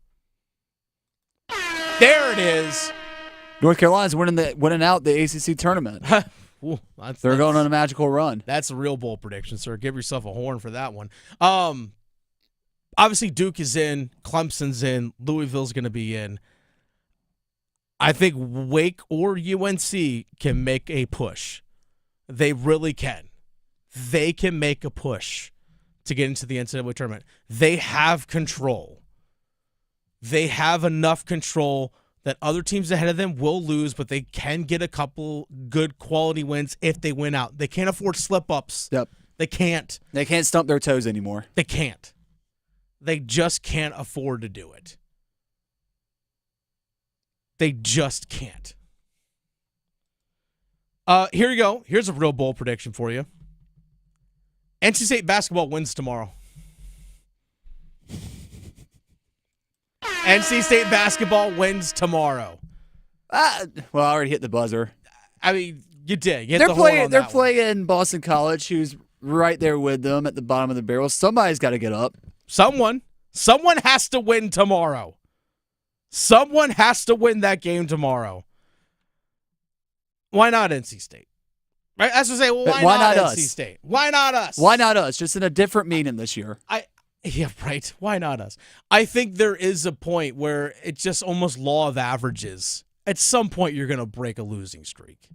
There it is. North Carolina's winning out the ACC tournament. Ooh, They're going on a magical run. That's a real bold prediction, sir. Give yourself a horn for that one. Obviously, Duke is in. Clemson's in. Louisville's going to be in. I think Wake or UNC can make a push. They really can. They can make a push to get into the NCAA tournament. They have control. They have enough control that other teams ahead of them will lose, but they can get a couple good quality wins if they win out. They can't afford slip-ups. Yep. They can't. They can't stump their toes anymore. They can't. They just can't afford to do it. They just can't. Here you go. Here's a real bold prediction for you. NC State basketball wins tomorrow. NC State basketball wins tomorrow. Well, I already hit the buzzer. I mean, you did. You hit They're the horn on They're that playing Boston College, who's right there with them at the bottom of the barrel. Somebody's got to get up. Someone has to win tomorrow. Someone has to win that game tomorrow. Why not NC State? Right? That's what I say. Well, why not NC us? State? Why not us? Why not us? Just in a different meaning this year. Yeah, right. Why not us? I think there is a point where it's just almost law of averages. At some point, you're going to break a losing streak.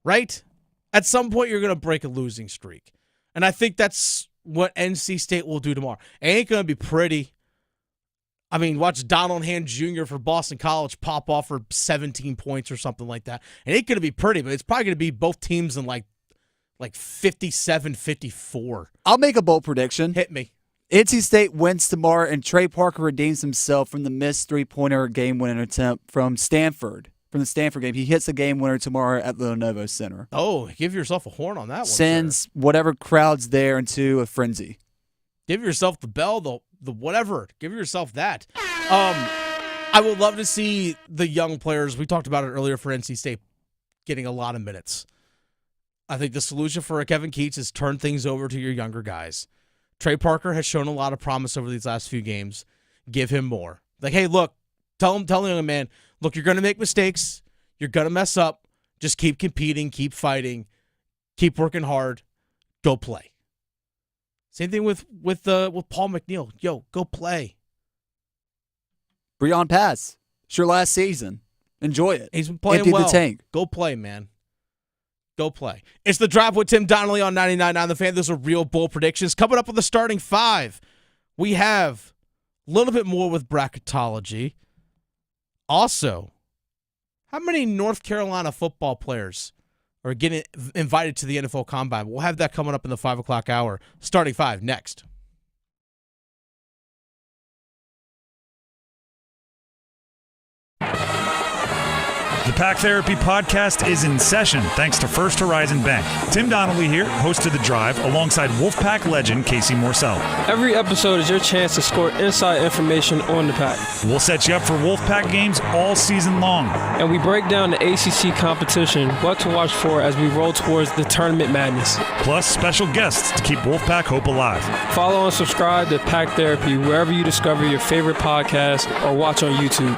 Right? At some point, you're going to break a losing streak. And I think that's what NC State will do tomorrow. It ain't going to be pretty. I mean, watch Donald Hand Jr. for Boston College pop off for 17 points or something like that. It ain't going to be pretty, but it's probably going to be both teams in like 57-54. I'll make a bold prediction. Hit me. NC State wins tomorrow, and Trey Parker redeems himself from the missed three-pointer game-winning attempt from Stanford. From the Stanford game. He hits the game winner tomorrow at Lenovo Center. Oh, give yourself a horn on that one. Sends whatever crowd's there into a frenzy. Give yourself the bell, the whatever. Give yourself that. I would love to see the young players, we talked about it earlier, for NC State getting a lot of minutes. I think the solution for Kevin Keats is turn things over to your younger guys. Trey Parker has shown a lot of promise over these last few games. Give him more. Like, hey, look, tell the young man, look, you're going to make mistakes. You're going to mess up. Just keep competing, keep fighting, keep working hard. Go play. Same thing with Paul McNeil. Yo, go play. Breon Pass. It's your last season. Enjoy it. He's been playing Empty well. the tank. Go play, man. Go play. It's The Drive with Tim Donnelly on 99.9 The Fan. Those are real bold predictions. Coming up with the starting five, we have a little bit more with bracketology. Also, how many North Carolina football players are getting invited to the NFL Combine? We'll have that coming up in the 5 o'clock hour. Starting five next. The Pack Therapy Podcast is in session thanks to First Horizon Bank. Tim Donnelly here, host of The Drive, alongside Wolfpack legend Casey Morsell. Every episode is your chance to score inside information on the Pack. We'll set you up for Wolfpack games all season long. And we break down the ACC competition, what to watch for as we roll towards the tournament madness. Plus special guests to keep Wolfpack hope alive. Follow and subscribe to Pack Therapy wherever you discover your favorite podcast or watch on YouTube.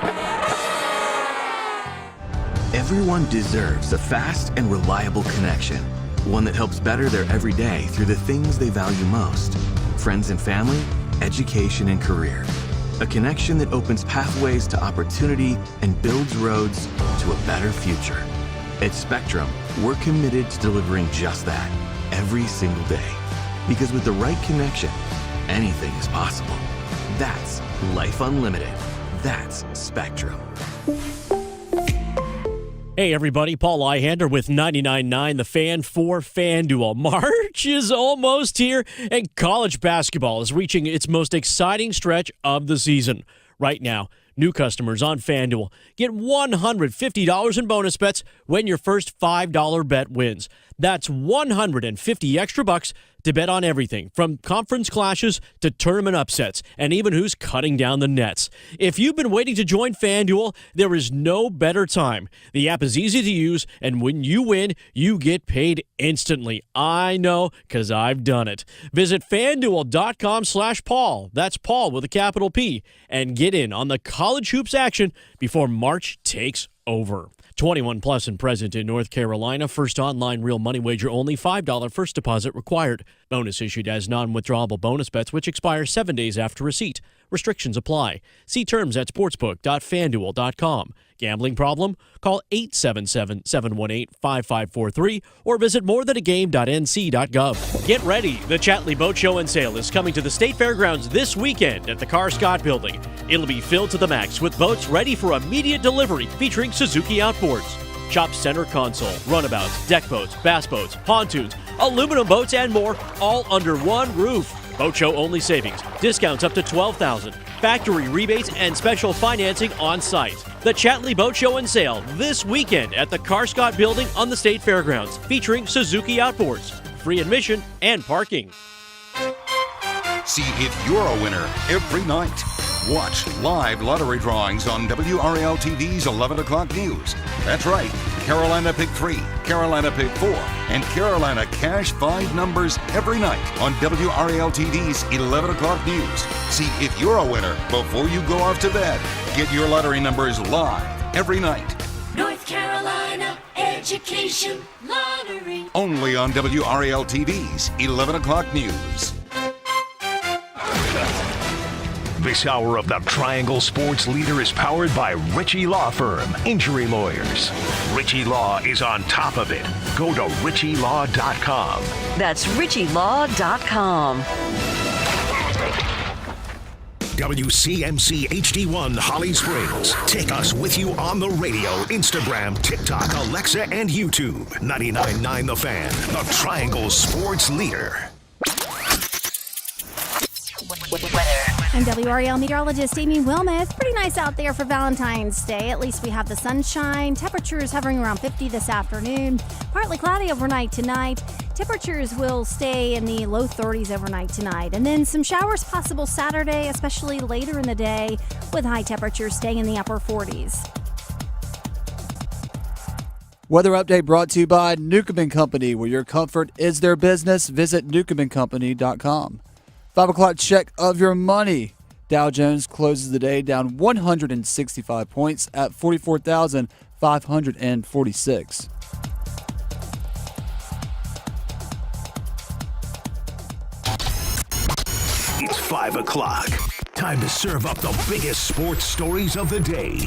Everyone deserves a fast and reliable connection, one that helps better their everyday through the things they value most: friends and family, education and career. A connection that opens pathways to opportunity and builds roads to a better future. At Spectrum, we're committed to delivering just that every single day. Because with the right connection, anything is possible. That's Life Unlimited. That's Spectrum. Hey everybody, Paul Ihander with 99.9 The Fan for FanDuel. March is almost here, and college basketball is reaching its most exciting stretch of the season. Right now, new customers on FanDuel get $150 in bonus bets when your first $5 bet wins. That's $150 extra bucks to bet on everything from conference clashes to tournament upsets and even who's cutting down the nets. If you've been waiting to join FanDuel, there is no better time. The app is easy to use, and when you win, you get paid instantly. I know, because I've done it. Visit FanDuel.com/Paul. That's Paul with a capital P. And get in on the college hoops action before March takes over. 21 plus and present in North Carolina. First online real money wager only. $5 first deposit required. Bonus issued as non-withdrawable bonus bets which expire 7 days after receipt. Restrictions apply. See terms at sportsbook.fanduel.com. Gambling problem? Call 877-718-5543 or visit morethanagame.nc.gov. Get ready. The Chatley Boat Show and Sale is coming to the State Fairgrounds this weekend at the Car Scott Building. It'll be filled to the max with boats ready for immediate delivery featuring Suzuki outboards. Shop center console, runabouts, deck boats, bass boats, pontoons, aluminum boats, and more, all under one roof. Boat show only savings, discounts up to $12,000, factory rebates, and special financing on site. The Chatley Boat Show and Sale this weekend at the Car Scott Building on the State Fairgrounds, featuring Suzuki outboards, free admission and parking. See if you're a winner every night. Watch live lottery drawings on WRAL TV's 11 o'clock news. That's right, Carolina Pick 3, Carolina Pick 4, and Carolina Cash 5 numbers every night on WRAL TV's 11 o'clock news. See if you're a winner before you go off to bed. Get your lottery numbers live every night. North Carolina Education Lottery. Only on WRAL TV's 11 o'clock news. This hour of the Triangle Sports Leader is powered by Ritchie Law Firm, injury lawyers. Ritchie Law is on top of it. Go to ritchielaw.com. That's ritchielaw.com. WCMC HD1 Holly Springs. Take us with you on the radio, Instagram, TikTok, Alexa, and YouTube. 99.9 The Fan, the Triangle Sports Leader. I'm WRAL meteorologist Amy Wilmoth. Pretty nice out there for Valentine's Day. At least we have the sunshine. Temperatures hovering around 50 this afternoon. Partly cloudy overnight tonight. Temperatures will stay in the low 30s overnight tonight. And then some showers possible Saturday, especially later in the day, with high temperatures staying in the upper 40s. Weather update brought to you by Newcomb & Company, where your comfort is their business. Visit newcombandcompany.com. 5 o'clock check of your money. Dow Jones closes the day down 165 points at 44,546. It's 5 o'clock. Time to serve up the biggest sports stories of the day.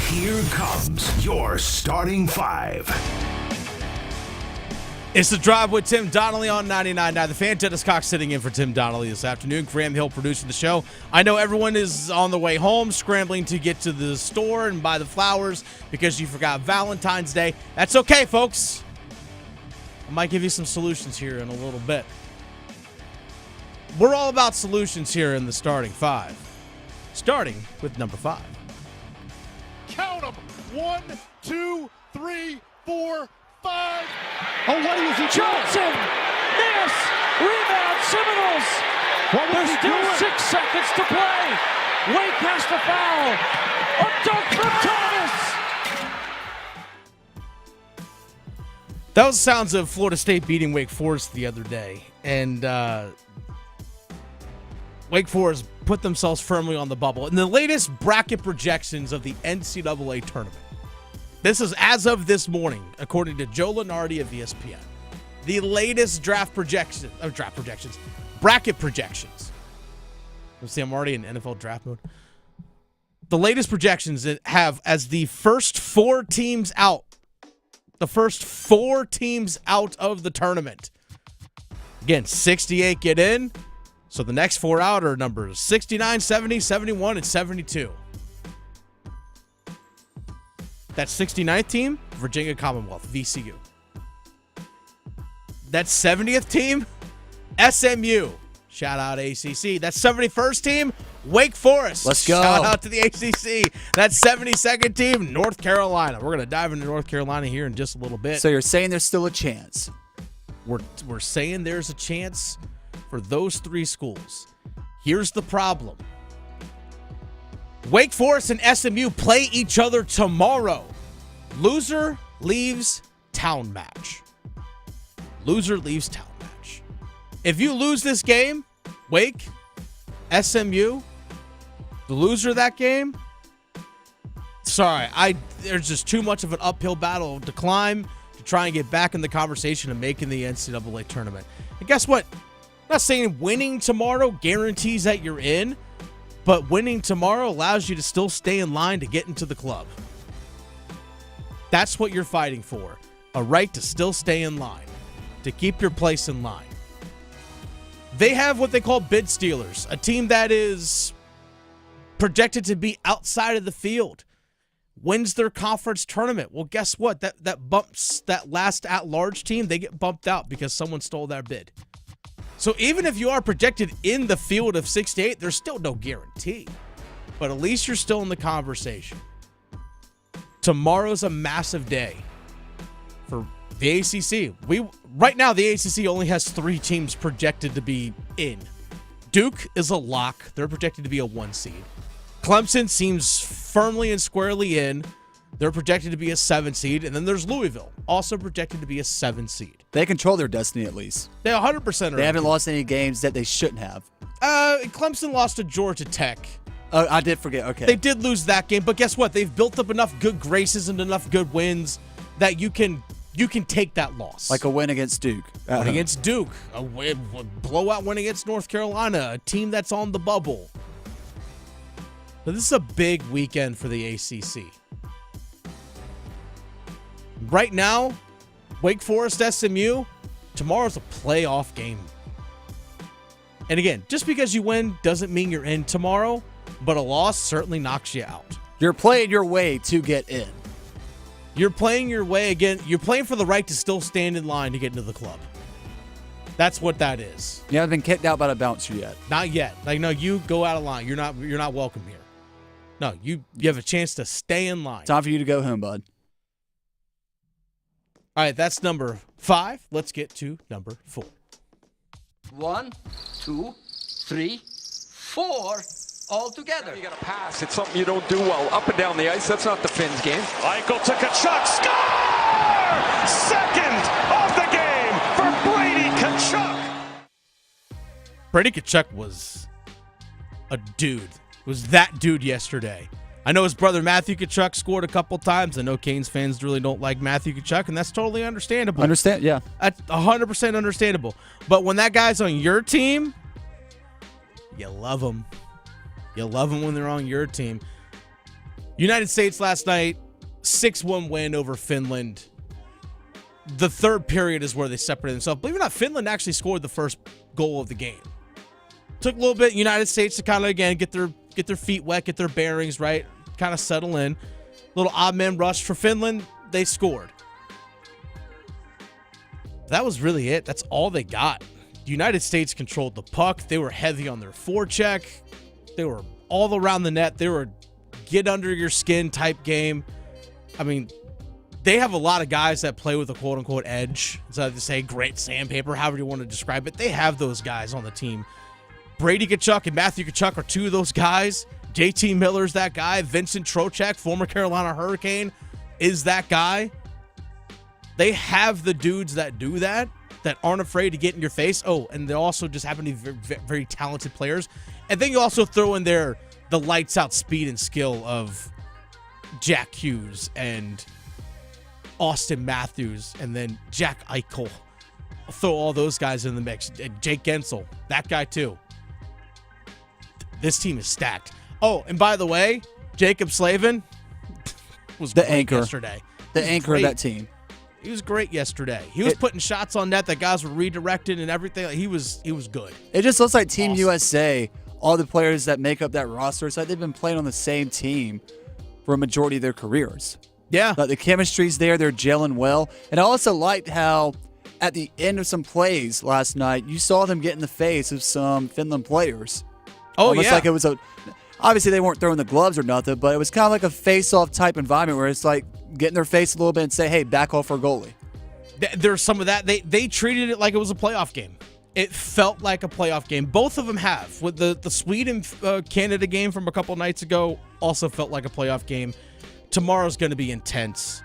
Here comes your starting five. It's The Drive with Tim Donnelly on 99.9 The Fan. Dennis Cox sitting in for Tim Donnelly this afternoon. Graham Hill producing the show. I know everyone is on the way home, scrambling to get to the store and buy the flowers because you forgot Valentine's Day. That's okay, folks. I might give you some solutions here in a little bit. We're all about solutions here in the starting five. Starting with number 5. Count them. 1, 2, 3, 4, 5. Oh, what is he Johnson! Miss! Rebound, Seminoles! There's still 6 seconds to play. Wake has to foul. A dunk from Thomas! That was the sounds of Florida State beating Wake Forest the other day. And Wake Forest put themselves firmly on the bubble. In the latest bracket projections of the NCAA tournament, this is as of this morning, according to Joe Lunardi of ESPN. The latest bracket projections. Let's see, I'm already in NFL draft mode. The latest projections that have as the first 4 teams out. The first 4 teams out of the tournament. Again, 68 get in. So the next 4 out are numbers 69, 70, 71, and 72. That 69th team, Virginia Commonwealth, VCU. That 70th team, SMU. Shout out ACC. That 71st team, Wake Forest. Let's go. Shout out to the ACC. That 72nd team, North Carolina. We're going to dive into North Carolina here in just a little bit. So you're saying there's still a chance? We're saying there's a chance for those 3 schools. Here's the problem. Wake Forest and SMU play each other tomorrow. Loser leaves town match. Loser leaves town match. If you lose this game, Wake, SMU, the loser of that game, sorry, there's just too much of an uphill battle to climb to try and get back in the conversation of making the NCAA tournament. And guess what? I'm not saying winning tomorrow guarantees that you're in, but winning tomorrow allows you to still stay in line to get into the club. That's what you're fighting for. A right to still stay in line, to keep your place in line. They have what they call bid stealers, a team that is projected to be outside of the field, wins their conference tournament. Well, guess what? That bumps that last at-large team, they get bumped out because someone stole their bid. So even if you are projected in the field of 6 to 8, there's still no guarantee. But at least you're still in the conversation. Tomorrow's a massive day for the ACC. Right now, the ACC only has 3 teams projected to be in. Duke is a lock. They're projected to be a 1 seed. Clemson seems firmly and squarely in. They're projected to be a 7 seed. And then there's Louisville, also projected to be a 7 seed. They control their destiny at least. They 100% are. They haven't lost any games that they shouldn't have. Clemson lost to Georgia Tech. Oh, I did forget. Okay. They did lose that game, but guess what? They've built up enough good graces and enough good wins that you can take that loss. Like a win against Duke. Win against Duke. A blowout win against North Carolina, a team that's on the bubble. But this is a big weekend for the ACC. Right now, Wake Forest, SMU, tomorrow's a playoff game. And again, just because you win doesn't mean you're in tomorrow, but a loss certainly knocks you out. You're playing your way to get in. You're playing your way again. You're playing for the right to still stand in line to get into the club. That's what that is. You haven't been kicked out by the bouncer yet. Not yet. No, you go out of line. You're not welcome here. No, you have a chance to stay in line. Time for you to go home, bud. All right, that's number 5. Let's get to number 4. 1, 2, 3, 4. All together. You got to pass. It's something you don't do well. Up and down the ice. That's not the Finns game. Eichel to Tkachuk. Score! Second of the game for Brady Tkachuk. Brady Tkachuk was a dude. Was that dude yesterday. I know his brother Matthew Tkachuk scored a couple times. I know Canes fans really don't like Matthew Tkachuk, and that's totally understandable. Yeah. That's 100% understandable. But when that guy's on your team, you love him. You love them when they're on your team. United States last night, 6-1 win over Finland. The third period is where they separated themselves. Believe it or not, Finland actually scored the first goal of the game. Took a little bit, United States, to kind of, again, get their feet wet, get their bearings right, kind of settle in. Little odd man rush for Finland. They scored. That was really it. That's all they got. The United States controlled the puck. They were heavy on their forecheck. They were all around the net. They were get under your skin type game. I mean, they have a lot of guys that play with a quote-unquote edge. So to say great sandpaper, however you want to describe it. They have those guys on the team. Brady Tkachuk and Matthew Tkachuk are two of those guys. JT Miller's that guy. Vincent Trocheck, former Carolina Hurricane, is that guy. They have the dudes that do that aren't afraid to get in your face. Oh, and they also just happen to be very, very talented players. And then you also throw in there the lights out speed and skill of Jack Hughes and Austin Matthews and then Jack Eichel. I'll throw all those guys in the mix. Jake Gensel, that guy too. This team is stacked. Oh, and by the way, Jacob Slavin was the great anchor yesterday. The anchor of that team. He was great yesterday. He was putting shots on net that guys were redirected and everything. He was good. It just looks like Team USA, all the players that make up that roster, it's like they've been playing on the same team for a majority of their careers. Yeah. Like the chemistry's there. They're gelling well. And I also liked how at the end of some plays last night, you saw them get in the face of some Finland players. Oh, almost yeah. Like it was obviously they weren't throwing the gloves or nothing, but it was kind of like a face-off type environment where it's like get in their face a little bit and say, hey, back off our goalie. There's some of that. They treated it like it was a playoff game. It felt like a playoff game. Both of them have. With the Sweden-Canada game from a couple nights ago also felt like a playoff game. Tomorrow's going to be intense.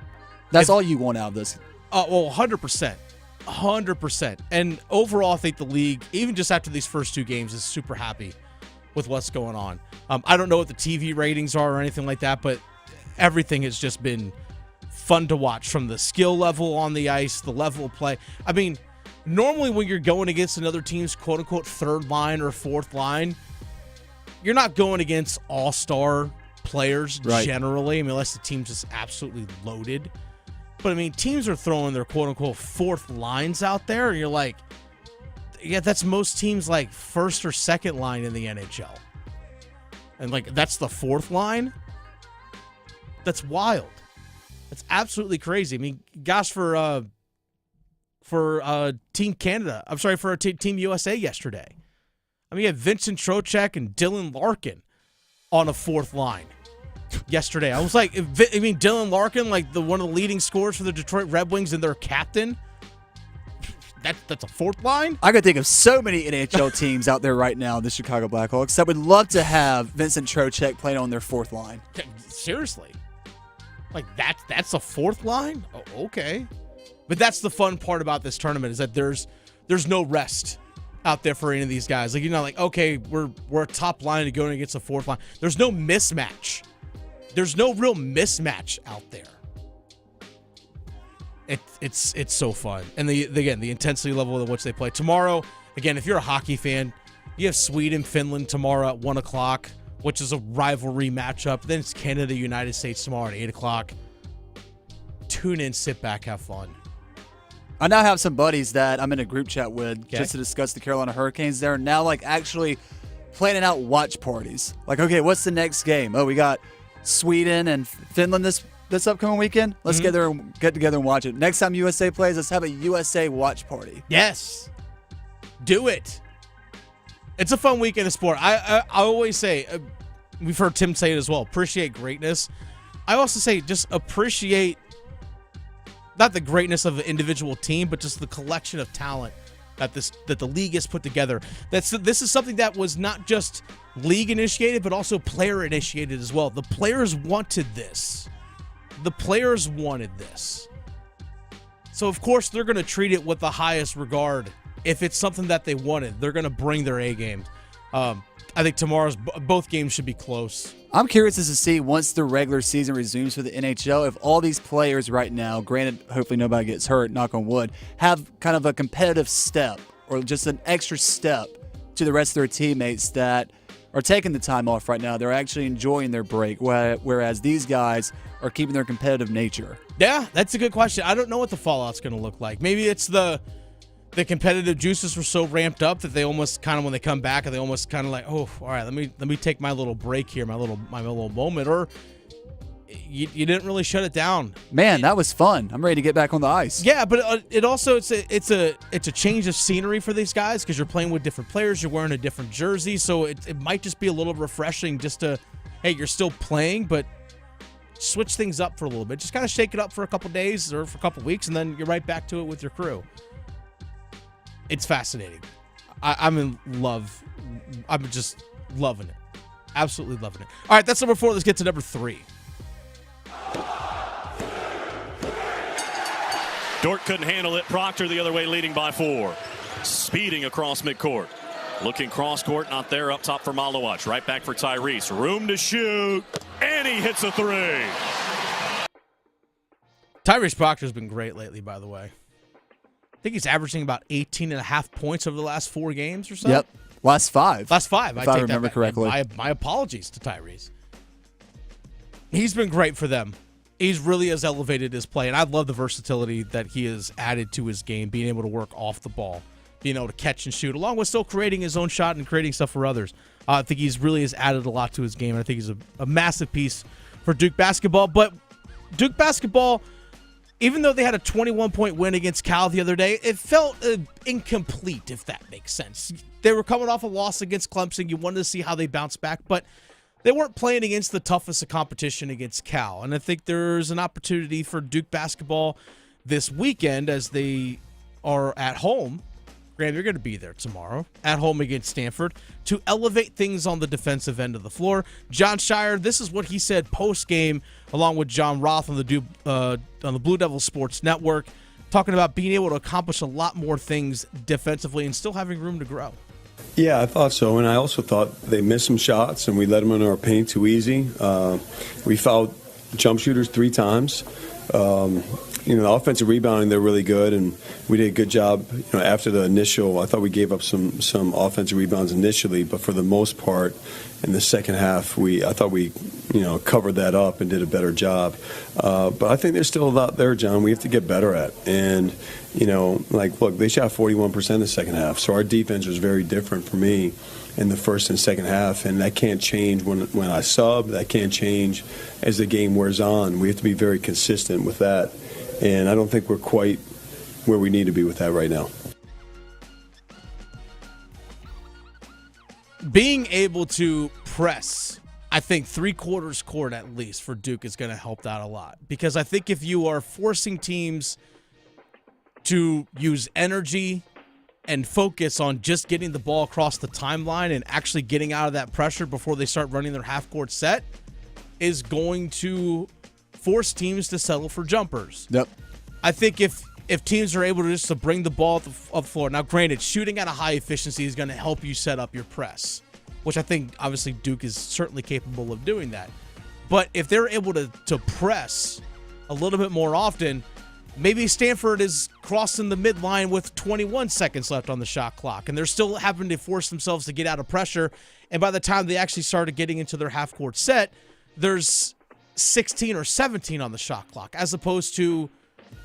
That's all you want out of this. Well, 100%. 100%. And overall, I think the league, even just after these first two games, is super happy with what's going on. I don't know what the TV ratings are or anything like that, but everything has just been fun to watch, from the skill level on the ice, the level of play. I mean, normally when you're going against another team's quote-unquote third line or fourth line, you're not going against all-star players generally. I mean, unless the team's just absolutely loaded. But, I mean, teams are throwing their quote-unquote fourth lines out there, and you're like, yeah, that's most teams' like first or second line in the NHL. And, like, that's the fourth line? That's wild. That's absolutely crazy. I mean, gosh, for Team Canada, I'm sorry, for Team USA yesterday. I mean, you had Vincent Trocheck and Dylan Larkin on a fourth line yesterday. I was like, Dylan Larkin, like one of the leading scorers for the Detroit Red Wings and their captain. That's a fourth line? I could think of so many NHL teams out there right now, the Chicago Blackhawks, that would love to have Vincent Trocheck playing on their fourth line. Seriously. Like, that's a fourth line? Oh, okay. But that's the fun part about this tournament, is that there's no rest out there for any of these guys. Like, you're not like, okay, we're a top line to go against a fourth line. There's no mismatch. There's no real mismatch out there. It's so fun. And the intensity level at which they play. Tomorrow, again, if you're a hockey fan, you have Sweden, Finland tomorrow at 1 o'clock, which is a rivalry matchup. Then it's Canada, United States tomorrow at 8 o'clock. Tune in, sit back, have fun. I now have some buddies that I'm in a group chat with just to discuss the Carolina Hurricanes. They're now like actually planning out watch parties. Like, okay, what's the next game? Oh, we got Sweden and Finland this upcoming weekend. Let's get together and watch it. Next time USA plays, let's have a USA watch party. Yes. Do it. It's a fun weekend of sport. I always say, we've heard Tim say it as well, appreciate greatness. I also say just appreciate not the greatness of an individual team, but just the collection of talent that the league has put together. This is something that was not just league initiated, but also player initiated as well. The players wanted this. The players wanted this. So, of course, they're going to treat it with the highest regard. If it's something that they wanted, they're going to bring their A game. I think tomorrow's both games should be close. I'm curious as to see, once the regular season resumes for the NHL, if all these players right now, granted, hopefully nobody gets hurt, knock on wood, have kind of a competitive step or just an extra step to the rest of their teammates that are taking the time off right now. They're actually enjoying their break, whereas these guys are keeping their competitive nature. Yeah, that's a good question. I don't know what the fallout's going to look like. Maybe it's the competitive juices were so ramped up that they almost kind of, when they come back, they almost kind of like, oh, all right, let me take my little break here, my little moment. Or you didn't really shut it down. Man, that was fun. I'm ready to get back on the ice. Yeah, but it's a change of scenery for these guys because you're playing with different players. You're wearing a different jersey, so it might just be a little refreshing just to, hey, you're still playing, but switch things up for a little bit. Just kind of shake it up for a couple days or for a couple weeks, and then you're right back to it with your crew. It's fascinating. I'm in love. I'm just loving it. Absolutely loving it. All right, that's number 4. Let's get to number 3. Dort couldn't handle it. Proctor the other way, leading by 4. Speeding across midcourt. Looking cross court, not there. Up top for Malowacz. Right back for Tyrese. Room to shoot. And he hits a 3. Tyrese Proctor's been great lately, by the way. I think he's averaging about 18.5 points over the last 4 games or so. Yep. Last 5. Last 5. If I remember correctly. My apologies to Tyrese. He's been great for them. He's really has elevated his play, and I love the versatility that he has added to his game, being able to work off the ball, being able to catch and shoot, along with still creating his own shot and creating stuff for others. I think he's really has added a lot to his game, and I think he's a massive piece for Duke basketball. But Duke basketball, even though they had a 21-point win against Cal the other day, it felt incomplete, if that makes sense. They were coming off a loss against Clemson. You wanted to see how they bounce back, but they weren't playing against the toughest of competition against Cal. And I think there's an opportunity for Duke basketball this weekend as they are at home. Graham, you're going to be there tomorrow at home against Stanford to elevate things on the defensive end of the floor. Jon Scheyer, this is what he said post-game along with John Roth on the Blue Devil Sports Network, talking about being able to accomplish a lot more things defensively and still having room to grow. Yeah, I thought so, and I also thought they missed some shots, and we let them in our paint too easy. We fouled jump shooters 3 times. The offensive rebounding, they're really good, and we did a good job. After the initial, I thought we gave up some offensive rebounds initially, but for the most part, in the second half, I thought we covered that up and did a better job. But I think there's still a lot there, John. We have to get better at, and look, they shot 41% in the second half, so our defense was very different for me in the first and second half, and that can't change when I sub. That can't change as the game wears on. We have to be very consistent with that. And I don't think we're quite where we need to be with that right now. Being able to press, I think 3/4 court at least for Duke is going to help that a lot. Because I think if you are forcing teams to use energy and focus on just getting the ball across the timeline and actually getting out of that pressure before they start running their half-court set is going to force teams to settle for jumpers. Yep. I think if teams are able to just to bring the ball up the floor, now granted, shooting at a high efficiency is going to help you set up your press, which I think obviously Duke is certainly capable of doing that. But if they're able to press a little bit more often, maybe Stanford is crossing the midline with 21 seconds left on the shot clock, and they're still having to force themselves to get out of pressure. And by the time they actually started getting into their half-court set, there's 16 or 17 on the shot clock, as opposed to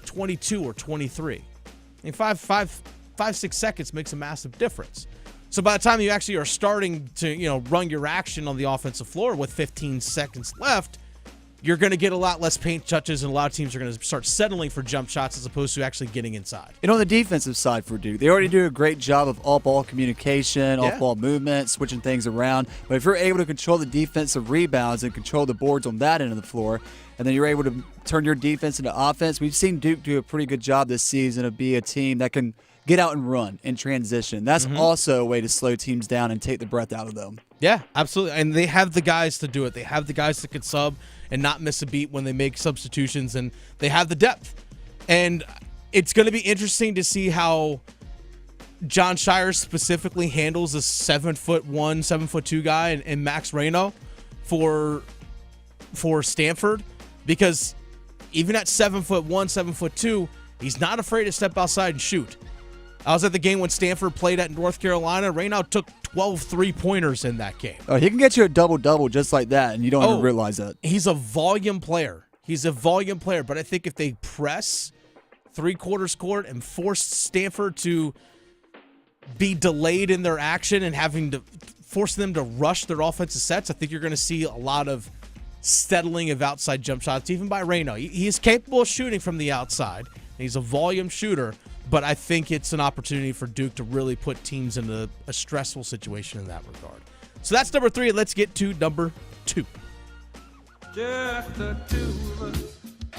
22 or 23. I mean, 5-6 seconds makes a massive difference. So by the time you actually are starting to, run your action on the offensive floor with 15 seconds left, you're going to get a lot less paint touches, and a lot of teams are going to start settling for jump shots as opposed to actually getting inside. On the defensive side for Duke, they already do a great job of all-ball communication, off-ball movement, switching things around. But if you're able to control the defensive rebounds and control the boards on that end of the floor, and then you're able to turn your defense into offense, we've seen Duke do a pretty good job this season of being a team that can get out and run in transition. That's also a way to slow teams down and take the breath out of them. Yeah, absolutely. And they have the guys to do it. They have the guys that can sub and not miss a beat when they make substitutions, and they have the depth. And it's going to be interesting to see how Jon Scheyer specifically handles a 7'1", 7'2" guy and Max Reno for Stanford, because even at 7'1", 7'2", he's not afraid to step outside and shoot. I was at the game when Stanford played at North Carolina. Reno took 12 3-pointers in that game. Oh, he can get you a double-double just like that, and you don't even realize that. He's a volume player. But I think if they press three-quarters court and force Stanford to be delayed in their action and having to force them to rush their offensive sets, I think you're going to see a lot of settling of outside jump shots, even by Reno. He is capable of shooting from the outside. He's a volume shooter, but I think it's an opportunity for Duke to really put teams into a stressful situation in that regard. So that's number 3. Let's get to number 2. Just the two of us.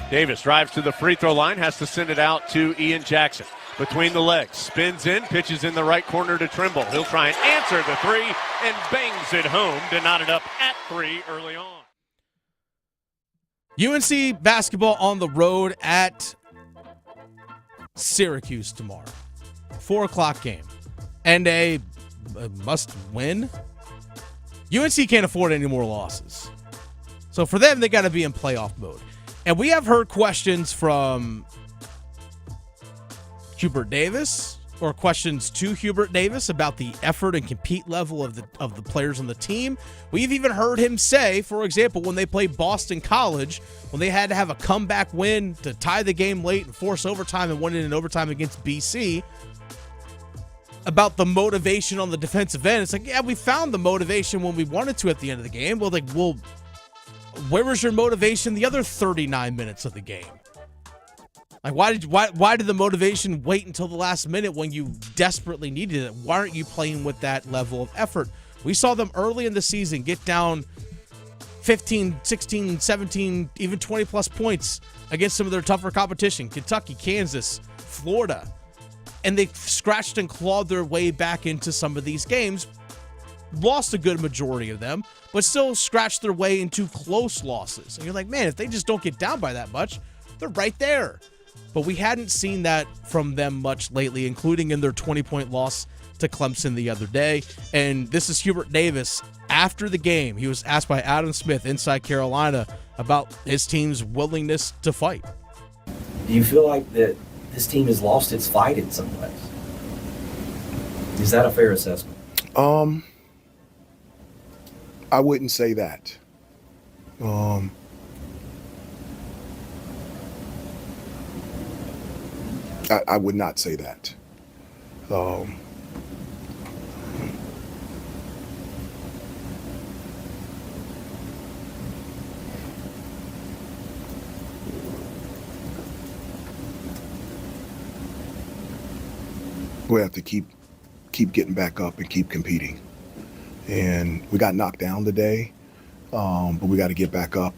Davis drives to the free throw line, has to send it out to Ian Jackson. Between the legs, spins in, pitches in the right corner to Trimble. He'll try and answer the three and bangs it home to knot it up at 3 early on. UNC basketball on the road at Syracuse tomorrow. 4 o'clock game. And a must win. UNC can't afford any more losses. So for them, they got to be in playoff mode. And we have heard questions from Hubert Davis, or questions to Hubert Davis about the effort and compete level of the players on the team. We've even heard him say, for example, when they played Boston College, when they had to have a comeback win to tie the game late and force overtime and win it in overtime against BC, about the motivation on the defensive end. It's like, yeah, we found the motivation when we wanted to at the end of the game. Well, where was your motivation the other 39 minutes of the game? Like, why did the motivation wait until the last minute when you desperately needed it? Why aren't you playing with that level of effort? We saw them early in the season get down 15, 16, 17, even 20-plus points against some of their tougher competition. Kentucky, Kansas, Florida. And they scratched and clawed their way back into some of these games. Lost a good majority of them, but still scratched their way into close losses. And you're like, man, if they just don't get down by that much, they're right there. But we hadn't seen that from them much lately, including in their 20-point loss to Clemson the other day. And this is Hubert Davis. After the game, he was asked by Adam Smith, Inside Carolina, about his team's willingness to fight. Do you feel like that this team has lost its fight in some ways? Is that a fair assessment? I wouldn't say that. I would not say that. We have to keep getting back up and keep competing. And we got knocked down today, but we got to get back up,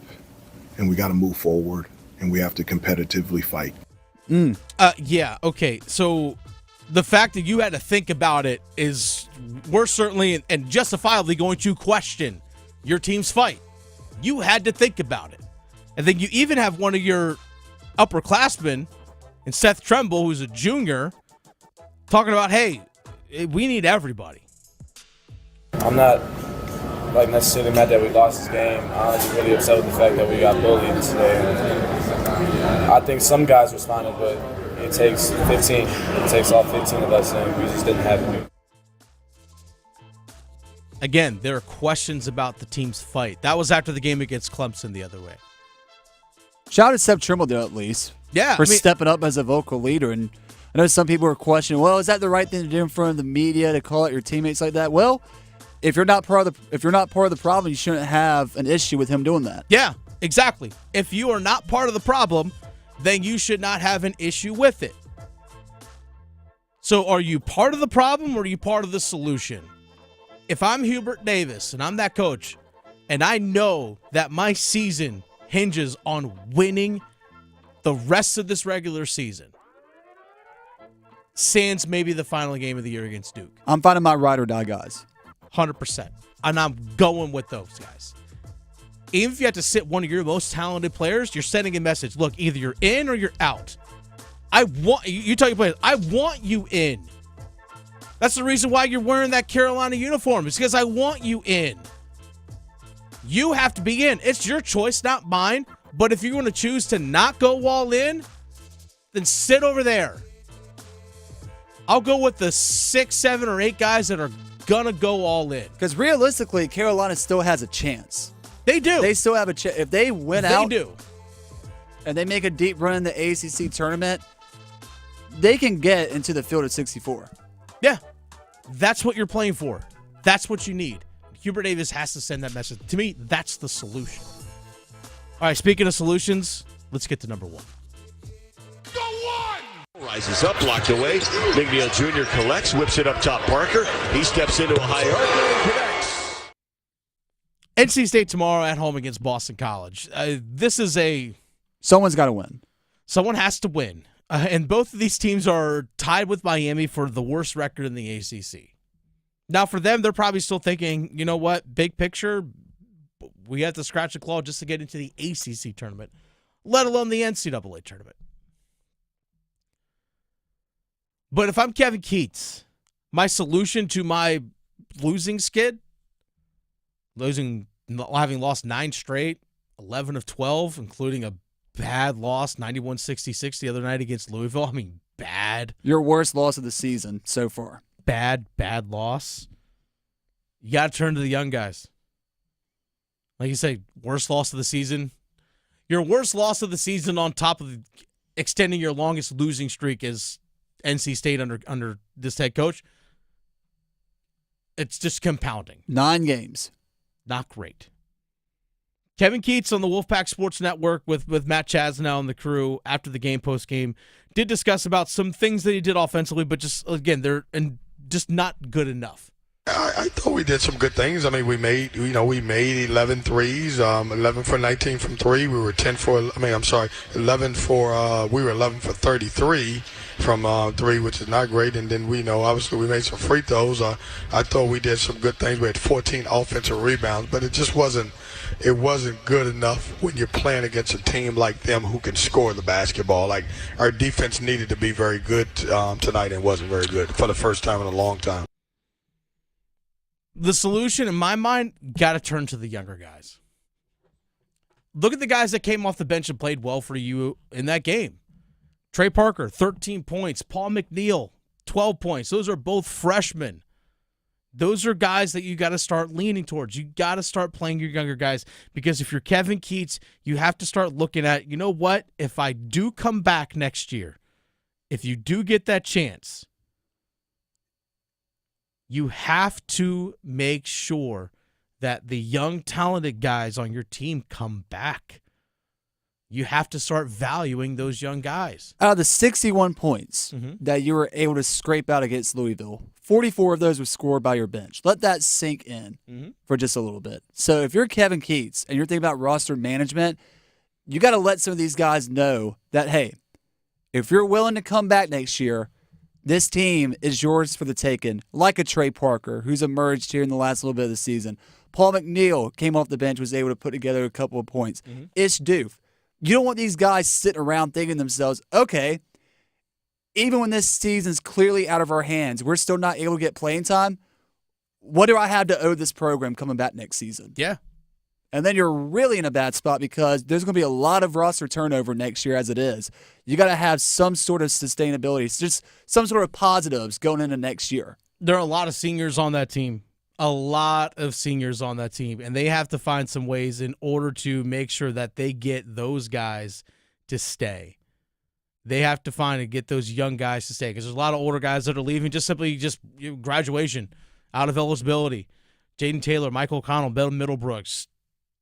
and we got to move forward, and we have to competitively fight. Yeah, okay. So the fact that you had to think about it is, we're certainly and justifiably going to question your team's fight. You had to think about it. I think you even have one of your upperclassmen, and Seth Trimble, who's a junior, talking about, hey, we need everybody. I'm not necessarily mad that we lost this game. I'm honestly really upset with the fact that we got bullied today. I think some guys responded, but it takes 15. It takes all 15 of us, and we just didn't have it. Again, there are questions about the team's fight. That was after the game against Clemson the other way. Shout out to Seth Trimble, though, at least. Yeah. For stepping up as a vocal leader. And I know some people are questioning, well, is that the right thing to do in front of the media, to call out your teammates like that? Well, if you're not part of the problem, you shouldn't have an issue with him doing that. Yeah, exactly. If you are not part of the problem, then you should not have an issue with it. So are you part of the problem, or are you part of the solution? If I'm Hubert Davis and I'm that coach, and I know that my season hinges on winning the rest of this regular season, sans maybe the final game of the year against Duke, I'm finding my ride or die guys. 100%. And I'm going with those guys. Even if you have to sit one of your most talented players, you're sending a message. Look, either you're in or you're out. You tell your players, I want you in. That's the reason why you're wearing that Carolina uniform. It's because I want you in. You have to be in. It's your choice, not mine. But if you're going to choose to not go all in, then sit over there. I'll go with the 6, 7, or 8 guys that are going to go all in. Because realistically, Carolina still has a chance. They do. They still have a chance. If they win out, they do. And they make a deep run in the ACC tournament, they can get into the field of 64. Yeah. That's what you're playing for. That's what you need. Hubert Davis has to send that message. To me, that's the solution. All right, speaking of solutions, let's get to number one. Rises up, blocked away. Mignio Jr. collects, whips it up top. Parker. He steps into a high arc and connects. NC State tomorrow at home against Boston College. This is someone's got to win. Someone has to win. And both of these teams are tied with Miami for the worst record in the ACC. Now, for them, they're probably still thinking, you know what, big picture, we have to scratch a claw just to get into the ACC tournament, let alone the NCAA tournament. But if I'm Kevin Keats, my solution to my losing skid, having lost 9 straight, 11 of 12, including a bad loss, 91-66 the other night against Louisville. I mean, bad. Your worst loss of the season so far. Bad loss. You got to turn to the young guys. Like you say, worst loss of the season. Your worst loss of the season on top of extending your longest losing streak is NC State under this head coach. It's just compounding. 9 games. Not great. Kevin Keats on the Wolfpack Sports Network with Matt Chasnow and the crew after the game, post game, did discuss about some things that he did offensively, but just again, they're just not good enough. I thought we did some good things. I mean, we made 11 threes, 11 for 19 from 3. We were 11 for we were 11 for 33 from 3, which is not great. And then obviously we made some free throws. I thought we did some good things. We had 14 offensive rebounds, but it just wasn't good enough when you're playing against a team like them who can score the basketball. Like, our defense needed to be very good tonight and wasn't very good for the first time in a long time. The solution, in my mind, got to turn to the younger guys. Look at the guys that came off the bench and played well for you in that game. Trey Parker, 13 points. Paul McNeil, 12 points. Those are both freshmen. Those are guys that you got to start leaning towards. You got to start playing your younger guys, because if you're Kevin Keats, you have to start looking at, you know what, if I do come back next year, if you do get that chance, you have to make sure that the young, talented guys on your team come back. You have to start valuing those young guys. Out of the 61 points that you were able to scrape out against Louisville, 44 of those were scored by your bench. Let that sink in for just a little bit. So if you're Kevin Keats and you're thinking about roster management, you got to let some of these guys know that, hey, if you're willing to come back next year, this team is yours for the taking, like a Trey Parker, who's emerged here in the last little bit of the season. Paul McNeil came off the bench, was able to put together a couple of points. Ish Doof. You don't want these guys sitting around thinking to themselves, okay, even when this season's clearly out of our hands, we're still not able to get playing time. What do I have to owe this program coming back next season? Yeah. And then you're really in a bad spot, because there's going to be a lot of roster turnover next year as it is. You got to have some sort of sustainability, just some sort of positives going into next year. There are a lot of seniors on that team. And they have to find some ways in order to make sure that they get those guys to stay. They have to find and get those young guys to stay, because there's a lot of older guys that are leaving just graduation, out of eligibility. Jaden Taylor, Michael O'Connell, Bill Middlebrooks,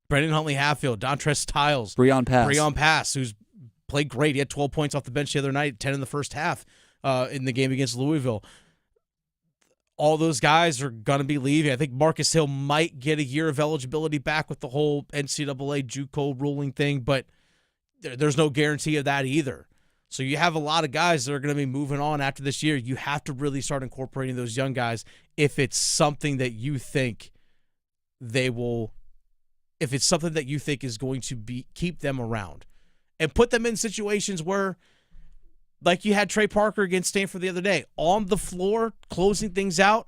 Brendan Huntley-Hatfield, Dontrez Stiles, Breon Pass, who's played great. He had 12 points off the bench the other night, 10 in the first half in the game against Louisville. All those guys are going to be leaving. I think Marcus Hill might get a year of eligibility back with the whole NCAA JUCO ruling thing, but there's no guarantee of that either. So you have a lot of guys that are going to be moving on after this year. You have to really start incorporating those young guys if it's something that you think is going to keep them around, and put them in situations where, like you had Trey Parker against Stanford the other day, on the floor, closing things out,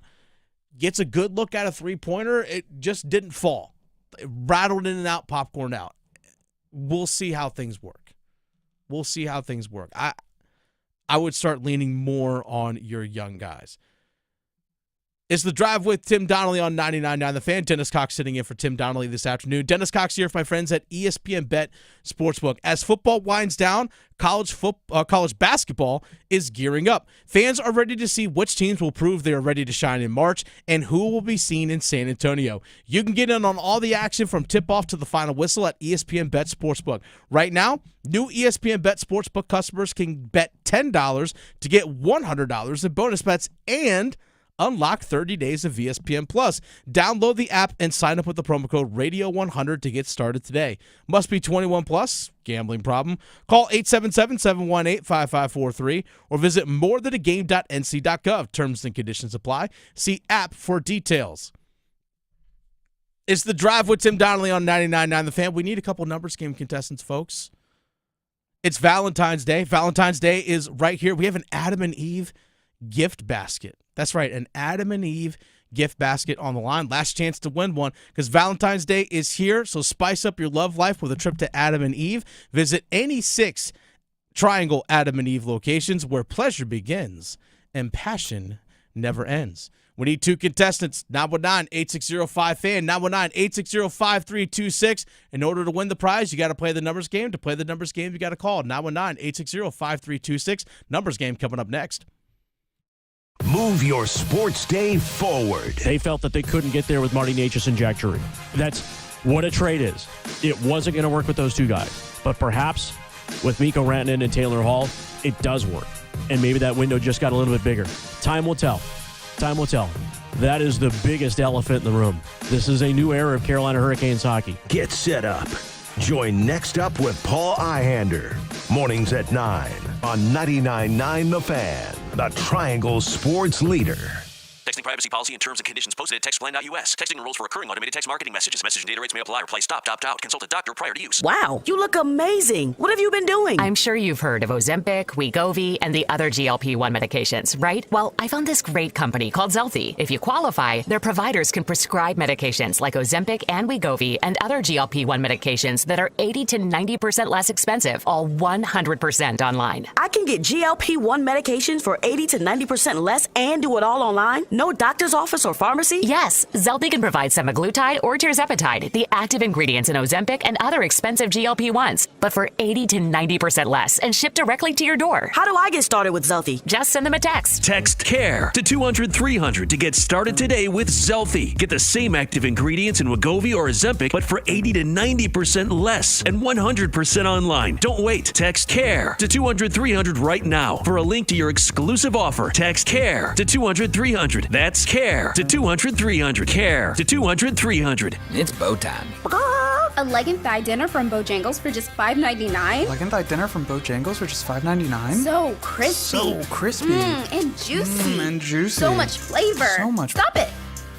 gets a good look at a three-pointer. It just didn't fall. It rattled in and out, popcorn out. We'll see how things work. I would start leaning more on your young guys. It's The Drive with Tim Donnelly on 99.9 The Fan. Dennis Cox sitting in for Tim Donnelly this afternoon. Dennis Cox here with my friends at ESPN Bet Sportsbook. As football winds down, college basketball is gearing up. Fans are ready to see which teams will prove they are ready to shine in March and who will be seen in San Antonio. You can get in on all the action from tip-off to the final whistle at ESPN Bet Sportsbook. Right now, new ESPN Bet Sportsbook customers can bet $10 to get $100 in bonus bets and unlock 30 days of ESPN Plus. Download the app and sign up with the promo code Radio100 to get started today. Must be 21 plus. Gambling problem? Call 877-718-5543 or visit morethanagame.nc.gov. Terms and conditions apply. See app for details. It's The Drive with Tim Donnelly on 99.9 The Fan. We need a couple numbers game contestants, folks. It's Valentine's Day. Valentine's Day is right here. We have an Adam and Eve gift basket. That's right, an Adam and Eve gift basket on the line. Last chance to win one because Valentine's Day is here, so spice up your love life with a trip to Adam and Eve. Visit any 6 Triangle Adam and Eve locations where pleasure begins and passion never ends. We need 2 contestants, 919-860-5FAN, 919-860-5326. In order to win the prize, you got to play the numbers game. To play the numbers game, you got to call 919-860-5326. Numbers game coming up next. Move your sports day forward. They felt that they couldn't get there with Marty Necas and Jack Drury. That's what a trade is. It wasn't going to work with those 2 guys. But perhaps with Mikko Rantanen and Taylor Hall, it does work. And maybe that window just got a little bit bigger. Time will tell. Time will tell. That is the biggest elephant in the room. This is a new era of Carolina Hurricanes hockey. Get set up. Join Next Up with Paul Ihander. Mornings at 9 on 99.9 The Fan, the Triangle Sports Leader. Texting privacy policy and terms and conditions posted at textplan.us. Texting enrolls for recurring automated text marketing messages. Message and data rates may apply. Reply stop, opt out. Consult a doctor prior to use. Wow, you look amazing. What have you been doing? I'm sure you've heard of Ozempic, Wegovy, and the other GLP-1 medications, right? Well, I found this great company called Zelfie. If you qualify, their providers can prescribe medications like Ozempic and Wegovy and other GLP-1 medications that are 80 to 90% less expensive, all 100% online. I can get GLP-1 medications for 80 to 90% less and do it all online? No doctor's office or pharmacy? Yes, Zelfie can provide semaglutide or tirzepatide, the active ingredients in Ozempic and other expensive GLP-1s, but for 80 to 90% less and shipped directly to your door. How do I get started with Zelfie? Just send them a text. Text CARE to 200-300 to get started today with Zelfie. Get the same active ingredients in Wegovy or Ozempic, but for 80 to 90% less and 100% online. Don't wait. Text CARE to 200-300 right now for a link to your exclusive offer. Text CARE to 200-300. That's CARE to 200-300. CARE to 200-300. It's bow time. A leg and thigh dinner from Bojangles for just $5.99. Leg and thigh dinner from Bojangles for just $5.99. So crispy. So crispy. And juicy. And juicy. So much flavor. So much. Stop it.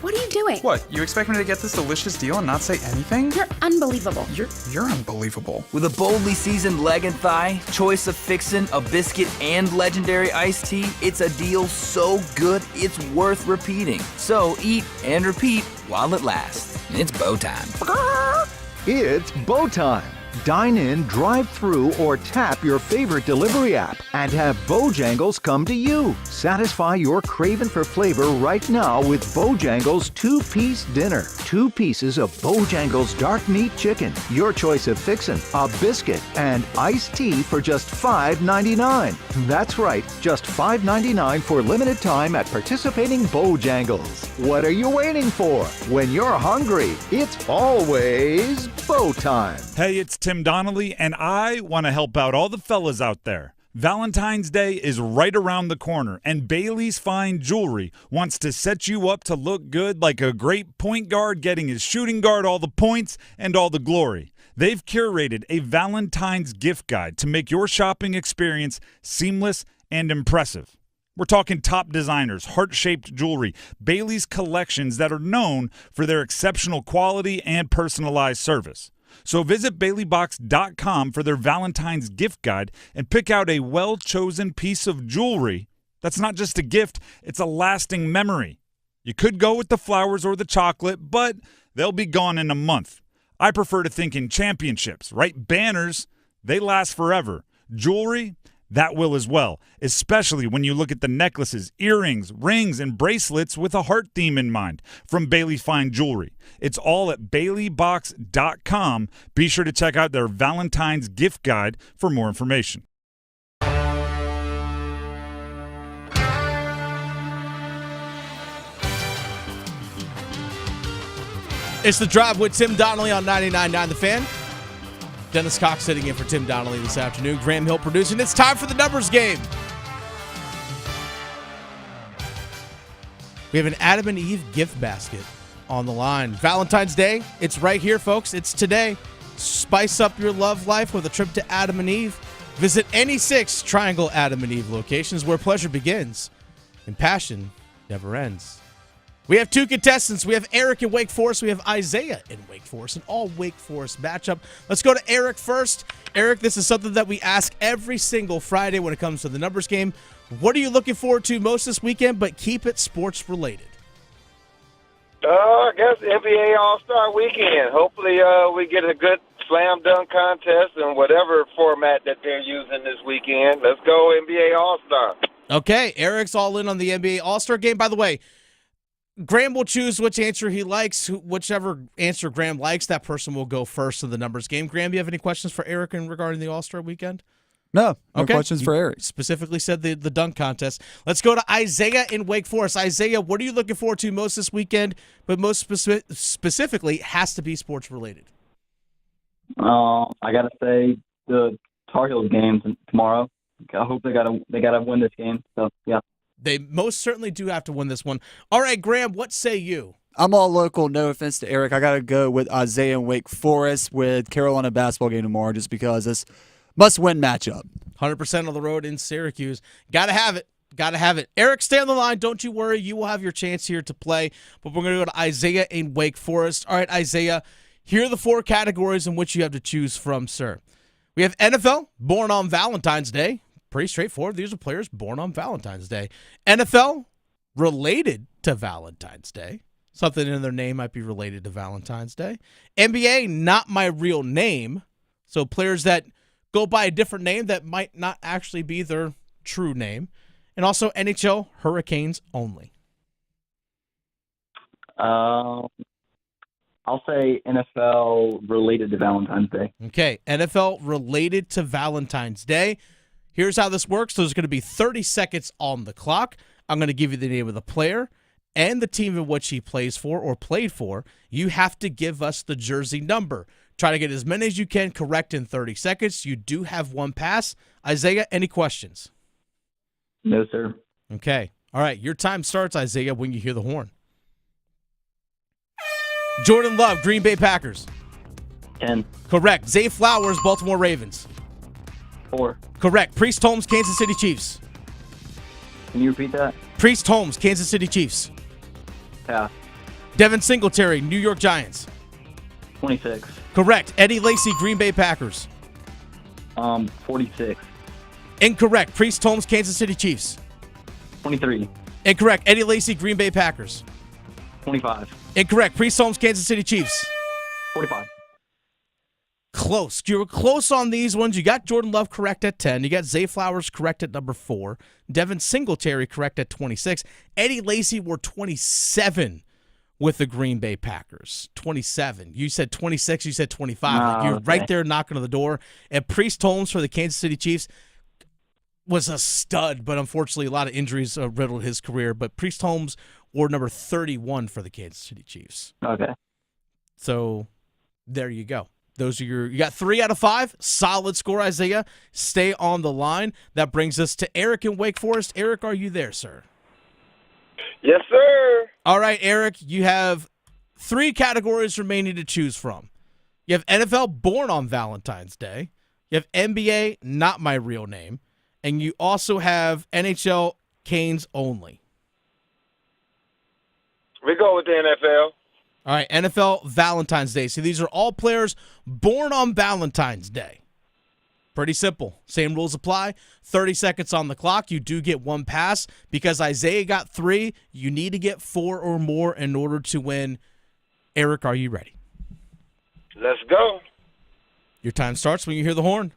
What are you doing? What? You expect me to get this delicious deal and not say anything? You're unbelievable. You're unbelievable. With a boldly seasoned leg and thigh, choice of fixin', a biscuit, and legendary iced tea, it's a deal so good it's worth repeating. So eat and repeat while it lasts. It's bow time. It's bow time. Dine in, drive through, or tap your favorite delivery app and have Bojangles come to you. Satisfy your craving for flavor right now with Bojangles 2-piece dinner. 2 pieces of Bojangles dark meat chicken, your choice of fixin', a biscuit, and iced tea for just $5.99. That's right, just $5.99 for limited time at participating Bojangles. What are you waiting for? When you're hungry, it's always bow time. Hey, it's Tim Donnelly, and I want to help out all the fellas out there. Valentine's Day is right around the corner, and Bailey's Fine Jewelry wants to set you up to look good like a great point guard getting his shooting guard all the points and all the glory. They've curated a Valentine's gift guide to make your shopping experience seamless and impressive. We're talking top designers, heart-shaped jewelry, Bailey's collections that are known for their exceptional quality and personalized service. So visit BaileyBox.com for their Valentine's gift guide and pick out a well-chosen piece of jewelry that's not just a gift, it's a lasting memory. You could go with the flowers or the chocolate, but they'll be gone in a month. I prefer to think in championships, right? Banners, they last forever. Jewelry, That will as well, especially when you look at the necklaces, earrings, rings, and bracelets with a heart theme in mind from Bailey Fine Jewelry. It's all at baileybox.com. Be sure to check out their Valentine's gift guide for more information. It's The Drive with Tim Donnelly on 99.9 The Fan. Dennis Cox sitting in for Tim Donnelly this afternoon. Graham Hill producing. It's time for the numbers game. We have an Adam and Eve gift basket on the line. Valentine's Day, it's right here, folks. It's today. Spice up your love life with a trip to Adam and Eve. Visit any 6 Triangle Adam and Eve locations where pleasure begins and passion never ends. We have 2 contestants. We have Eric in Wake Forest. We have Isaiah in Wake Forest, an all Wake Forest matchup. Let's go to Eric first. Eric, this is something that we ask every single Friday when it comes to the numbers game. What are you looking forward to most this weekend, but keep it sports related? I guess NBA All-Star Weekend. Hopefully we get a good slam dunk contest in whatever format that they're using this weekend. Let's go NBA All-Star. Okay, Eric's all in on the NBA All-Star game. By the way, Graham will choose which answer he likes. Whichever answer Graham likes, that person will go first in the numbers game. Graham, do you have any questions for Eric regarding the All-Star Weekend? No questions for Eric. Specifically said the dunk contest. Let's go to Isaiah in Wake Forest. Isaiah, what are you looking forward to most this weekend, but most specifically has to be sports related? I got to say the Tar Heels game tomorrow. I hope they gotta win this game. So, yeah. They most certainly do have to win this one. All right, Graham, what say you? I'm all local. No offense to Eric. I got to go with Isaiah and Wake Forest with Carolina basketball game tomorrow just because it's must-win matchup. 100% on the road in Syracuse. Got to have it. Got to have it. Eric, stay on the line. Don't you worry. You will have your chance here to play. But we're going to go to Isaiah in Wake Forest. All right, Isaiah, here are the 4 categories in which you have to choose from, sir. We have NFL, born on Valentine's Day. Pretty straightforward. These are players born on Valentine's Day. NFL, related to Valentine's Day. Something in their name might be related to Valentine's Day. NBA, not my real name. So players that go by a different name that might not actually be their true name. And also NHL, Hurricanes only. I'll say NFL related to Valentine's Day. Okay, NFL related to Valentine's Day. Here's how this works. There's going to be 30 seconds on the clock. I'm going to give you the name of the player and the team in which he plays for or played for. You have to give us the jersey number. Try to get as many as you can correct in 30 seconds. You do have 1 pass. Isaiah, any questions? No, sir. Okay. All right. Your time starts, Isaiah, when you hear the horn. Jordan Love, Green Bay Packers. 10. Correct. Zay Flowers, Baltimore Ravens. 4. Correct. Priest Holmes, Kansas City Chiefs. Can you repeat that? Priest Holmes, Kansas City Chiefs. Pass. Devin Singletary, New York Giants. 26. Correct. Eddie Lacy, Green Bay Packers. 46. Incorrect. Priest Holmes, Kansas City Chiefs. 23. Incorrect. Eddie Lacy, Green Bay Packers. 25. Incorrect. Priest Holmes, Kansas City Chiefs. 45. Close. You were close on these ones. You got Jordan Love correct at 10. You got Zay Flowers correct at number 4. Devin Singletary correct at 26. Eddie Lacy were 27 with the Green Bay Packers. 27. You said 26. You said 25. You're right there knocking on the door. And Priest Holmes for the Kansas City Chiefs was a stud, but unfortunately a lot of injuries riddled his career. But Priest Holmes wore number 31 for the Kansas City Chiefs. Okay. So there you go. Those are you got 3 out of 5. Solid score, Isaiah. Stay on the line. That brings us to Eric in Wake Forest. Eric, are you there, sir? Yes, sir. All right, Eric, you have 3 categories remaining to choose from. You have NFL, born on Valentine's Day. You have NBA, not my real name. And you also have NHL, Canes only. We go with the NFL. All right, NFL Valentine's Day. So these are all players born on Valentine's Day. Pretty simple. Same rules apply. 30 seconds on the clock. You do get 1 pass. Because Isaiah got 3, you need to get 4 or more in order to win. Eric, are you ready? Let's go. Your time starts when you hear the horn.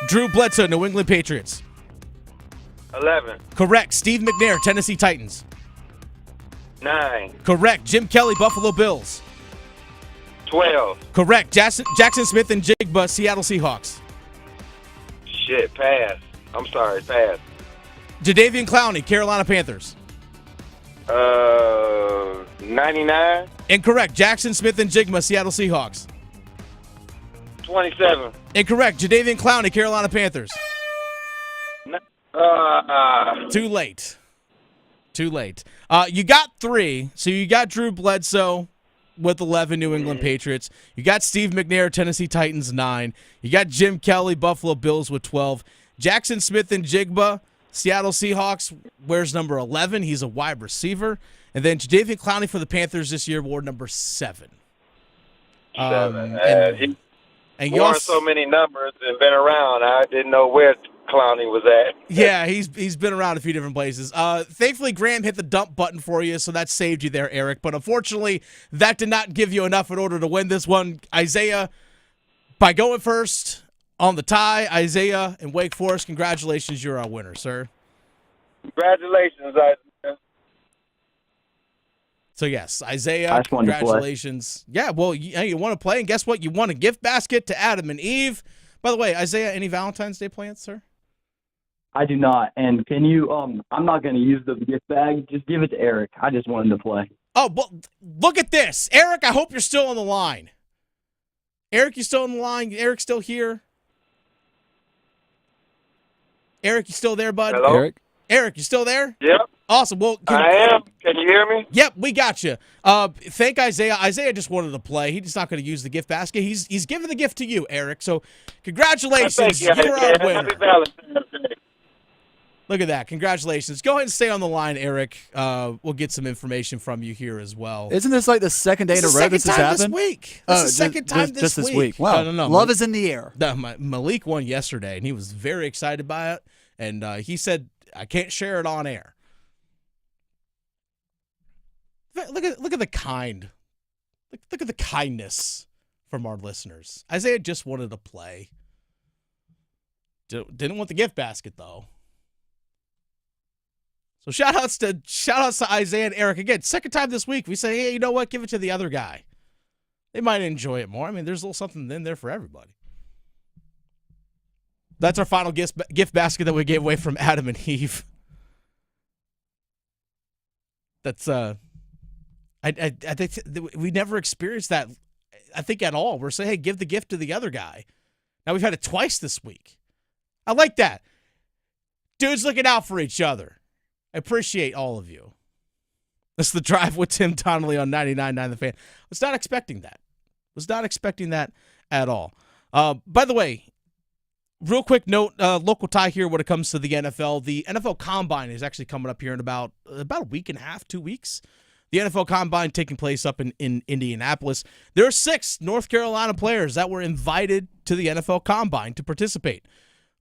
Drew Bledsoe, New England Patriots. 11. Correct. Steve McNair, Tennessee Titans. 9. Correct. Jim Kelly, Buffalo Bills. 12. Correct. Jackson Smith and Jigba, Seattle Seahawks. Shit, pass. I'm sorry, pass. Jadeveon Clowney, Carolina Panthers. 99. Incorrect. Jackson Smith and Jigba, Seattle Seahawks. 27. Incorrect. Jadeveon Clowney, Carolina Panthers. Too late. You got 3. So you got Drew Bledsoe with 11, New England Patriots. You got Steve McNair, Tennessee Titans, 9. You got Jim Kelly, Buffalo Bills with 12. Jackson Smith and Jigba, Seattle Seahawks, wears number 11. He's a wide receiver. And then Jadeveon Clowney for the Panthers this year wore number 7. 7. And he wore so many numbers and been around. I didn't know where Clowney was at. Yeah, he's been around a few different places. Thankfully, Graham hit the dump button for you, so that saved you there, Eric. But unfortunately, that did not give you enough in order to win this one. Isaiah, by going first on the tie, Isaiah and Wake Forest, congratulations, you're our winner, sir. Congratulations, Isaiah. So, yes, Isaiah, congratulations. Yeah, well, you want to play, and guess what? You won a gift basket to Adam and Eve. By the way, Isaiah, any Valentine's Day plans, sir? I do not. And can you, I'm not going to use the gift bag. Just give it to Eric. I just wanted to play. Oh, well, look at this. Eric, I hope you're still on the line. Eric, you still on the line? Eric still here? Eric, you still there, bud? Hello? Eric, you still there? Yep. Awesome. Well, I am. Can you hear me? Yep, we got you. Thank Isaiah. Isaiah just wanted to play. He's not going to use the gift basket. He's giving the gift to you, Eric. So congratulations. Thank you, You're our winner. Happy Valentine's Day. Look at that. Congratulations. Go ahead and stay on the line, Eric. We'll get some information from you here as well. Isn't this like the second day in a row this has happened? This week. This is the second time this week. Wow. No. Love is in the air. Malik won yesterday, and he was very excited by it. And he said, I can't share it on air. Look at the look at the kindness from our listeners. Isaiah just wanted to play. Didn't want the gift basket though. So shout outs to Isaiah and Eric again. Second time this week we say, hey, you know what? Give it to the other guy. They might enjoy it more. I mean, there's a little something in there for everybody. That's our final gift basket that we gave away from Adam and Eve. That's I think we never experienced that, I think, at all. We're saying, hey, give the gift to the other guy. Now we've had it twice this week. I like that. Dudes looking out for each other. I appreciate all of you. This is The Drive with Tim Donnelly on 99.9 The Fan. Was not expecting that. Was not expecting that at all. By the way, real quick note, local tie here when it comes to the NFL. The NFL Combine is actually coming up here in about a week and a half, 2 weeks. The NFL Combine taking place up in Indianapolis. There are 6 North Carolina players that were invited to the NFL Combine to participate.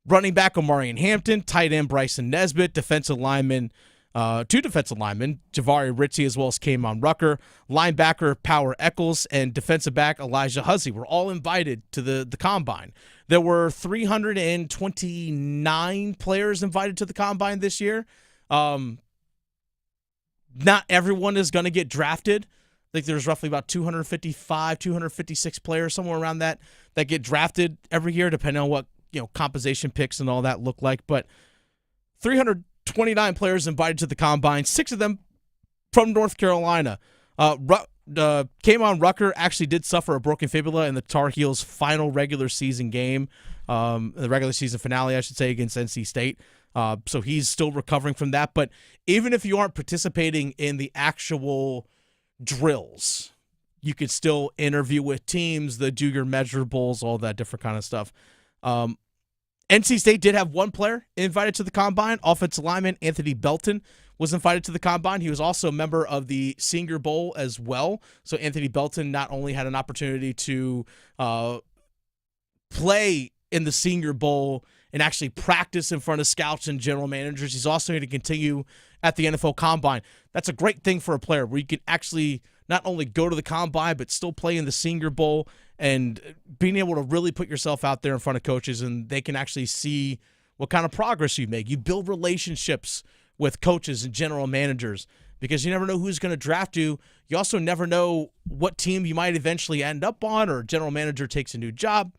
Running back Omarion Hampton, tight end Bryson Nesbitt, defensive lineman, 2 defensive linemen, Javari Ritchie as well as Kamon Rucker, linebacker Power Eccles, and defensive back Elijah Hussey were all invited to the Combine. There were 329 players invited to the Combine this year. Not everyone is going to get drafted. I think there's roughly about 255, 256 players, somewhere around that get drafted every year, depending on what composition picks and all that look like. But 329 players invited to the Combine, 6 of them from North Carolina. Kamon Rucker actually did suffer a broken fibula in the Tar Heels' final regular season game, the regular season finale, I should say, against NC State. So he's still recovering from that. But even if you aren't participating in the actual drills, you could still interview with teams that do your measurables, all that different kind of stuff. NC State did have 1 player invited to the Combine. Offensive lineman Anthony Belton was invited to the Combine. He was also a member of the Senior Bowl as well. So Anthony Belton not only had an opportunity to play in the Senior Bowl and actually practice in front of scouts and general managers, he's also going to continue at the NFL Combine. That's a great thing for a player where you can actually not only go to the Combine but still play in the Senior Bowl and being able to really put yourself out there in front of coaches and they can actually see what kind of progress you make. You build relationships with coaches and general managers because you never know who's going to draft you. You also never know what team you might eventually end up on, or a general manager takes a new job.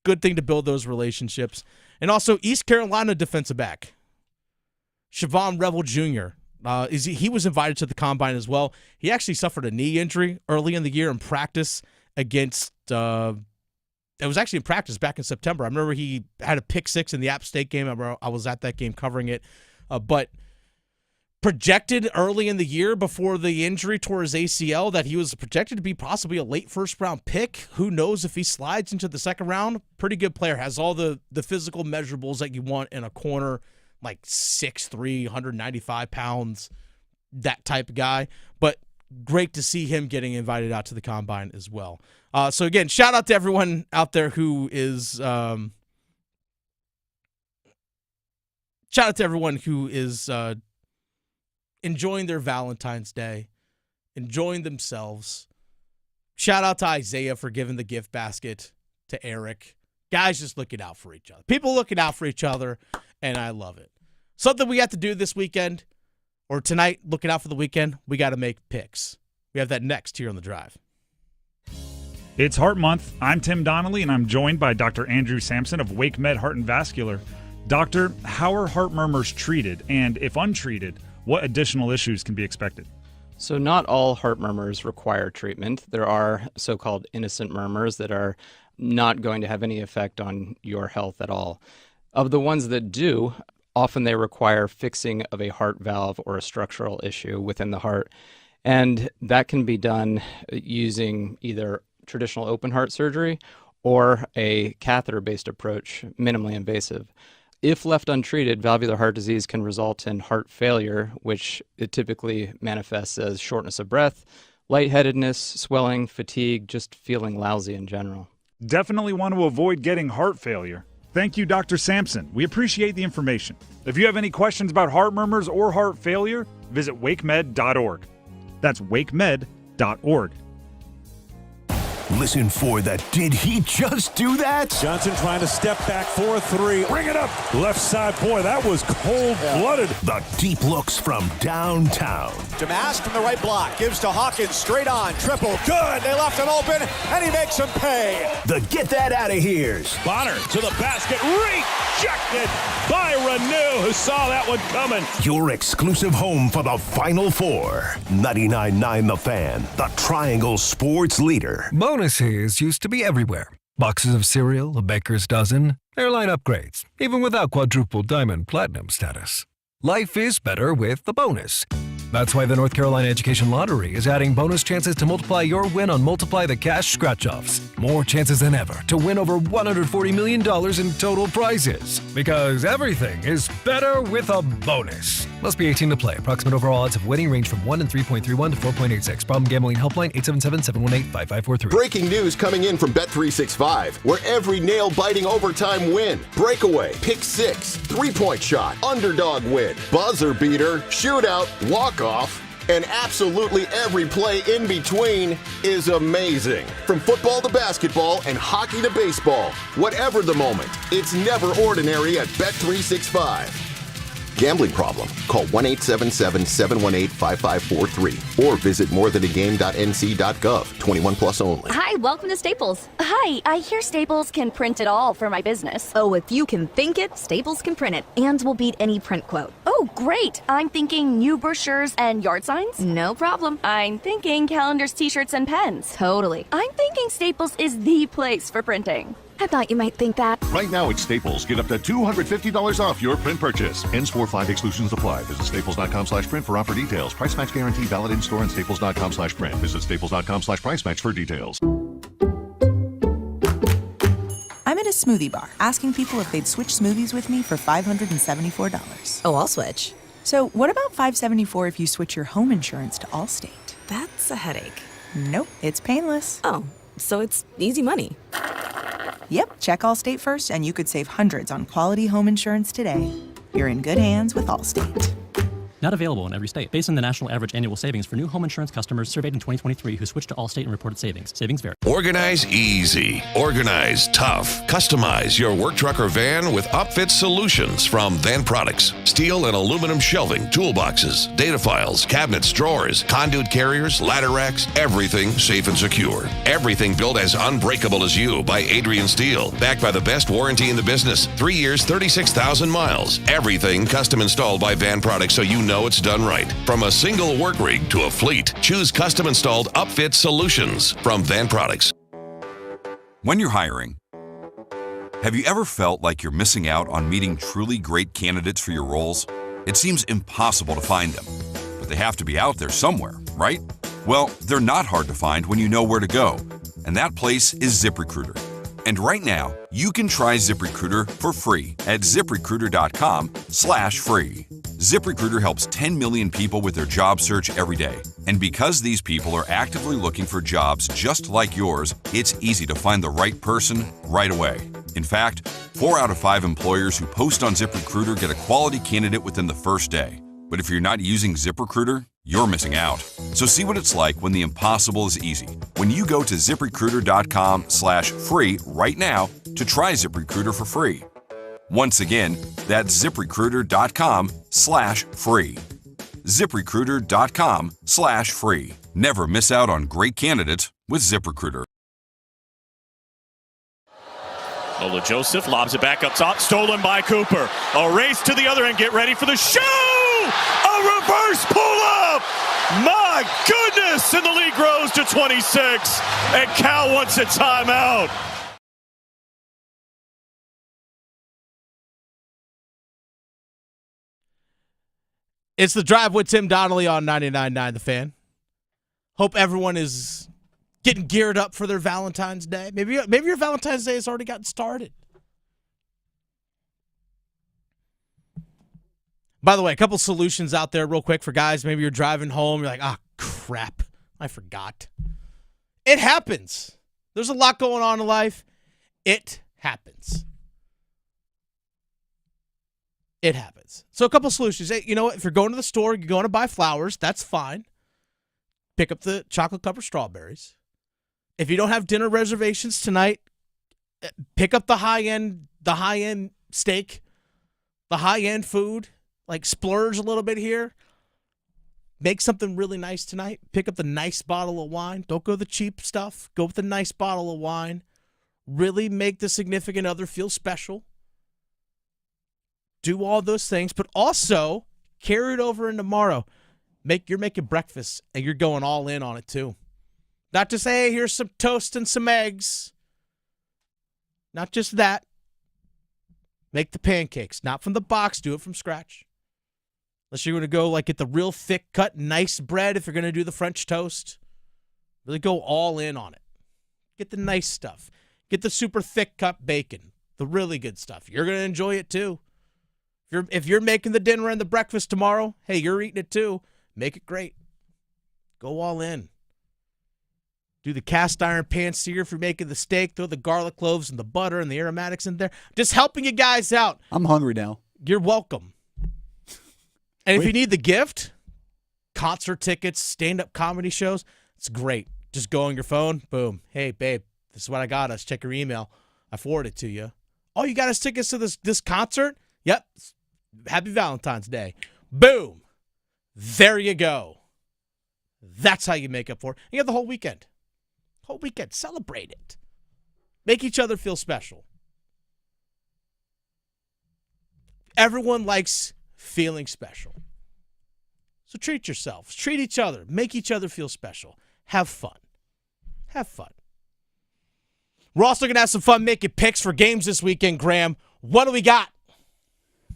Good thing to build those relationships. And also East Carolina defensive back, Siobhan Revel Jr., he was invited to the combine as well. He actually suffered a knee injury early in the year in practice against it was actually in practice back in September. I remember he had a pick 6 in the App State game. I was at that game covering it. But projected early in the year before the injury toward his ACL that he was projected to be possibly a late first-round pick. Who knows if he slides into the second round? Pretty good player. Has all the physical measurables that you want in a corner, like 6'3", 195 pounds, that type of guy. But great to see him getting invited out to the combine as well. So again, shout out to everyone out there who is enjoying their Valentine's Day, enjoying themselves. Shout out to Isaiah for giving the gift basket to Eric. Guys just looking out for each other. People looking out for each other, and I love it. Something we have to do this weekend, or tonight, looking out for the weekend, we got to make picks. We have that next here on The Drive. It's Heart Month. I'm Tim Donnelly, and I'm joined by Dr. Andrew Sampson of Wake Med Heart and Vascular. Doctor, how are heart murmurs treated? And if untreated, what additional issues can be expected? So not all heart murmurs require treatment. There are so-called innocent murmurs that are not going to have any effect on your health at all. Of the ones that do, often they require fixing of a heart valve or a structural issue within the heart. And that can be done using either traditional open heart surgery or a catheter-based approach, minimally invasive. If left untreated, valvular heart disease can result in heart failure, which it typically manifests as shortness of breath, lightheadedness, swelling, fatigue, just feeling lousy in general. Definitely want to avoid getting heart failure. Thank you, Dr. Sampson. We appreciate the information. If you have any questions about heart murmurs or heart failure, visit wakemed.org. That's wakemed.org. Listen for the Did He Just Do That? Johnson trying to step back for a 3. Bring it up. Left side. Boy, that was cold-blooded. The deep looks from downtown. Damask from the right block. Gives to Hawkins. Straight on. Triple. Good. They left him open, and he makes him pay. The Get That Out of Here's. Bonner to the basket. Rejected by Renew, who saw that one coming. Your exclusive home for the Final Four. 99.9 The Fan. The Triangle Sports Leader. Bonuses used to be everywhere. Boxes of cereal, a baker's dozen, airline upgrades, even without quadruple diamond platinum status. Life is better with the bonus. That's why the North Carolina Education Lottery is adding bonus chances to multiply your win on Multiply the Cash scratch-offs. More chances than ever to win over $140 million in total prizes. Because everything is better with a bonus. Must be 18 to play. Approximate overall odds of winning range from 1 in 3.31 to 4.86. Problem gambling helpline 877-718-5543. Breaking news coming in from Bet365, where every nail-biting overtime win, breakaway, pick 6, three-point shot, underdog win, buzzer beater, shootout, walk-off, and absolutely every play in between is amazing. From football to basketball and hockey to baseball, whatever the moment, it's never ordinary at Bet365. Gambling problem? Call 1-877-718-5543 or visit morethanagame.nc.gov. 21 plus only. Hi, welcome to Staples. Hi, I hear Staples can print it all for my business. Oh, if you can think it, Staples can print it and will beat any print quote. Oh, great. I'm thinking new brochures and yard signs? No problem. I'm thinking calendars, t-shirts, and pens. Totally. I'm thinking Staples is the place for printing. I thought you might think that. Right now at Staples, get up to $250 off your print purchase. Ends 4/5 exclusions apply. Visit staples.com/print for offer details. Price match guarantee valid in store and staples.com/print. Visit staples.com/price match for details. I'm at a smoothie bar asking people if they'd switch smoothies with me for $574. Oh, I'll switch. So what about $574 if you switch your home insurance to Allstate? That's a headache. Nope, it's painless. Oh, so it's easy money. Yep, check Allstate first and you could save hundreds on quality home insurance today. You're in good hands with Allstate. Not available in every state. Based on the national average annual savings for new home insurance customers surveyed in 2023 who switched to Allstate and reported savings. Savings vary. Organize easy. Organize tough. Customize your work truck or van with upfit solutions from Van Products. Steel and aluminum shelving, toolboxes, data files, cabinets, drawers, conduit carriers, ladder racks, everything safe and secure. Everything built as unbreakable as you by Adrian Steel. Backed by the best warranty in the business. 3 years, 36,000 miles. Everything custom installed by Van Products so you know it's done right. From a single work rig to a fleet, choose custom installed upfit solutions from Van Products. When you're hiring, have you ever felt like you're missing out on meeting truly great candidates for your roles? It seems impossible to find them, but they have to be out there somewhere, right? Well, they're not hard to find when you know where to go, and that place is ZipRecruiter. And right now, you can try ZipRecruiter for free at ZipRecruiter.com/free. ZipRecruiter helps 10 million people with their job search every day. And because these people are actively looking for jobs just like yours, it's easy to find the right person right away. In fact, 4 out of 5 employers who post on ZipRecruiter get a quality candidate within the first day. But if you're not using ZipRecruiter, you're missing out. So see what it's like when the impossible is easy. When you go to ZipRecruiter.com/free right now to try ZipRecruiter for free. Once again, that's ZipRecruiter.com/free. ZipRecruiter.com/free. Never miss out on great candidates with ZipRecruiter. Ola Joseph lobs it back up top, stolen by Cooper. A race to the other end, get ready for the show! A reverse pull-up! My goodness! And the lead grows to 26, and Cal wants a timeout. It's The Drive with Tim Donnelly on 99.9 The Fan. Hope everyone is getting geared up for their Valentine's Day. Maybe your Valentine's Day has already gotten started. By the way, a couple solutions out there real quick for guys. Maybe you're driving home. You're like, crap, I forgot. It happens. There's a lot going on in life. It happens. It happens. So a couple solutions. Hey, you know what? If you're going to the store, you're going to buy flowers, that's fine. Pick up the chocolate covered strawberries. If you don't have dinner reservations tonight, pick up the high-end steak, the high-end food. Like splurge a little bit here. Make something really nice tonight. Pick up the nice bottle of wine. Don't go the cheap stuff. Go with the nice bottle of wine. Really make the significant other feel special. Do all those things, but also carry it over into tomorrow. You're making breakfast, and you're going all in on it too. Not just, hey, here's some toast and some eggs. Not just that. Make the pancakes. Not from the box. Do it from scratch. Unless you're going to go get the real thick cut, nice bread if you're going to do the French toast. Really go all in on it. Get the nice stuff. Get the super thick cut bacon. The really good stuff. You're going to enjoy it too. If you're making the dinner and the breakfast tomorrow, hey, you're eating it too. Make it great. Go all in. Do the cast iron pan sear if you're making the steak. Throw the garlic cloves and the butter and the aromatics in there. Just helping you guys out. I'm hungry now. You're welcome. And if you need the gift, concert tickets, stand-up comedy shows, it's great. Just go on your phone, boom. Hey, babe, this is what I got us. Check your email. I forwarded it to you. Oh, you got us tickets to this concert? Yep. Happy Valentine's Day. Boom. There you go. That's how you make up for it. You have the whole weekend. Whole weekend. Celebrate it. Make each other feel special. Everyone likes feeling special. So treat yourselves. Treat each other. Make each other feel special. Have fun. Have fun. We're also going to have some fun making picks for games this weekend, Graham. What do we got?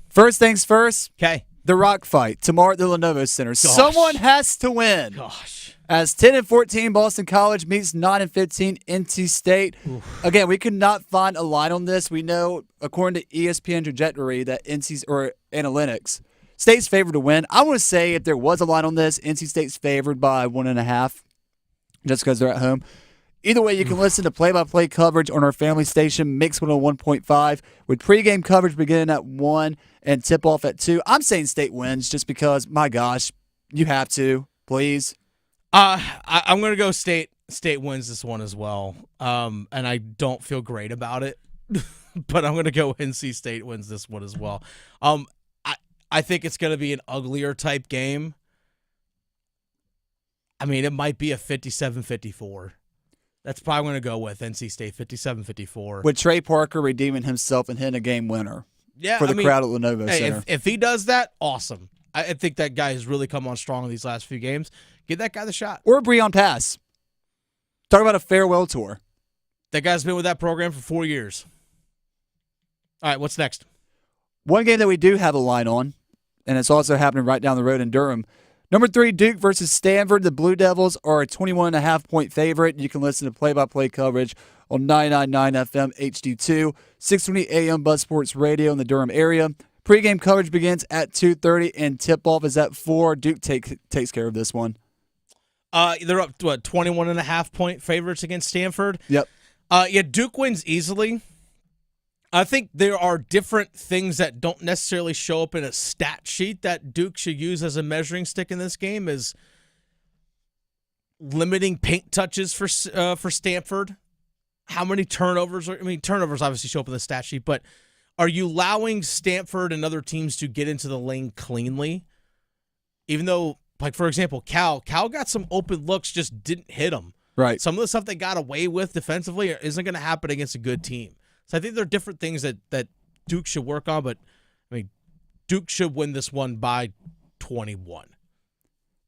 First things first. Okay. The Rock fight tomorrow at the Lenovo Center. Someone has to win. Gosh. As 10-14 Boston College meets 9-15 NC State. Oof. Again, we could not find a line on this. We know, according to ESPN trajectory, that NC's or analytics, State's favored to win. I want to say if there was a line on this, NC State's favored by 1.5, just because they're at home. Either way, you can listen to play-by-play coverage on our family station, Mix 101.5, with pregame coverage beginning at 1 and tip-off at 2. I'm saying State wins just because, my gosh, you have to, please. I'm going to go State. State wins this one as well, and I don't feel great about it, but I'm going to go NC State wins this one as well. I think it's going to be an uglier type game. I mean, it might be a 57-54. That's probably going to go with NC State 57-54. With Trey Parker redeeming himself and hitting a game winner for the crowd at Lenovo Center. If he does that, awesome. I think that guy has really come on strong in these last few games. Give that guy the shot. Or Breon Pass. Talk about a farewell tour. That guy's been with that program for 4 years. All right, what's next? One game that we do have a line on, and it's also happening right down the road in Durham. Number 3, Duke versus Stanford. The Blue Devils are a 21.5-point favorite. You can listen to play-by-play coverage on 99.9 FM HD2, 620 AM Buzz Sports Radio in the Durham area. Pre-game coverage begins at 2:30, and tip-off is at 4. Duke takes care of this one. They're up to 21.5-point favorites against Stanford. Yep. Yeah, Duke wins easily. I think there are different things that don't necessarily show up in a stat sheet that Duke should use as a measuring stick in this game, is limiting paint touches for Stanford. How many turnovers? Turnovers obviously show up in the stat sheet, but are you allowing Stanford and other teams to get into the lane cleanly? Even though, like, for example, Cal got some open looks, just didn't hit them. Right. Some of the stuff they got away with defensively isn't going to happen against a good team. So I think there are different things that Duke should work on, but I mean, Duke should win this one by 21.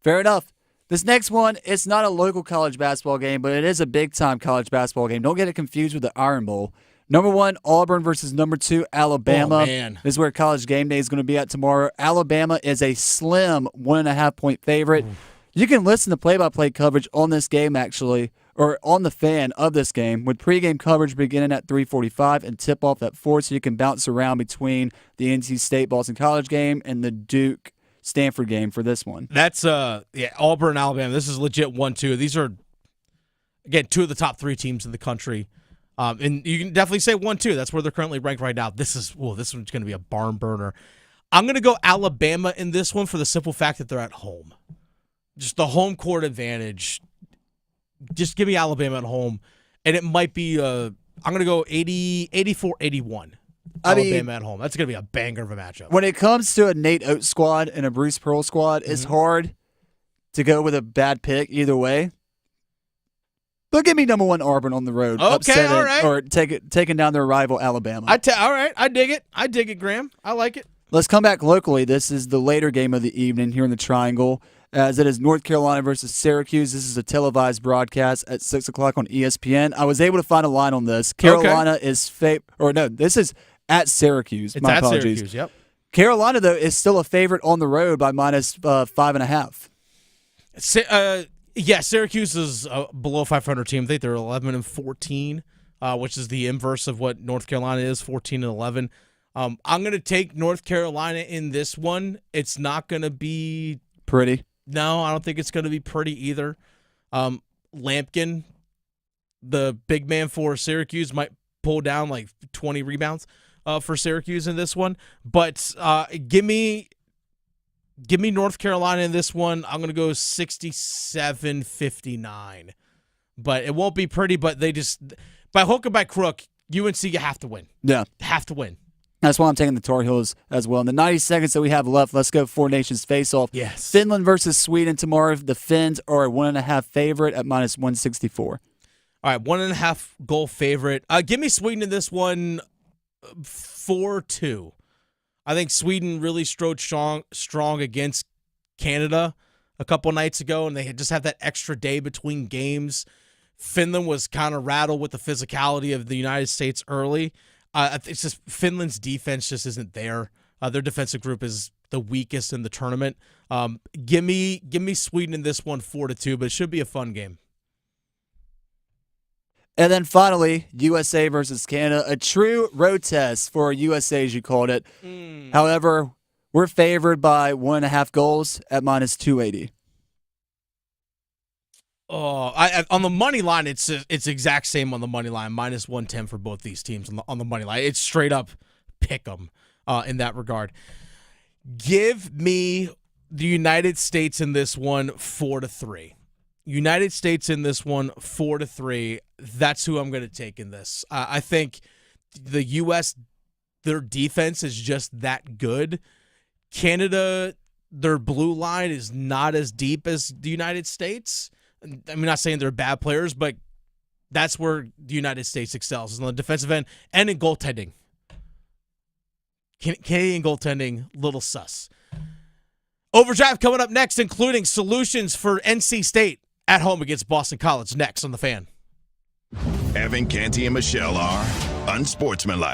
Fair enough. This next one, it's not a local college basketball game, but it is a big-time college basketball game. Don't get it confused with the Iron Bowl. Number 1, Auburn versus number 2, Alabama. Oh, man. This is where College Game Day is going to be at tomorrow. Alabama is a slim 1.5-point favorite. You can listen to play-by-play coverage on this game, actually, or on the fan of this game, with pregame coverage beginning at 3:45 and tip-off at 4, so you can bounce around between the NC State-Boston College game and the Duke-Stanford game for this one. That's Auburn, Alabama. This is legit 1-2. These are, again, 2 of the top 3 teams in the country. And you can definitely say 1-2. That's where they're currently ranked right now. This one's going to be a barn burner. I'm going to go Alabama in this one for the simple fact that they're at home. Just the home court advantage. Just give me Alabama at home. And it might be, I'm going to go 84-81. Alabama at home. That's going to be a banger of a matchup. When it comes to a Nate Oates squad and a Bruce Pearl squad, it's hard to go with a bad pick either way. But give me number 1 Auburn on the road. Okay, all right. Or taking down their rival Alabama. All right, I dig it. I dig it, Graham. I like it. Let's come back locally. This is the later game of the evening here in the Triangle, as it is North Carolina versus Syracuse. This is a televised broadcast at 6 o'clock on ESPN. I was able to find a line on this. Carolina is this is at Syracuse. It's My at apologies. Syracuse, yep. Carolina, though, is still a favorite on the road by minus 5.5. Yeah, Syracuse is a below 500 team. I think they're 11-14, which is the inverse of what North Carolina is, 14-11. I'm going to take North Carolina in this one. It's not going to be pretty. No, I don't think it's going to be pretty either. Lampkin, the big man for Syracuse, might pull down like 20 rebounds for Syracuse in this one. But give me North Carolina in this one. I'm going to go 67-59. But it won't be pretty, but they just, by hook or by crook, UNC, you have to win. Yeah. Have to win. That's why I'm taking the Tar Heels as well. In the 90 seconds that we have left, let's go Four Nations face-off. Yes. Finland versus Sweden tomorrow. The Finns are a 1.5 favorite at minus 164. All right, 1.5 goal favorite. Give me Sweden in this one, 4-2. I think Sweden really strode strong against Canada a couple nights ago, and they just had that extra day between games. Finland was kind of rattled with the physicality of the United States early. It's just Finland's defense just isn't there. Their defensive group is the weakest in the tournament. Give me Sweden in this one, 4-2, but it should be a fun game. And then finally, USA versus Canada, a true road test for USA, as you called it. However, we're favored by 1.5 goals at minus 280. Oh, on the money line, it's exact same on the money line, minus 110 for both these teams on the money line. It's straight up pick 'em in that regard. Give me the United States in this one 4-3. United States in this one 4-3. That's who I'm going to take in this. I think the U.S., their defense is just that good. Canada, their blue line is not as deep as the United States. I'm not saying they're bad players, but that's where the United States excels, is on the defensive end and in goaltending. Canadian goaltending, little sus. Overdrive coming up next, including solutions for NC State at home against Boston College. Next on The Fan. Evan, Canty, and Michelle are unsportsmanlike.